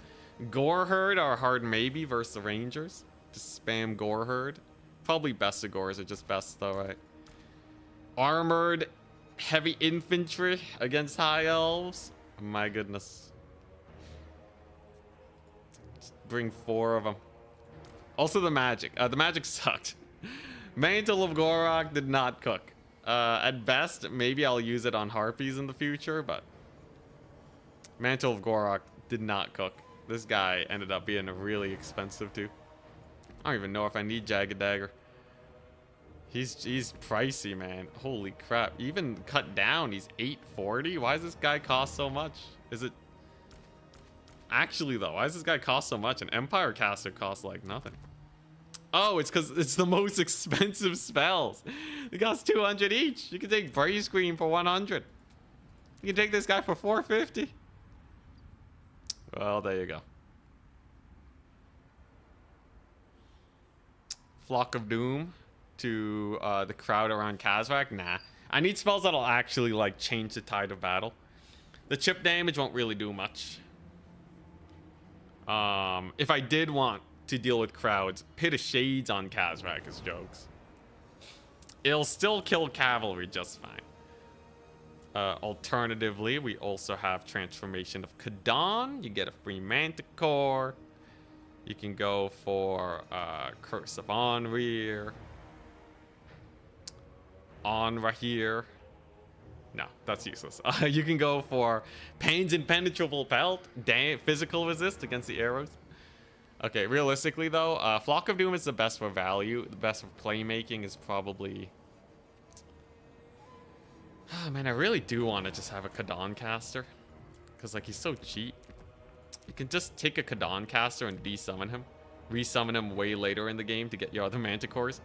Gore Herd are hard maybe versus the Rangers. Just spam Gore Herd. Probably best of Gores are just best though, right? Armored heavy infantry against high elves. My goodness. Just bring 4 of them. Also the magic. The magic sucked. Mantle of Gorok did not cook. At best, maybe I'll use it on Harpies in the future, but Mantle of Gorok did not cook. This guy ended up being really expensive too. I don't even know if I need Jagged Dagger. He's pricey, man. Holy crap. Even cut down, he's 840. Why does this guy cost so much? Is it... Actually, though, why does this guy cost so much? An Empire Caster costs like nothing. Oh, it's because it's the most expensive spells. It costs 200 each. You can take Brave Scream for 100. You can take this guy for 450. Well, there you go. Flock of Doom to the crowd around Khazrak? Nah. I need spells that'll actually, like, change the tide of battle. The chip damage won't really do much. If I did want to deal with crowds, Pit of Shades on Khazrak is jokes. It'll still kill cavalry just fine. Alternatively, we also have Transformation of Kadon. You get a free Manticore. You can go for Curse of Onrir. Onrahir. No, that's useless. You can go for Pain's Impenetrable Pelt. Physical resist against the arrows. Okay, realistically though, Flock of Doom is the best for value. The best for playmaking is probably... Oh, man, I really do want to just have a Kadon caster. Because, like, he's so cheap. You can just take a Kadon caster and desummon him. Resummon him way later in the game to get your other Manticores.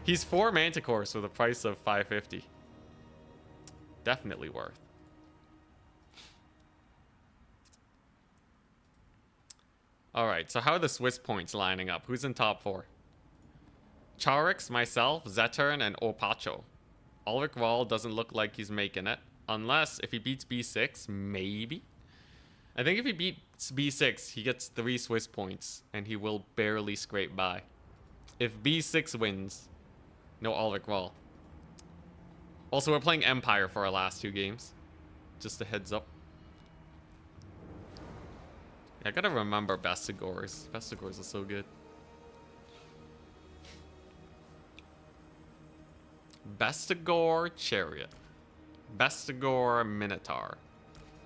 He's 4 Manticores for the price of 550. Definitely worth. Alright, so how are the Swiss points lining up? Who's in top 4? Charix, myself, Zetern, and Opacho. Ulrich Wall doesn't look like he's making it. Unless, if he beats B6, maybe. I think if he beats B6, he gets 3 Swiss points, and he will barely scrape by. If B6 wins, no Ulrich Wall. Also, we're playing Empire for our last 2 games. Just a heads up. Yeah, I gotta remember Bestigors. Bestigors are so good. Bestigor Chariot. Bestigor Minotaur.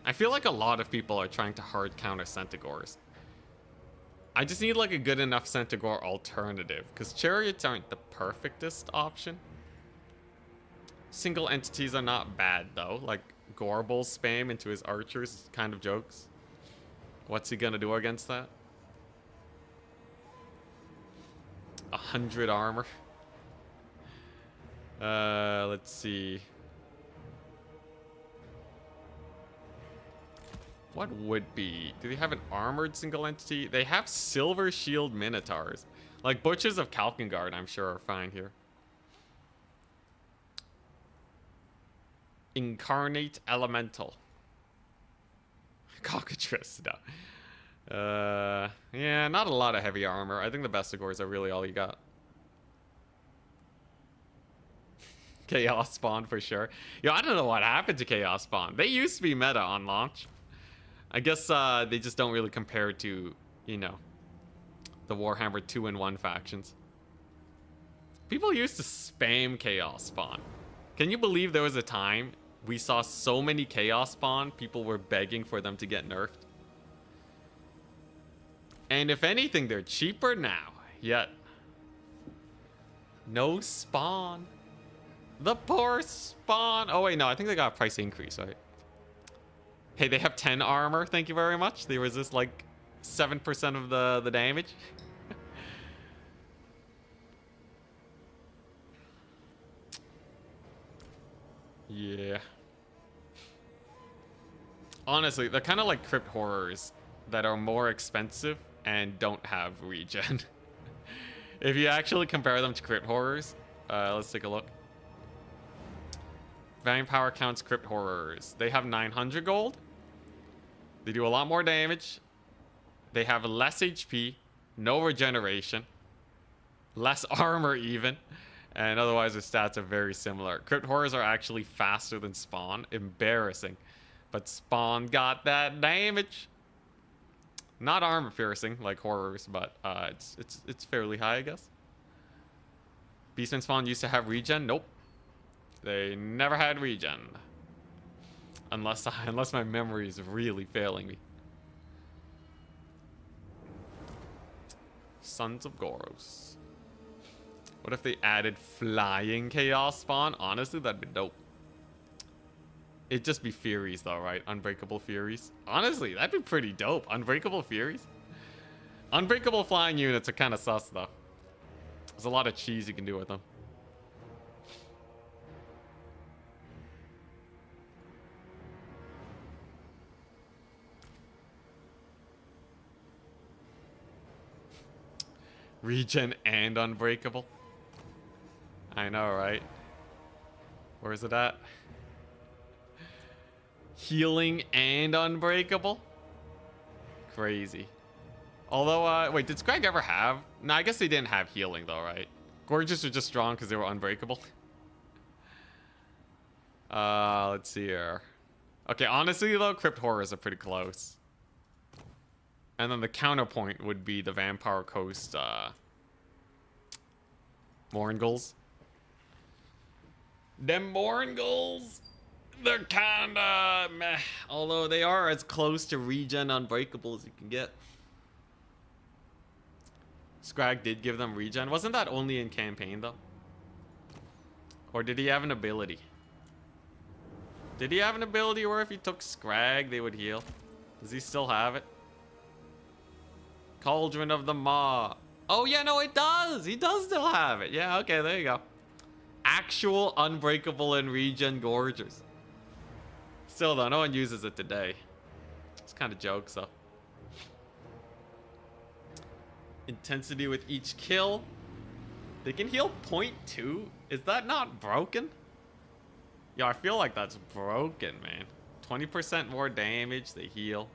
I feel like a lot of people are trying to hard counter Centaurs. I just need like a good enough Centaur alternative, because Chariots aren't the perfectest option. Single entities are not bad though, like Gorbel spam into his archers is kind of jokes. What's he gonna do against that? 100 armor. Let's see. What would be? Do they have an armored single entity? They have silver shield minotaurs. Like Butchers of Kalkengard, I'm sure are fine here. Incarnate Elemental. Cockatrice, no. Yeah, not a lot of heavy armor. I think the Bestigors are really all you got. Chaos Spawn for sure. Yo, I don't know what happened to Chaos Spawn. They used to be meta on launch. I guess they just don't really compare to, you know, the Warhammer 2-in-1 factions. People used to spam Chaos Spawn. Can you believe there was a time we saw so many Chaos Spawn, people were begging for them to get nerfed? And if anything, they're cheaper now. Yet, no spawn. The poor spawn. Oh, wait, no, I think they got a price increase, right? Hey, they have 10 armor. Thank you very much. They resist like 7% of the damage. Yeah. Honestly, they're kind of like crypt horrors that are more expensive and don't have regen. If you actually compare them to crypt horrors, let's take a look. Vampire Power counts crypt horrors. They have 900 gold. They do a lot more damage. They have less HP, no regeneration, less armor even, and otherwise their stats are very similar. Crypt horrors are actually faster than Spawn. Embarrassing. But Spawn got that damage. Not armor piercing like horrors, but it's fairly high, I guess. Beastmen Spawn used to have regen. Nope. They never had regen. Unless my memory is really failing me. Sons of Goros. What if they added flying Chaos Spawn? Honestly, that'd be dope. It'd just be Furies though, right? Unbreakable Furies. Honestly, that'd be pretty dope. Unbreakable Furies. Unbreakable flying units are kind of sus though. There's a lot of cheese you can do with them. Regen and unbreakable. I know, right? Where is it at? Healing and unbreakable? Crazy. Although, wait, did Scrag ever have? No, I guess they didn't have healing though, right? Gorgeous are just strong because they were unbreakable. Let's see here. Okay, honestly though, Crypt Horrors are pretty close. And then the counterpoint would be the Vampire Coast, Mourngulls. Them Mourngulls, they're kinda meh. Although they are as close to regen unbreakable as you can get. Scrag did give them regen. Wasn't that only in campaign though? Or did he have an ability? Did he have an ability where if he took Scrag, they would heal? Does he still have it? Cauldron of the Maw. Oh, yeah, no, it does. He does still have it. Yeah, okay, there you go. Actual unbreakable and regen gorgers. Still, though, no one uses it today. It's kind of jokes, though. Intensity with each kill. They can heal 0.2. Is that not broken? Yeah, I feel like that's broken, man. 20% more damage, they heal.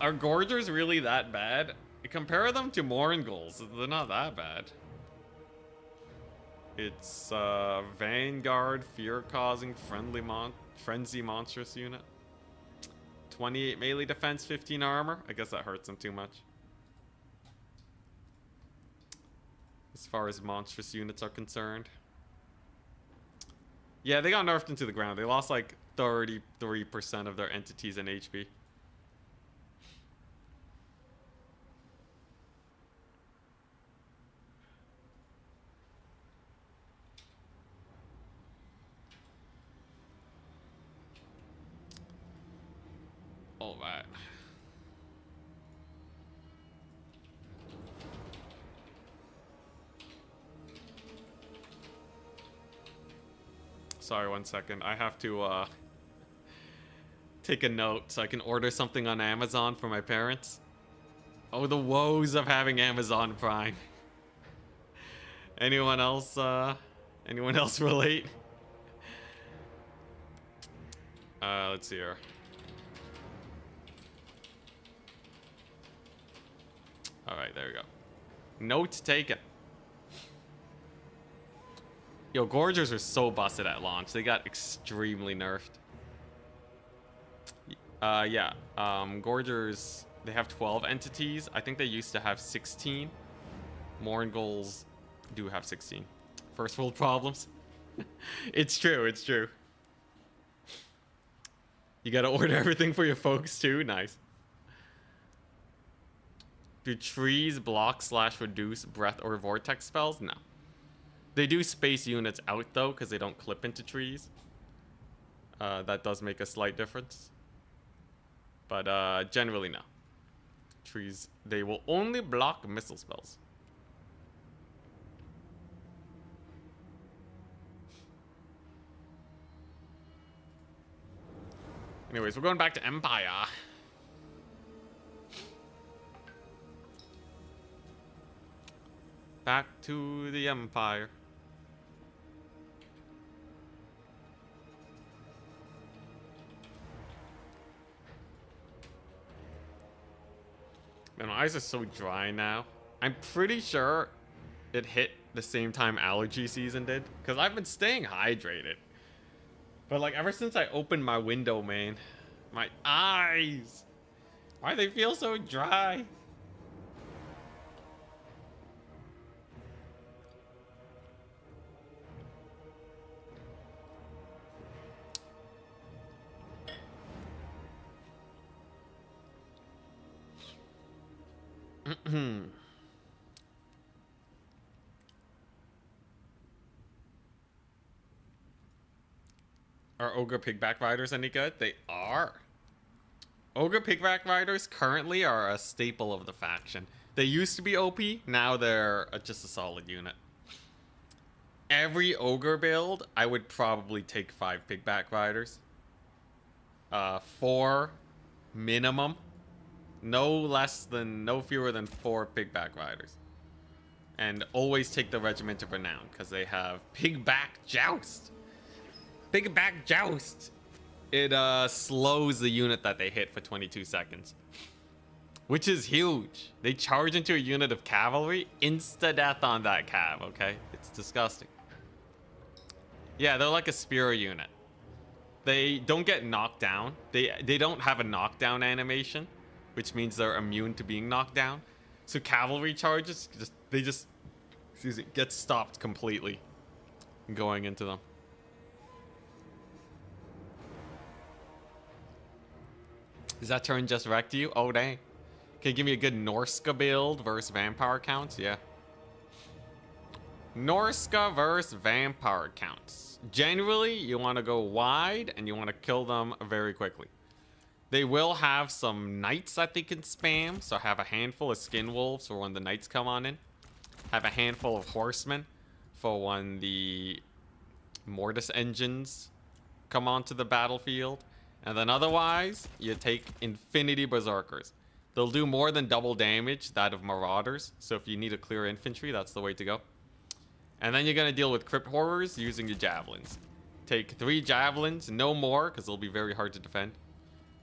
Are Gorgers really that bad? Compare them to Mourngulls. They're not that bad. It's Vanguard, fear-causing, frenzy monstrous unit. 28 melee defense, 15 armor. I guess that hurts them too much. As far as monstrous units are concerned. Yeah, they got nerfed into the ground. They lost like 33% of their entities in HP. All right. Sorry, 1 second. I have to take a note so I can order something on Amazon for my parents. Oh, the woes of having Amazon Prime. Anyone else relate? Let's see here. All right, there we go. Note taken. Yo, Gorgers are so busted at launch. They got extremely nerfed. Yeah. Gorgers, they have 12 entities. I think they used to have 16. Mournguls do have 16. First world problems. It's true, it's true. You gotta order everything for your folks too? Nice. Do trees block / reduce breath or vortex spells? No. They do space units out though, because they don't clip into trees. That does make a slight difference. But generally no. Trees, they will only block missile spells. Anyways, we're going back to Empire. Back to the Empire. Man, my eyes are so dry now. I'm pretty sure it hit the same time allergy season did, because I've been staying hydrated. But like ever since I opened my window, man, my eyes, why do they feel so dry? Are Ogre Pigback Riders any good? They are. Ogre Pigback Riders currently are a staple of the faction. They used to be OP, now they're just a solid unit. Every Ogre build, I would probably take 5 Pigback Riders. 4 minimum. No fewer than 4 Pigback Riders. And always take the Regiment of Renown, because they have Pigback Joust. Pigback Joust. It slows the unit that they hit for 22 seconds. Which is huge. They charge into a unit of cavalry, insta-death on that cav, okay? It's disgusting. Yeah, they're like a spear unit. They don't get knocked down. They don't have a knockdown animation, which means they're immune to being knocked down. So cavalry charges, they just get stopped completely going into them. Is that turn just wrecked you? Oh, dang. Can you give me a good Norska build versus vampire counts? Yeah. Norska versus vampire counts. Generally, you want to go wide and you want to kill them very quickly. They will have some knights that they can spam. So have a handful of skin wolves for when the knights come on in. Have a handful of horsemen for when the mortis engines come onto the battlefield. And then otherwise, you take Infinity Berserkers. They'll do more than double damage that of Marauders. So if you need to clear infantry, that's the way to go. And then you're going to deal with Crypt Horrors using your Javelins. Take 3 Javelins, no more, because they'll be very hard to defend.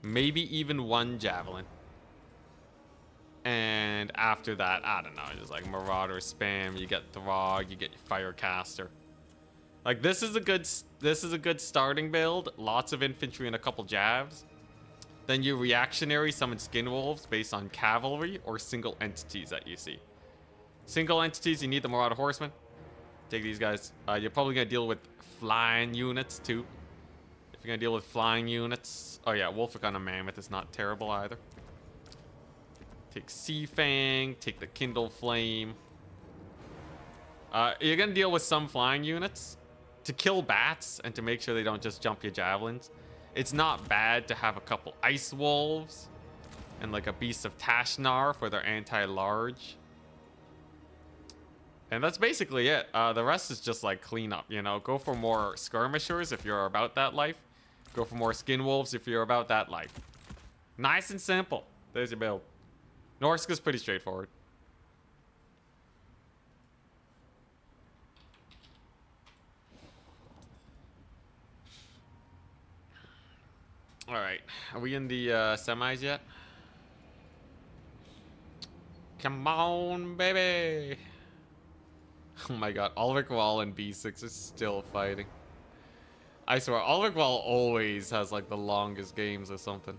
Maybe even 1 Javelin. And after that, I don't know, just like Marauder spam, you get Throg, you get Firecaster. Like this is a good starting build. Lots of infantry and a couple jabs. Then you reactionary summon skin wolves based on cavalry or single entities that you see. Single entities, you need the Marauder Horsemen. Take these guys. You're probably gonna deal with flying units too. If you're gonna deal with flying units, oh yeah, Wolfric on a Mammoth is not terrible either. Take Sea Fang, take the Kindle Flame. You're gonna deal with some flying units. To kill bats and to make sure they don't just jump your javelins, it's not bad to have a couple ice wolves and like a beast of Tashnar for their anti-large. And that's basically it. The rest is just like cleanup, you know. Go for more skirmishers if you're about that life. Go for more skin wolves if you're about that life. Nice and simple. There's your build. Norska's pretty straightforward. All right, are we in the semis yet? Come on, baby. Oh my god, Ulrich Wall and B6 is still fighting. I swear, Ulrich Wall always has like the longest games or something.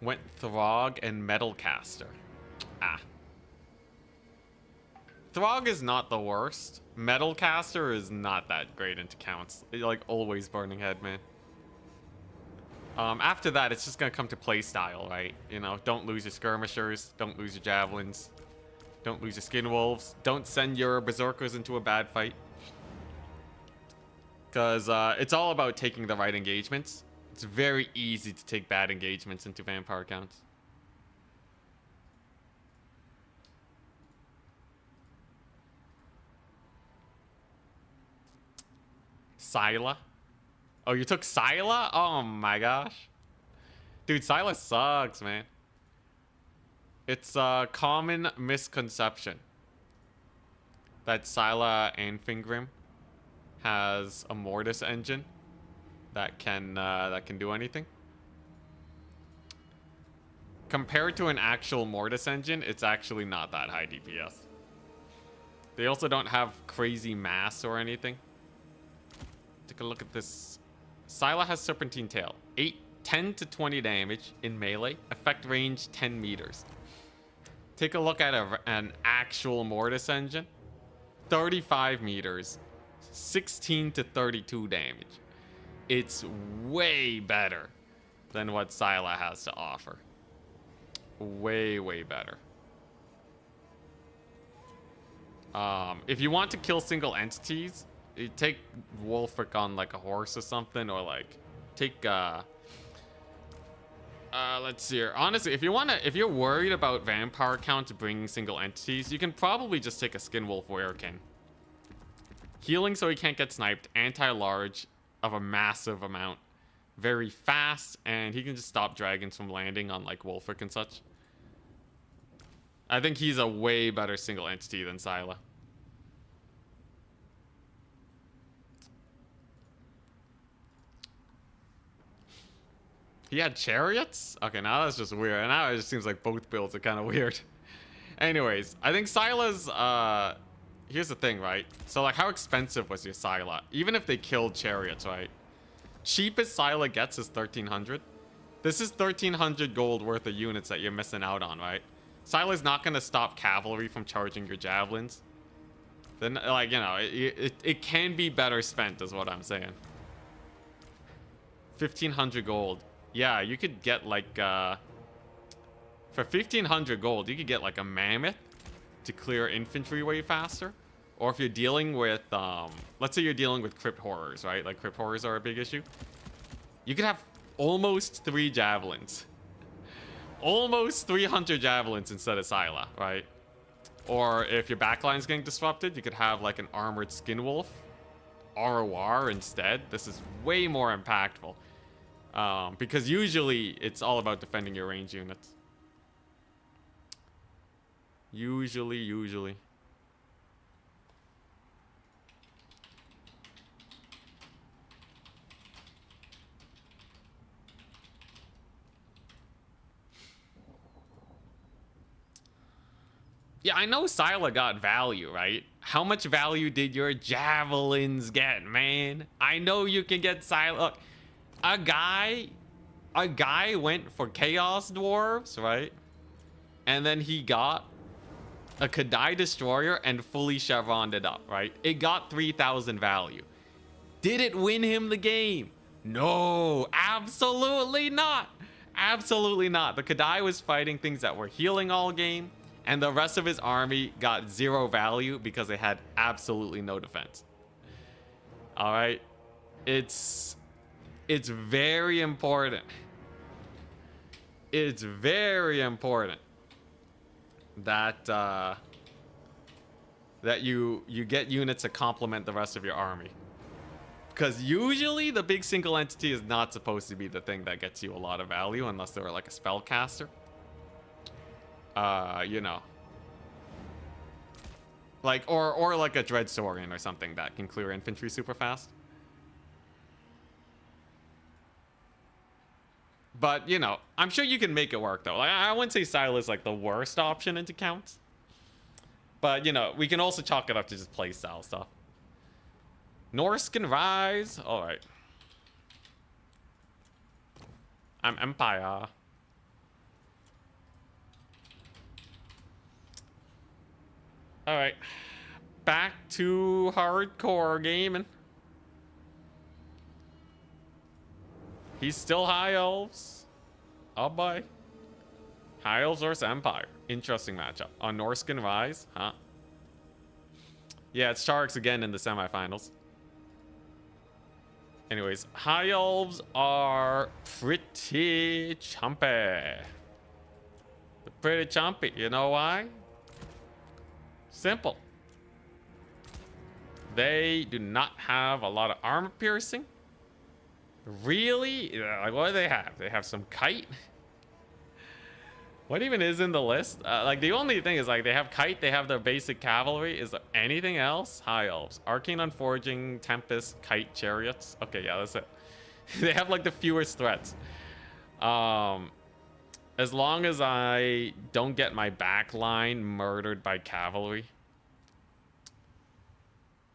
Went Throg and Metalcaster. Ah. Throg is not the worst. Metalcaster is not that great into counts. Like, always Burning Head, man. After that, it's just gonna come to playstyle, right? You know, don't lose your skirmishers. Don't lose your javelins. Don't lose your skin wolves. Don't send your berserkers into a bad fight. Because it's all about taking the right engagements. It's very easy to take bad engagements into vampire counts. Scylla? Oh, you took Scylla? Oh my gosh. Dude, Scylla sucks, man. It's a common misconception that Scylla and Fingrim has a Mortis engine that can do anything. Compared to an actual Mortis engine, it's actually not that high DPS. They also don't have crazy mass or anything. Take a look at this. Scylla has Serpentine Tail. 10 to 20 damage in melee. Effect range 10 meters. Take a look at an actual Mortis engine. 35 meters. 16 to 32 damage. It's way better than what Scylla has to offer. Way, way better. If you want to kill single entities, you take Wolfric on like a horse or something, or like take let's see here. Honestly, if you're worried about vampire count bringing single entities, you can probably just take a Skin Wolf Werekin. Healing so he can't get sniped, anti-large of a massive amount, very fast, and he can just stop dragons from landing on like Wolfric and such. I think he's a way better single entity than Scylla. He had chariots? Okay, now that's just weird. Now it just seems like both builds are kind of weird. Anyways, I think Scylla's, here's the thing, right? So, like, how expensive was your Scylla? Even if they killed chariots, right? Cheapest Scylla gets is 1,300. This is 1,300 gold worth of units that you're missing out on, right? Scylla's not going to stop cavalry from charging your javelins. Then, like, you know, it can be better spent, is what I'm saying. 1,500 gold. Yeah, you could get, like, for 1,500 gold, you could get, like, a mammoth to clear infantry way faster. Or if you're dealing with, let's say you're dealing with crypt horrors, right? Like, crypt horrors are a big issue. You could have almost 3 javelins. Almost 300 javelins instead of Scylla, right? Or if your backline's getting disrupted, you could have, like, an armored skin wolf. ROR instead. This is way more impactful. Because usually it's all about defending your range units. Usually. Yeah, I know Scylla got value, right? How much value did your javelins get, man? I know you can get Scylla. Look, a guy went for Chaos Dwarves, right? And then he got a Kadai Destroyer and fully chevroned it up, right? It got 3,000 value. Did it win him the game? No, absolutely not. Absolutely not. The Kadai was fighting things that were healing all game. And the rest of his army got 0 value because they had absolutely no defense. All right, it's very important. It's very important that that you get units to complement the rest of your army. Because usually the big single entity is not supposed to be the thing that gets you a lot of value unless they're like a spellcaster. You know. Like, or like a Dreadsaurian or something that can clear infantry super fast. But, you know, I'm sure you can make it work, though. Like, I wouldn't say Silo is, like, the worst option into counts. But, you know, we can also chalk it up to just playstyle stuff. Norse can rise. All right. I'm Empire. All right. Back to hardcore gaming. He's still High Elves. Oh boy. High Elves versus Empire. Interesting matchup. On Norse can rise, huh? Yeah, it's Sharks again in the semifinals. Anyways, High Elves are pretty chumpy. They're pretty chumpy. You know why? Simple. They do not have a lot of armor piercing. Really? Like, what do they have? They have some kite? What even is in the list? Like, the only thing is, like, they have kite, they have their basic cavalry. Is there anything else? High Elves. Arcane Unforging, Tempest, Kite, Chariots. Okay, yeah, that's it. They have, like, the fewest threats. As long as I don't get my back line murdered by cavalry,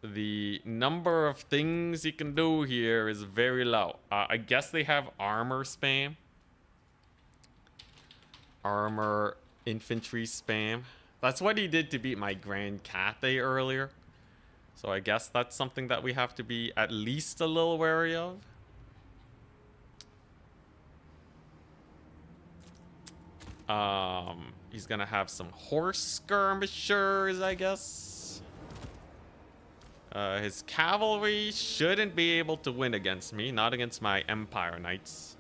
the number of things you can do here is very low. I guess they have armor spam. Armor infantry spam. That's what he did to beat my Grand Cathay earlier. So I guess that's something that we have to be at least a little wary of. He's gonna have some horse skirmishers, I guess. His cavalry shouldn't be able to win against me, not against my Empire Knights.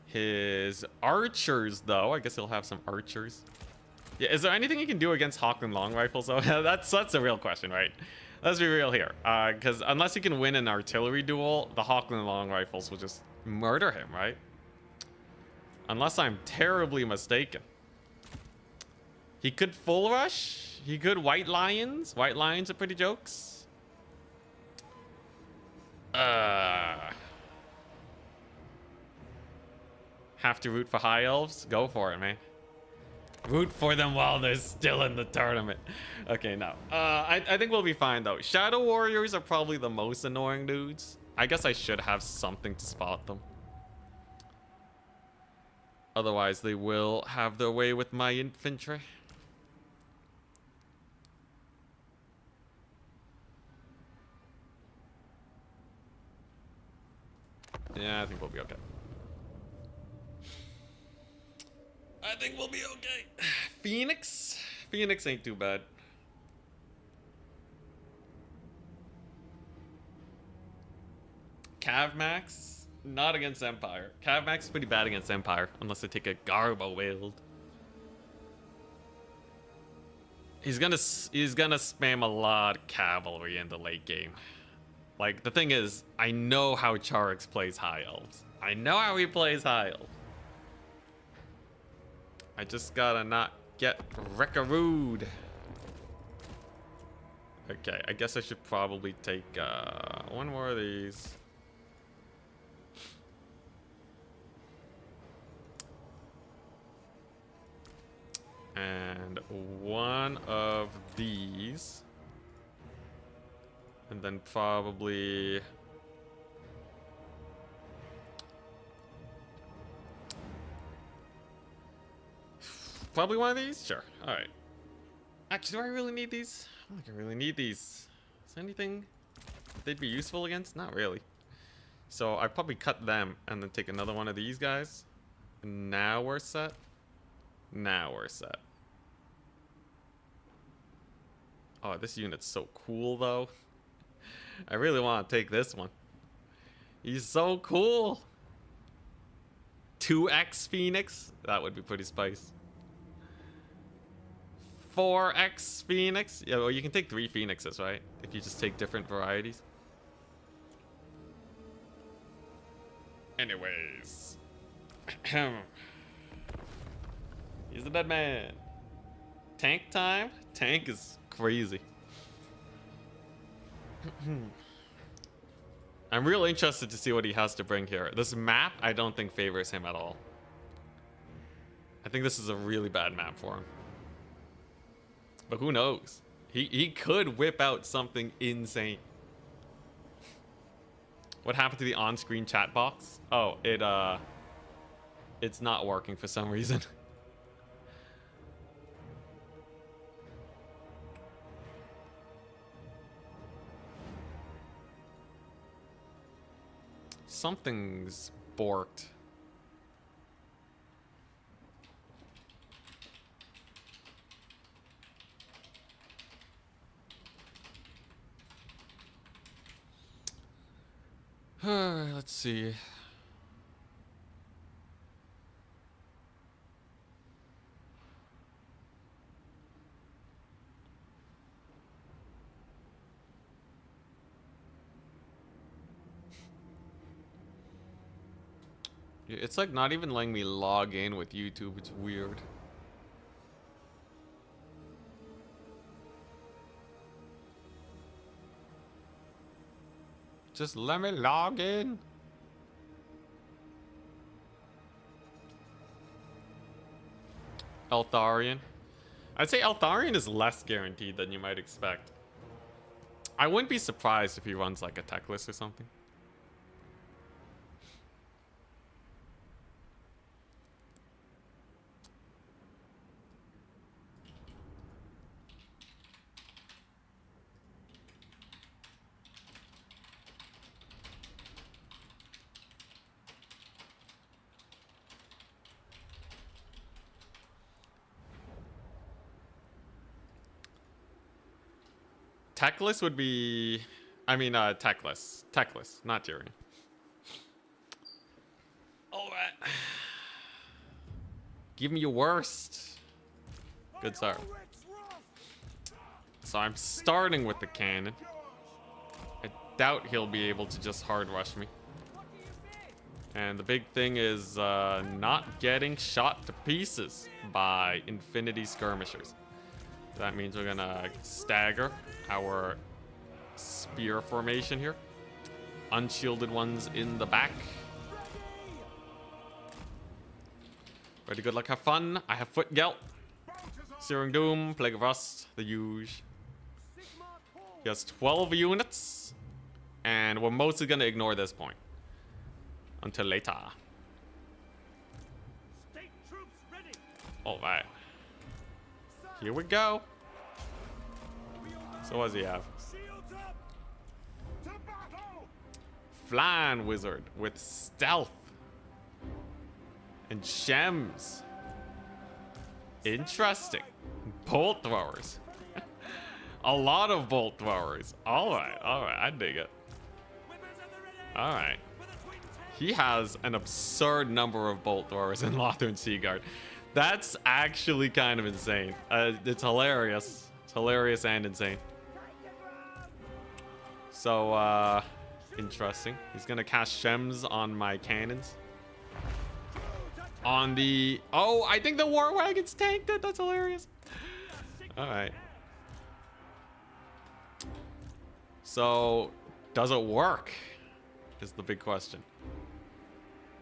His archers, though, I guess he'll have some archers. Yeah, is there anything he can do against Hawkland long rifles? though? that's a real question, right? Let's be real here, because unless he can win an artillery duel, the Hawkland long rifles will just murder him, right? Unless I'm terribly mistaken. He could full rush. He could white lions. White lions are pretty jokes. Have to root for High Elves? Go for it, man. Root for them while they're still in the tournament. Okay, no. I think we'll be fine, though. Shadow Warriors are probably the most annoying dudes. I guess I should have something to spot them. Otherwise, they will have their way with my infantry. Yeah, I think we'll be okay. I think we'll be okay. Phoenix? Phoenix ain't too bad. Cavmax? Not against Empire. Cavmax is pretty bad against Empire, unless they take a Garbo Wield. He's gonna spam a lot of cavalry in the late game. Like, the thing is, I know how Charix plays High Elves. I know how he plays High Elves. I just gotta not get wreckarooed. Okay, I guess I should probably take one more of these. And one of these. And then probably... Probably one of these? Sure. Alright. Actually, do I really need these? I don't think I really need these. Is there anything they'd be useful against? Not really. So I probably cut them and then take another one of these guys. And now we're set. Now we're set. Oh, this unit's so cool, though. I really want to take this one. He's so cool. 2x Phoenix? That would be pretty spice. 4x Phoenix? Yeah, well, you can take 3 Phoenixes, right? If you just take different varieties. Anyways. He's the dead man. Tank time? Tank is crazy. I'm real interested to see what he has to bring here. This map, I don't think favors him at all. I think this is a really bad map for him. But who knows? He could whip out something insane. What happened to the on-screen chat box? Oh, it's not working for some reason. Something's borked. Let's see. It's like not even letting me log in with YouTube. It's weird. Just let me log in. Eltharion. I'd say Eltharion is less guaranteed than you might expect. I wouldn't be surprised if he runs like a techless or something. Techless would be... I mean, techless. Techless, not Tyrion. Alright. Give me your worst. Good start. So I'm starting with the cannon. I doubt he'll be able to just hard rush me. And the big thing is not getting shot to pieces by infinity skirmishers. That means we're gonna stagger our spear formation here. Unshielded ones in the back. Ready, good luck, have fun. I have Foot Gelt, Searing Doom, Plague of Rust, the huge. He has 12 units. And we're mostly gonna ignore this point. Until later. Alright. Here we go. So what does he have? Flying Wizard with Stealth. And Gems. Interesting. Bolt Throwers. A lot of Bolt Throwers. Alright, I dig it. Alright. He has an absurd number of Bolt Throwers in Lothern Seaguard. That's actually kind of insane. It's hilarious. It's hilarious and insane. So, interesting. He's gonna cast Gems on my cannons. On the... Oh, I think the War Wagons tanked it. That's hilarious. Alright. So, does it work? Is the big question.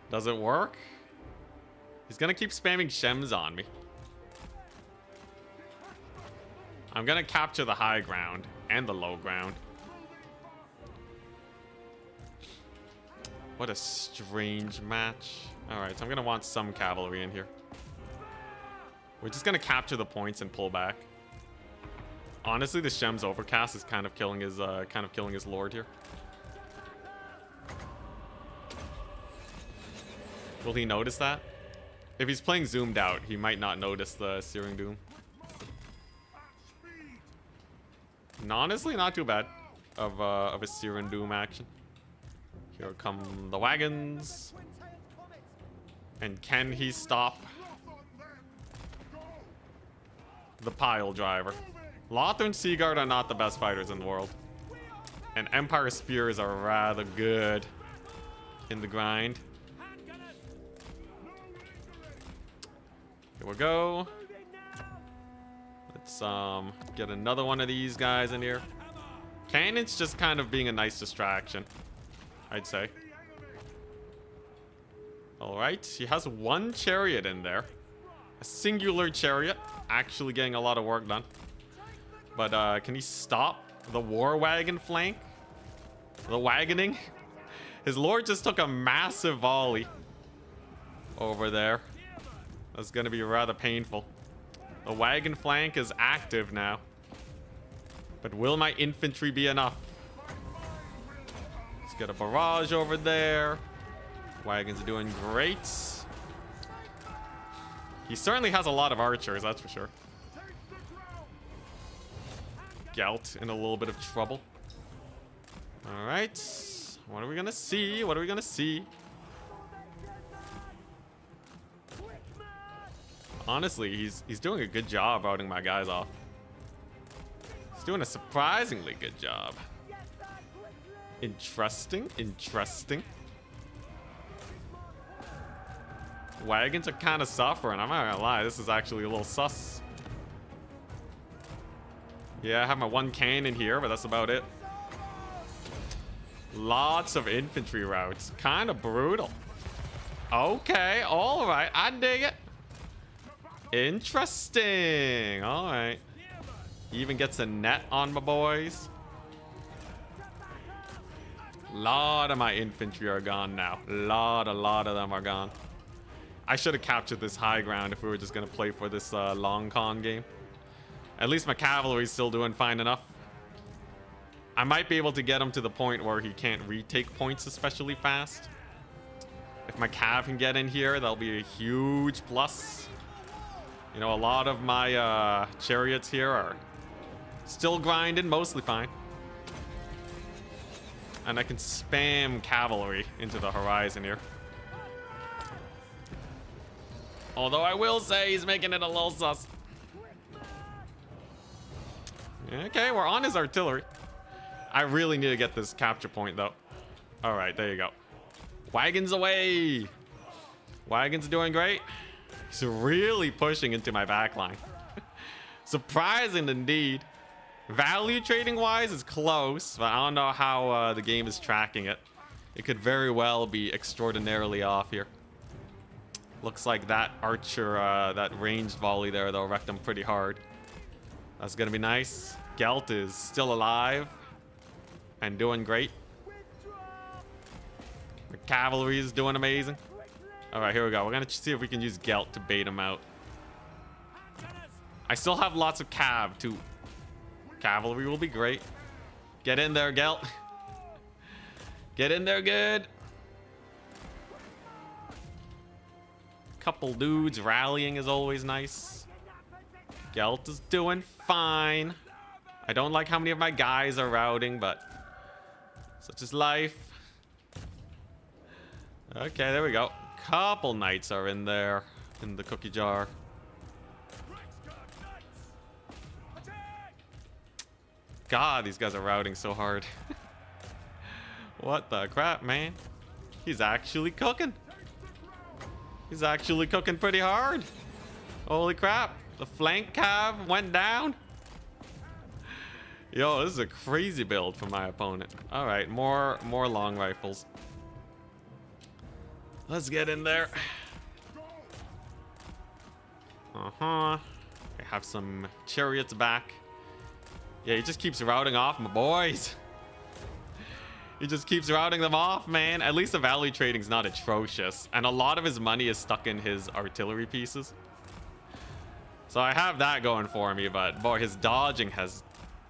Does it work? He's gonna keep spamming Gems on me. I'm gonna capture the high ground and the low ground. What a strange match. Alright, so I'm gonna want some cavalry in here. We're just gonna capture the points and pull back. Honestly, the Gems overcast is kind of killing his lord here. Will he notice that? If he's playing zoomed out, he might not notice the Searing Doom. And honestly, not too bad of a Searing Doom action. Here come the wagons. And can he stop the pile driver? Lothar and Seaguard are not the best fighters in the world. And Empire Spears are rather good in the grind. Here we go. Let's get another one of these guys in here. Cannon's just kind of being a nice distraction, I'd say. Alright, he has one chariot in there. A singular chariot. Actually getting a lot of work done. But can he stop the war wagon flank? The wagoning? His lord just took a massive volley over there. That's gonna be rather painful. The wagon flank is active now. But will my infantry be enough? Let's get a barrage over there. Wagons are doing great. He certainly has a lot of archers, that's for sure. Gelt in a little bit of trouble. Alright. What are we gonna see? What are we gonna see? Honestly, he's doing a good job routing my guys off. He's doing a surprisingly good job. Interesting, interesting. Wagons are kind of suffering. I'm not gonna lie, this is actually a little sus. Yeah, I have my one cannon here, but that's about it. Lots of infantry routes. Kind of brutal. Okay, alright, I dig it. Interesting. Alright. He even gets a net on my boys. Lot of my infantry are gone now. Lot of them are gone. I should have captured this high ground if we were just going to play for this long con game. At least my cavalry's still doing fine enough. I might be able to get him to the point where he can't retake points especially fast. If my cav can get in here, that'll be a huge plus. You know, a lot of my chariots here are still grinding, mostly fine. And I can spam cavalry into the horizon here. Although I will say he's making it a little sus. Okay, we're on his artillery. I really need to get this capture point, though. All right, there you go. Wagons away. Wagons doing great. He's really pushing into my backline. Surprising indeed. Value trading wise is close, but I don't know how the game is tracking it. It could very well be extraordinarily off here. Looks like that archer, that ranged volley there, though, wrecked him pretty hard. That's gonna be nice. Gelt is still alive and doing great. The cavalry is doing amazing. All right, here we go. We're gonna see if we can use Gelt to bait him out. I still have lots of cav too. Cavalry will be great. Get in there, Gelt. Get in there good. Couple dudes rallying is always nice. Gelt is doing fine. I don't like how many of my guys are routing, but such is life. Okay, there we go. Couple knights are in there in the cookie jar. God, these guys are routing so hard. What the crap, man? He's actually cooking. He's actually cooking pretty hard. Holy crap. The flank cav went down. Yo, this is a crazy build for my opponent. All right, more long rifles. Let's get in there. I have some chariots back. Yeah, he just keeps routing off my boys. He just keeps routing them off, man. At least the value trading's not atrocious. And a lot of his money is stuck in his artillery pieces. So I have that going for me, but boy, his dodging has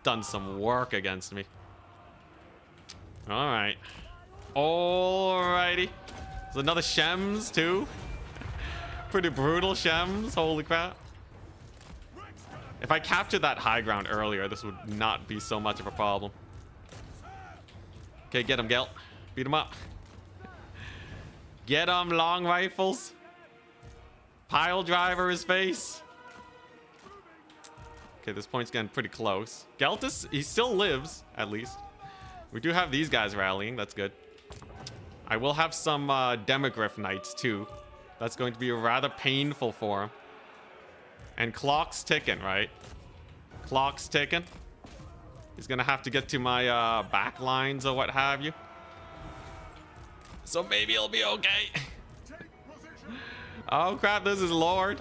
done some work against me. All right. Alrighty. There's another Shems too. Pretty brutal, Shems. Holy crap. If I captured that high ground earlier, this would not be so much of a problem. Okay, get him, Gelt. Beat him up. Get him, long rifles. Pile driver his face. Okay, this point's getting pretty close. Geltis, he still lives, at least. We do have these guys rallying. That's good. I will have some Demogryph Knights, too. That's going to be rather painful for him. And clock's ticking, right? Clock's ticking. He's going to have to get to my back lines or what have you. So maybe he'll be okay. Oh, crap. This is Lord.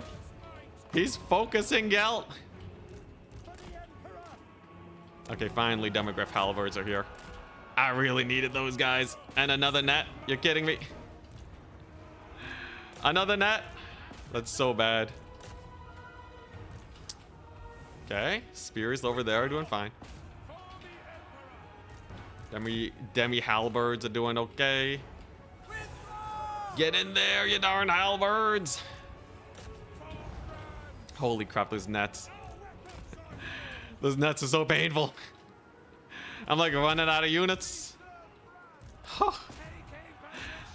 He's focusing, Gelt. Okay, finally, Demogryph Halberds are here. I really needed those guys. And another net. You're kidding me. Another net. That's so bad. Okay, spears over there are doing fine. Demi halberds are doing okay. Get in there, you darn halberds. Holy crap, those nets. Those nets are so painful. I'm like running out of units.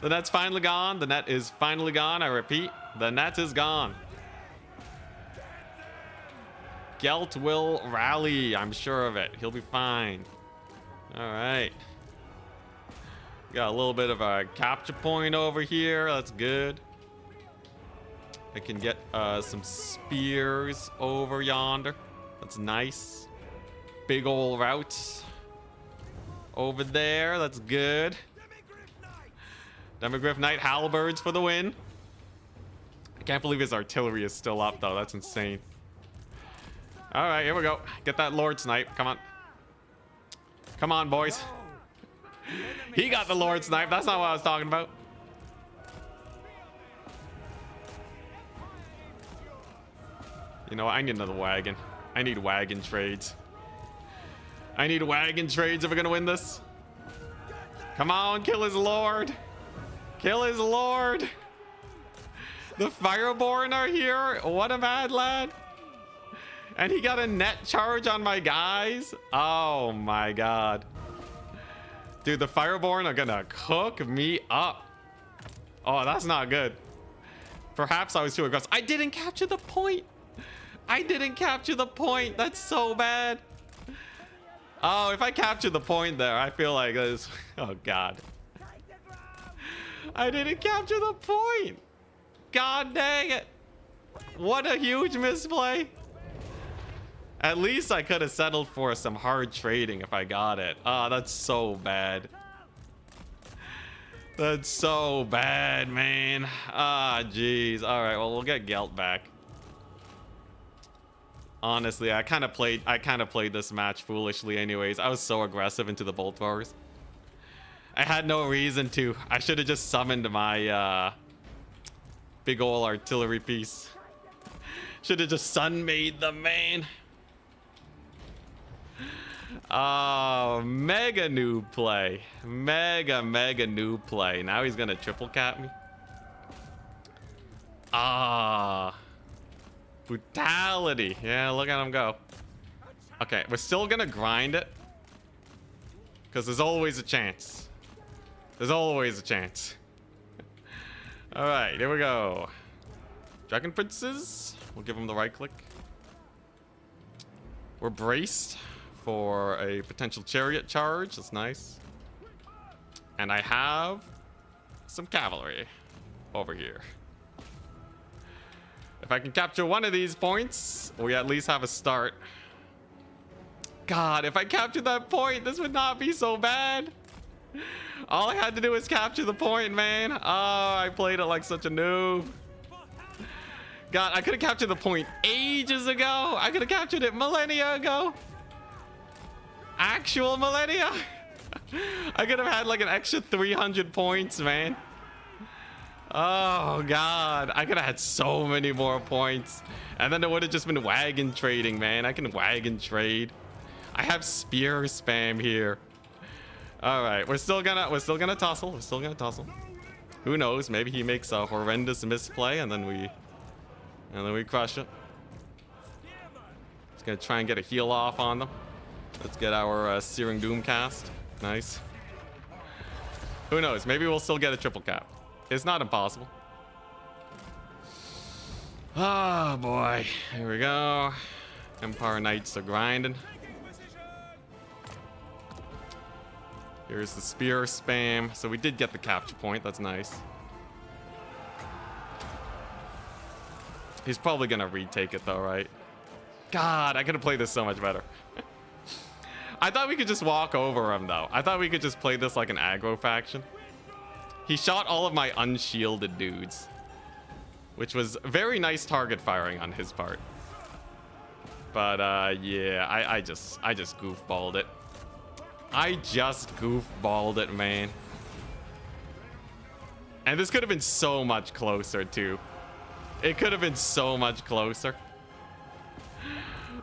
The net's finally gone. The net is finally gone. I repeat, the net is gone. Gelt will rally. I'm sure of it. He'll be fine. All right. Got a little bit of a capture point over here. That's good. I can get some spears over yonder. That's nice. Big ol' routes over there. That's good. Demogryph Knight halberds for the win. I can't believe his artillery is still up, though. That's insane. All right, here we go. Get that Lord Snipe. Come on. Come on, boys. He got the Lord Snipe. That's not what I was talking about. You know, I need another wagon. I need wagon trades. I need wagon trades if we're going to win this. Come on, kill his Lord. Kill his Lord. The Fireborn are here. What a mad lad. And he got a net charge on my guys. Oh my god. Dude, the Fireborn are gonna cook me up. Oh, that's not good. Perhaps I was too aggressive. I didn't capture the point. I didn't capture the point. That's so bad. Oh, if I capture the point there, I feel like this. Oh god. I didn't capture the point. God dang it. What a huge misplay. At least I could have settled for some hard trading if I got it. Oh, that's so bad. That's so bad, man. Ah, jeez. All right, well, we'll get Gelt back. Honestly, I kind of played this match foolishly anyways. I was so aggressive into the bolt throwers. I had no reason to. I should have just summoned my big ol' artillery piece. Should have just sun-made them, man. Oh, mega noob play. Mega noob play. Now he's gonna triple cap me. Ah. Brutality. Yeah, look at him go. Okay, we're still gonna grind it. Because there's always a chance. There's always a chance. Alright, here we go. Dragon Princes. We'll give him the right click. We're braced for a potential chariot charge. That's nice. And I have some cavalry over here. If I can capture one of these points, we at least have a start. God, if I captured that point, this would not be so bad. All I had to do was capture the point, man. Oh, I played it like such a noob. God, I could have captured the point ages ago. I could have captured it millennia ago. Actual millennia. I could have had like an extra 300 points, man. Oh, God. I could have had so many more points. And then it would have just been wagon trading, man. I can wagon trade. I have spear spam here. All right, we're still gonna tussle. We're still gonna tussle. Who knows? Maybe he makes a horrendous misplay, and then we And then we crush it. Just gonna try and get a heal off on them. Let's get our Searing Doom cast. Nice. Who knows? Maybe we'll still get a triple cap. It's not impossible. Oh boy. Here we go. Empire Knights are grinding. Here's the spear spam. So we did get the capture point. That's nice. He's probably gonna retake it though, right? God, I could have played this so much better. I thought we could just walk over him though. I thought we could just play this like an aggro faction. He shot all of my unshielded dudes, which was very nice target firing on his part. But yeah, I just goofballed it. I just goofballed it, man. And this could have been so much closer too. It could have been so much closer.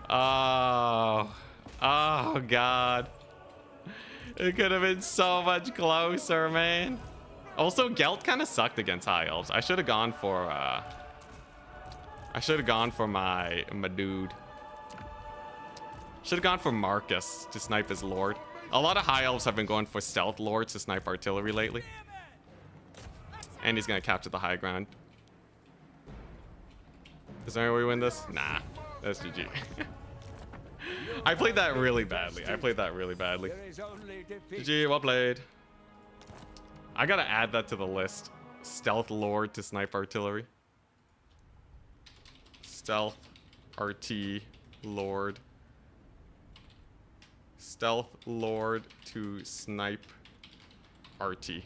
Oh God. It could have been so much closer, man. Also, Gelt kind of sucked against High Elves. I should have gone for my dude. Should have gone for Marcus to snipe his Lord. A lot of High Elves have been going for Stealth Lords to snipe artillery lately. And he's gonna capture the high ground. Is there any way we win this? Nah, that's GG. I played that really badly. GG, well played. I gotta add that to the list. Stealth Lord to snipe artillery. Stealth RT Lord. Stealth Lord to snipe RT.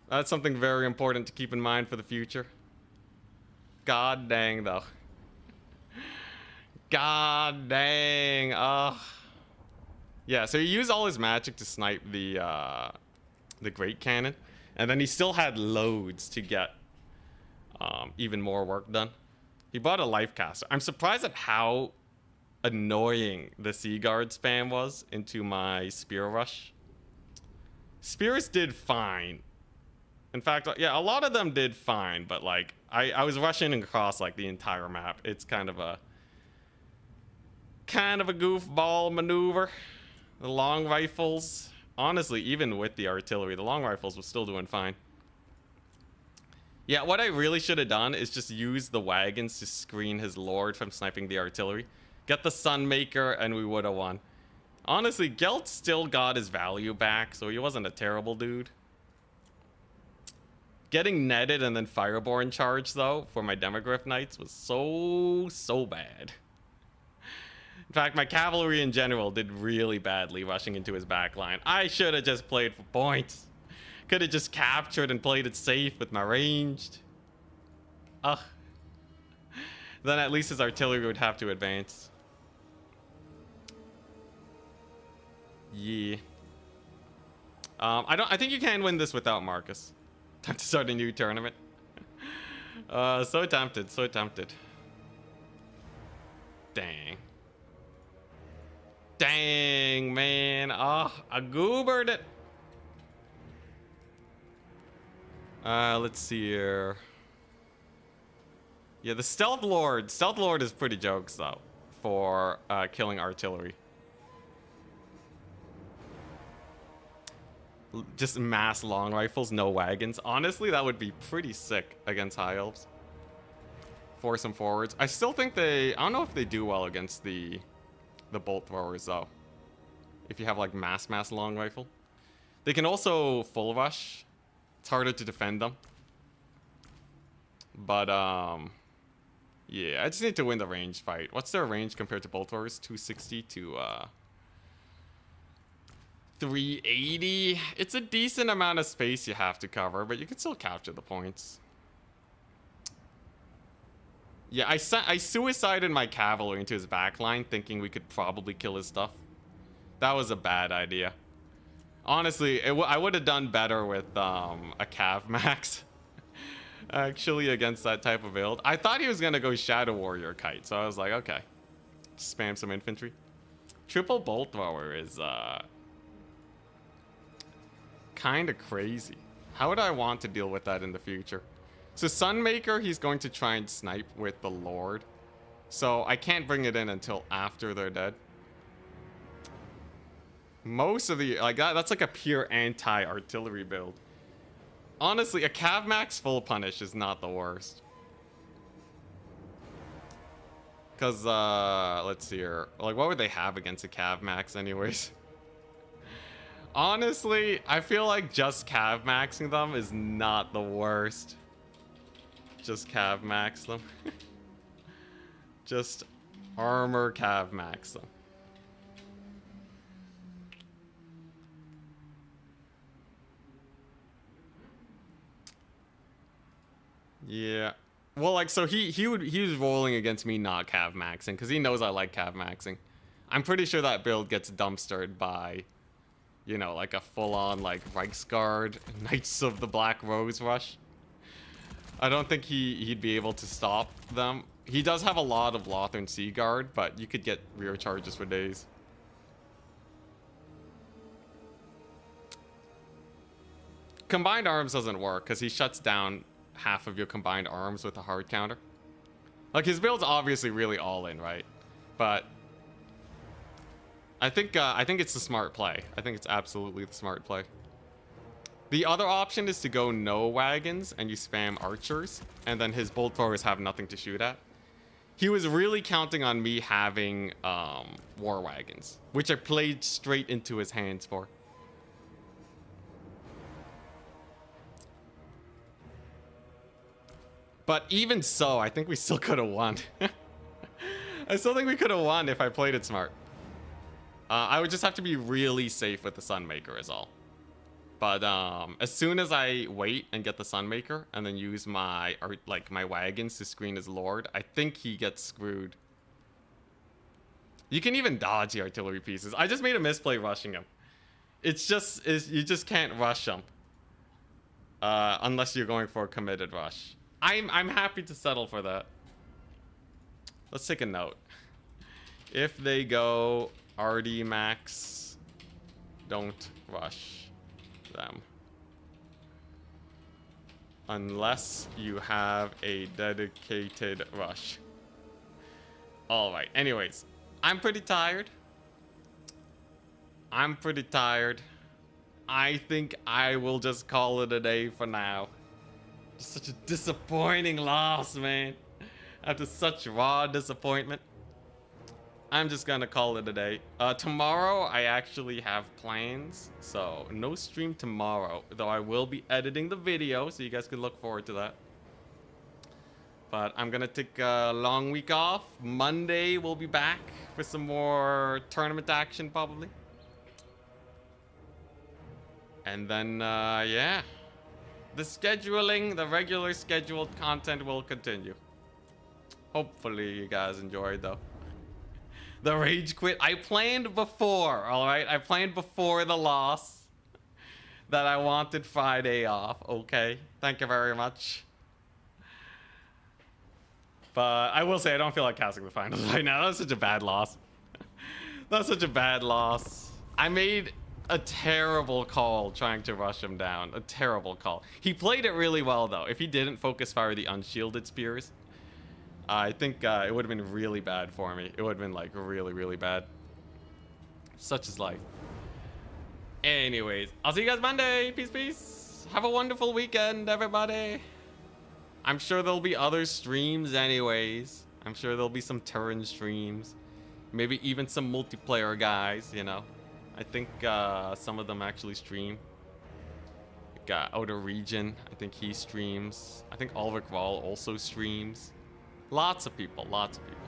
That's something very important to keep in mind for the future. God dang, though. God dang. Yeah, so he used all his magic to snipe the Great Cannon. And then he still had loads to get even more work done. He bought a Life Caster. I'm surprised at how annoying the Sea Guard spam was into my Spear Rush. Spears did fine. In fact, yeah, a lot of them did fine, but like I was rushing across like the entire map. It's kind of a goofball maneuver. The long rifles, honestly, even with the artillery, the long rifles was still doing fine. Yeah, what I really should have done is just use the wagons to screen his Lord from sniping the artillery. Get the Sunmaker and we would have won. Honestly, Gelt still got his value back, so he wasn't a terrible dude. Getting netted and then Fireborn charge, though, for my Demogryph Knights was so bad. In fact, my cavalry in general did really badly rushing into his backline. I should have just played for points. Could have just captured and played it safe with my ranged. Ugh. Then at least his artillery would have to advance. Yeah. I think you can win this without Marcus. Time to start a new tournament. So tempted, so tempted. Dang. Dang, man. Oh, I goobered it. Let's see here. Yeah, the Stealth Lord. Stealth Lord is pretty jokes, though, for killing artillery. Just mass long rifles, no wagons. Honestly, that would be pretty sick against High Elves. Force them forwards. I still think I don't know if they do well against the bolt throwers, though. If you have, like, mass long rifle. They can also full rush. It's harder to defend them. But, yeah, I just need to win the range fight. What's their range compared to bolt throwers? 260 to, 380. It's a decent amount of space you have to cover, but you can still capture the points. Yeah, I suicided my cavalry into his backline, thinking we could probably kill his stuff. That was a bad idea. Honestly, I would have done better with a Cav Max. Actually, against that type of build. I thought he was going to go Shadow Warrior Kite, so I was like, okay. Spam some infantry. Triple Bolt Thrower is kind of crazy. How would I want to deal with that in the future? So Sunmaker, he's going to try and snipe with the Lord. So I can't bring it in until after they're dead. Most of the, like that's like a pure anti-artillery build. Honestly, a Cav Max full punish is not the worst. Because, let's see here. Like, what would they have against a Cav Max anyways? Honestly, I feel like just Cav Maxing them is not the worst. Just Cav Max them. Just armor Cav Max them. Yeah. Well, like, so he was rolling against me not Cav Maxing because he knows I like Cav Maxing. I'm pretty sure that build gets dumpstered by, you know, like a full-on like Reichsguard Knights of the Black Rose rush. I don't think he'd be able to stop them. He does have a lot of Lothern Sea Guard, but you could get rear charges for days. Combined arms doesn't work because he shuts down half of your combined arms with a hard counter. Like, his build's obviously really all in, right? But I think it's the smart play. I think it's absolutely the smart play. The other option is to go no wagons and you spam archers, and then his bolt throwers have nothing to shoot at. He was really counting on me having war wagons, which I played straight into his hands for. But even so, I think we still could have won. I still think we could have won if I played it smart. I would just have to be really safe with the Sunmaker is all. But as soon as I wait and get the Sunmaker and then use my wagons to screen his Lord, I think he gets screwed. You can even dodge the artillery pieces. I just made a misplay rushing him. You just can't rush him unless you're going for a committed rush. I'm happy to settle for that. Let's take a note. If they go RD max, don't rush them. Unless you have a dedicated rush. Alright, anyways. I'm pretty tired. I think I will just call it a day for now. Just such a disappointing loss, man. After such raw disappointment. I'm just gonna call it a day. Tomorrow, I actually have plans. So, no stream tomorrow. Though I will be editing the video, so you guys can look forward to that. But I'm gonna take a long week off. Monday, we'll be back for some more tournament action, probably. And then, yeah. The regular scheduled content will continue. Hopefully you guys enjoyed, though. The rage quit. I planned before, alright? I planned before the loss that I wanted Friday off, okay? Thank you very much. But I will say, I don't feel like casting the finals right now. That was such a bad loss. That was such a bad loss. I made a terrible call trying to rush him down. A terrible call. He played it really well, though. If he didn't focus fire the unshielded spears, I think it would have been really bad for me. It would have been, like, really, really bad. Such is life. Anyways, I'll see you guys Monday. Peace, peace. Have a wonderful weekend, everybody. I'm sure there'll be other streams anyways. I'm sure there'll be some turn streams. Maybe even some multiplayer guys, you know. I think some of them actually stream. Got Outer Region. I think he streams. I think Ulrich Wall also streams. Lots of people. Lots of people.